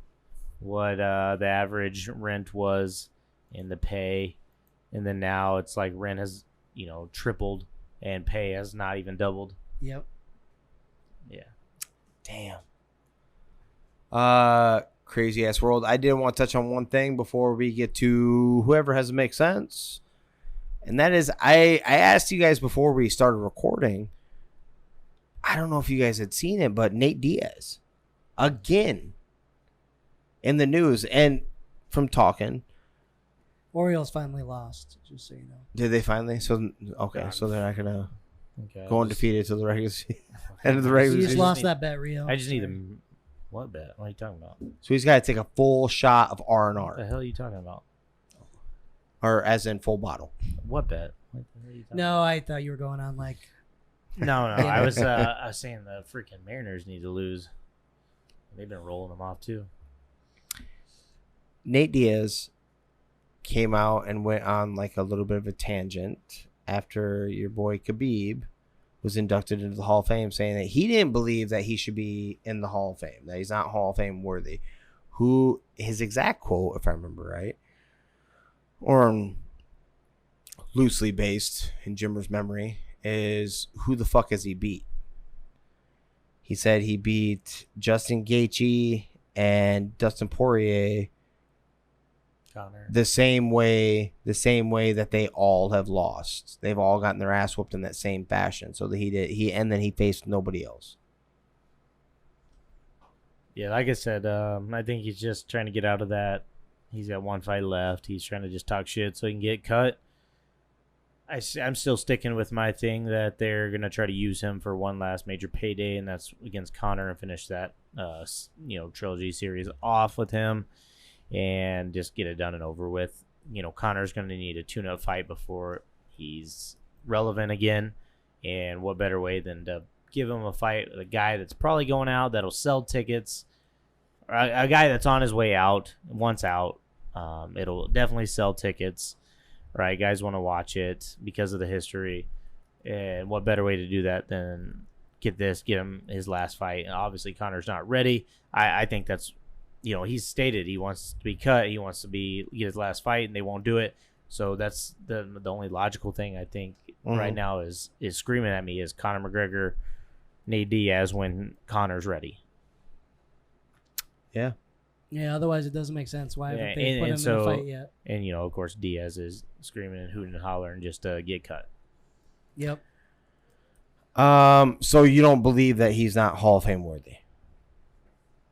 what the average rent was in the pay, and then now it's like rent has tripled and pay has not even doubled. Yep. Yeah. Damn. Crazy ass world. I did want to touch on one thing before we get to whoever has to make sense. And that is, I asked you guys before we started recording. I don't know if you guys had seen it, but Nate Diaz, again, in the news. And from talking. Orioles finally lost, just so you know. Did they finally? So, okay. So they're not going to Okay. go undefeated to the regular season. End of the regular You just season. lost that bet, Rio. I just need them. What bet? What are you talking about? So he's got to take a full shot of What the R&R. hell are you talking about? Or as in full bottle. What bet? What the hell are you talking No, I thought you were going on like. No. I was saying the freaking Mariners need to lose. They've been rolling them off too. Nate Diaz came out and went on like a little bit of a tangent after your boy Khabib was inducted into the Hall of Fame, saying that he didn't believe that he should be in the Hall of Fame, that he's not Hall of Fame worthy. Who his exact quote, if I remember right, or loosely based in Jimmer's memory, is who the fuck has he beat? He said he beat Justin Gaethje and Dustin Poirier Connor. the same way that they all have lost. They've all gotten their ass whooped in that same fashion. So that and then he faced nobody else. Yeah, like I said, I think he's just trying to get out of that. He's got one fight left. He's trying to just talk shit so he can get cut. I'm still sticking with my thing that they're going to try to use him for one last major payday, and that's against Conor, and finish that trilogy series off with him and just get it done and over with. Conor's going to need a tune-up fight before he's relevant again, and what better way than to give him a fight with a guy that's probably going out, that'll sell tickets, or a guy that's on his way out, once out. It'll definitely sell tickets, right? Guys want to watch it because of the history, and what better way to do that than get him his last fight? And obviously, Conor's not ready. I think that's, he's stated he wants to be cut. He wants to get his last fight, and they won't do it. So that's the only logical thing I think right now is screaming at me is Conor McGregor, Nate Diaz when Conor's ready. Yeah. Yeah, otherwise it doesn't make sense. Why haven't they put him in a fight yet? And, of course, Diaz is screaming and hooting and hollering just to get cut. Yep. So you don't believe that he's not Hall of Fame worthy?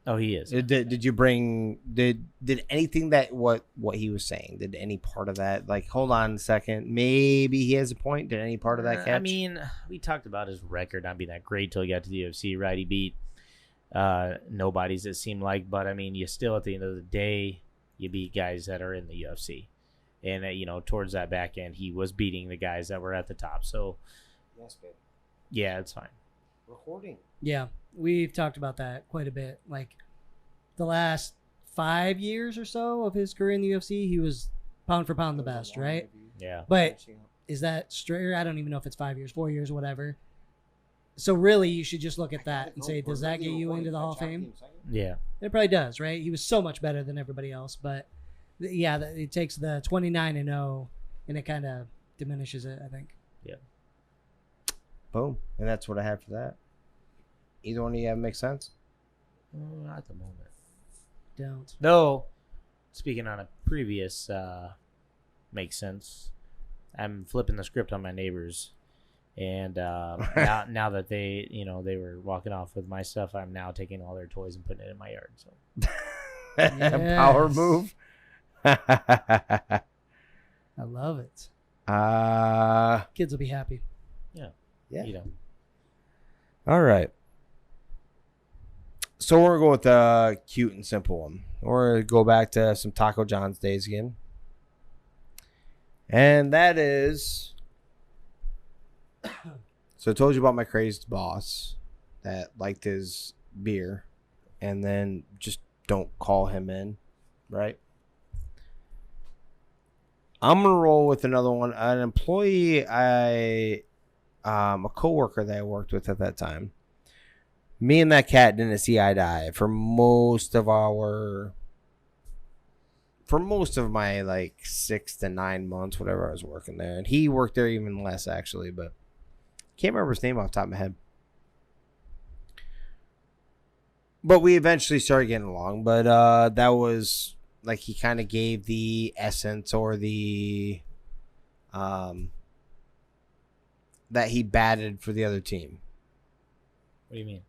Oh, he is. Did you bring did anything that what he was saying? Did any part of that, like, hold on a second, maybe he has a point? Did any part of that catch? I mean, we talked about his record not being that great till he got to the UFC, right? He beat nobodies, it seemed like, but I mean, you still at the end of the day, you beat guys that are in the UFC, and towards that back end, he was beating the guys that were at the top. So, Yes, babe. Yeah, it's fine. Recording. Yeah, we've talked about that quite a bit. Like the last 5 years or so of his career in the UFC, he was pound for pound the best, right? Yeah. But is that straight? I don't even know if it's 5 years, 4 years, whatever. So really, you should just look at that and say, does that get you into the Hall of Fame? Yeah. It probably does, right? He was so much better than everybody else, but yeah, it takes the 29-0 and it kind of diminishes it, I think. Yeah. Boom. And that's what I had for that. Either one of you have make sense? Not at the moment. Don't. Though, speaking on a previous makes sense, I'm flipping the script on my neighbors. And now that they were walking off with my stuff, I'm now taking all their toys and putting it in my yard. So Yes. Power move. I love it. Kids will be happy. Yeah. All right. So we're going to go with the cute and simple one. We're going to go back to some Taco John's days again. And that is... So I told you about my crazed boss that liked his beer. And then just don't call him in, right? I'm going to roll with another one. An employee, a coworker that I worked with at that time. Me and that cat didn't see eye to eye for most of my like 6 to 9 months, whatever I was working there. And he worked there even less, actually, but can't remember his name off the top of my head. But we eventually started getting along. But that was like he kind of gave the essence or the that he batted for the other team. what do you mean?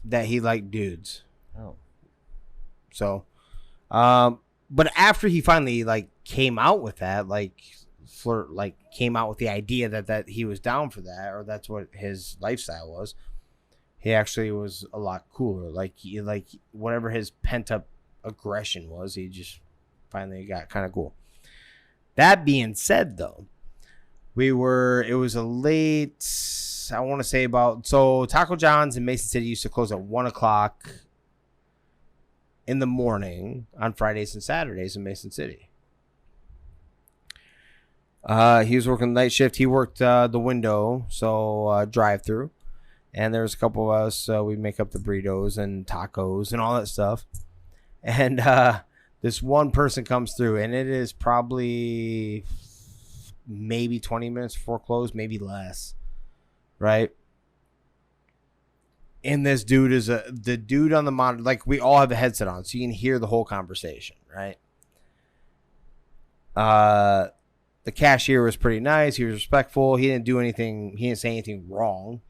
That he liked dudes. Oh, So, but after he finally like came out with that, came out with the idea that he was down for that, or that's what his lifestyle was, he actually was a lot cooler. Like whatever his pent up aggression was, he just finally got kind of cool. That being said, though, it was a late, I want to say so Taco John's in Mason City used to close at 1:00 in the morning on Fridays and Saturdays in Mason City. He was working night shift. He worked the window, so drive through. And there was a couple of us. We'd make up the burritos and tacos and all that stuff. And this one person comes through, and it is probably maybe 20 minutes before close, maybe less, right? And this dude is the dude on the monitor. Like, we all have a headset on, so you can hear the whole conversation, right? The cashier was pretty nice. He was respectful. He didn't do anything. He didn't say anything wrong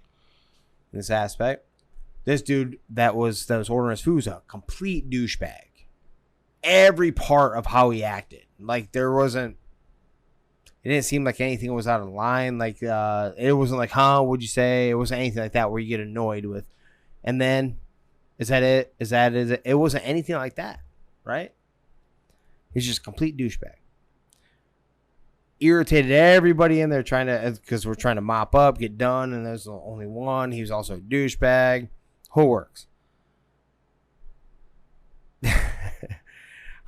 in this aspect. This dude that was ordering his food was a complete douchebag. Every part of how he acted, like it didn't seem like anything was out of line. Like it wasn't like, what'd you say? It wasn't anything like that where you get annoyed with. And then, is that it? Is it? It wasn't anything like that, right? He's just a complete douchebag. Irritated everybody in there because we're trying to mop up, get done, and there's only one. He was also a douchebag. Who works?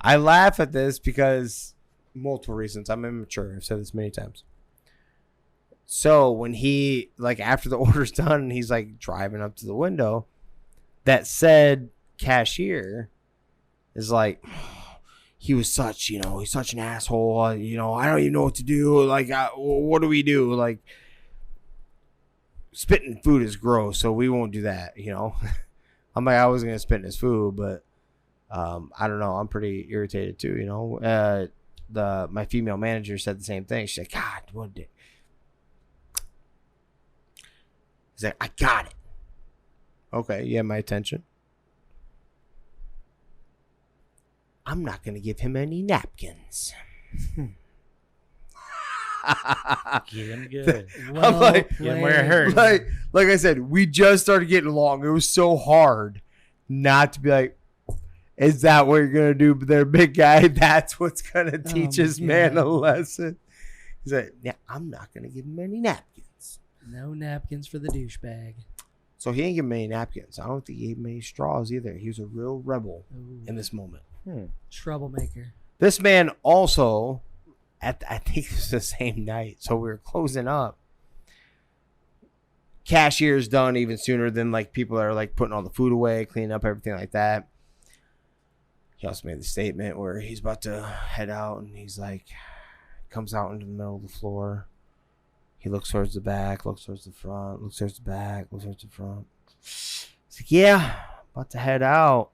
I laugh at this because multiple reasons. I'm immature. I've said this many times. So when he, like, after the order's done and he's like driving up to the window, that said cashier is like, he was such, he's such an asshole. I don't even know what to do. Like, what do we do? Like, spitting food is gross, so we won't do that, I'm like, I wasn't going to spit in his food, but I don't know. I'm pretty irritated too, my female manager said the same thing. She's like, God, what did... He's like, I got it. Okay, you have my attention. I'm not going to give him any napkins. Get him good. I'm like, get him where it hurts. Like I said, we just started getting along. It was so hard not to be like, is that what you're going to do there, big guy? That's what's going to teach this man a lesson. He's like, yeah, I'm not going to give him any napkins. No napkins for the douchebag. So he ain't giving me any napkins. I don't think he gave me any straws either. He was a real rebel in this moment. Troublemaker. This man also, I think it was the same night, so we were closing up. Cashier's done even sooner than like people are like putting all the food away, cleaning up everything like that. He also made the statement where he's about to head out and he's like, comes out into the middle of the floor. He looks towards the back, looks towards the front, looks towards the back, looks towards the front. He's like, yeah, about to head out.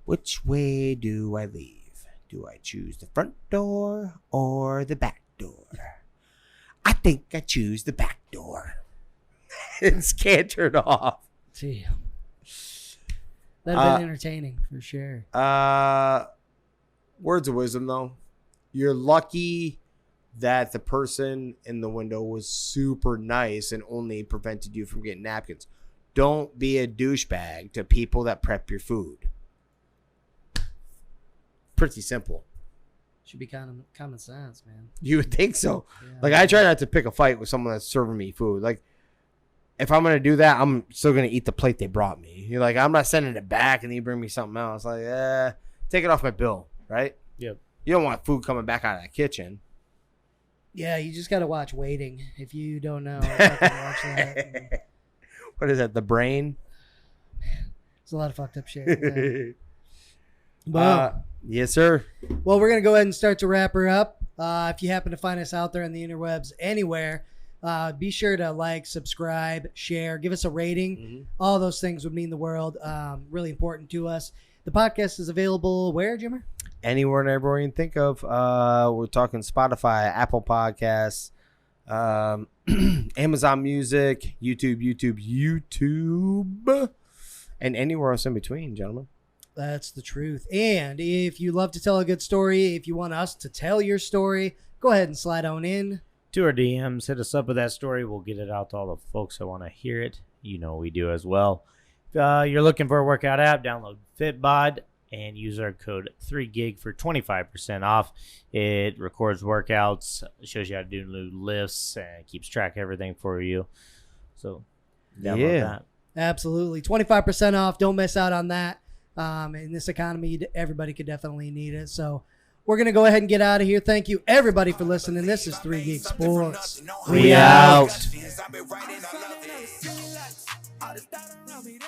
Which way do I leave? Do I choose the front door or the back door? I think I choose the back door. And scantered off. Gee. That'd have been entertaining for sure. Words of wisdom, though. You're lucky that the person in the window was super nice and only prevented you from getting napkins. Don't be a douchebag to people that prep your food. Pretty simple. Should be kind of common sense, man. You would think so. Yeah. Like, I try not to pick a fight with someone that's serving me food. Like, if I'm going to do that, I'm still going to eat the plate they brought me. You're like, I'm not sending it back and you bring me something else. Like, take it off my bill, right? Yep. You don't want food coming back out of the kitchen. Yeah, you just got to watch Waiting. If you don't know, fucking watch that. What is that, The Brain? It's a lot of fucked up shit. But, yes, sir. well, we're going to go ahead and start to wrap her up. If you happen to find us out there in the interwebs anywhere, be sure to like, subscribe, share, give us a rating. Mm-hmm. All those things would mean the world. Really important to us. The podcast is available where, Jimmer? Anywhere and everywhere you can think of. We're talking Spotify, Apple Podcasts, Amazon Music, YouTube, and anywhere else in between, gentlemen. That's the truth. And if you love to tell a good story, if you want us to tell your story, go ahead and slide on in. To our DMs, hit us up with that story. We'll get it out to all the folks that want to hear it. You know we do as well. If you're looking for a workout app, download Fitbod and use our code 3GIG for 25% off. It records workouts, shows you how to do new lifts, and keeps track of everything for you. So download that. Absolutely. 25% off. Don't miss out on that. In this economy, everybody could definitely need it. So we're going to go ahead and get out of here. Thank you, everybody, for listening. This is 3 Gig Sports. We out. I've been writing, I love it.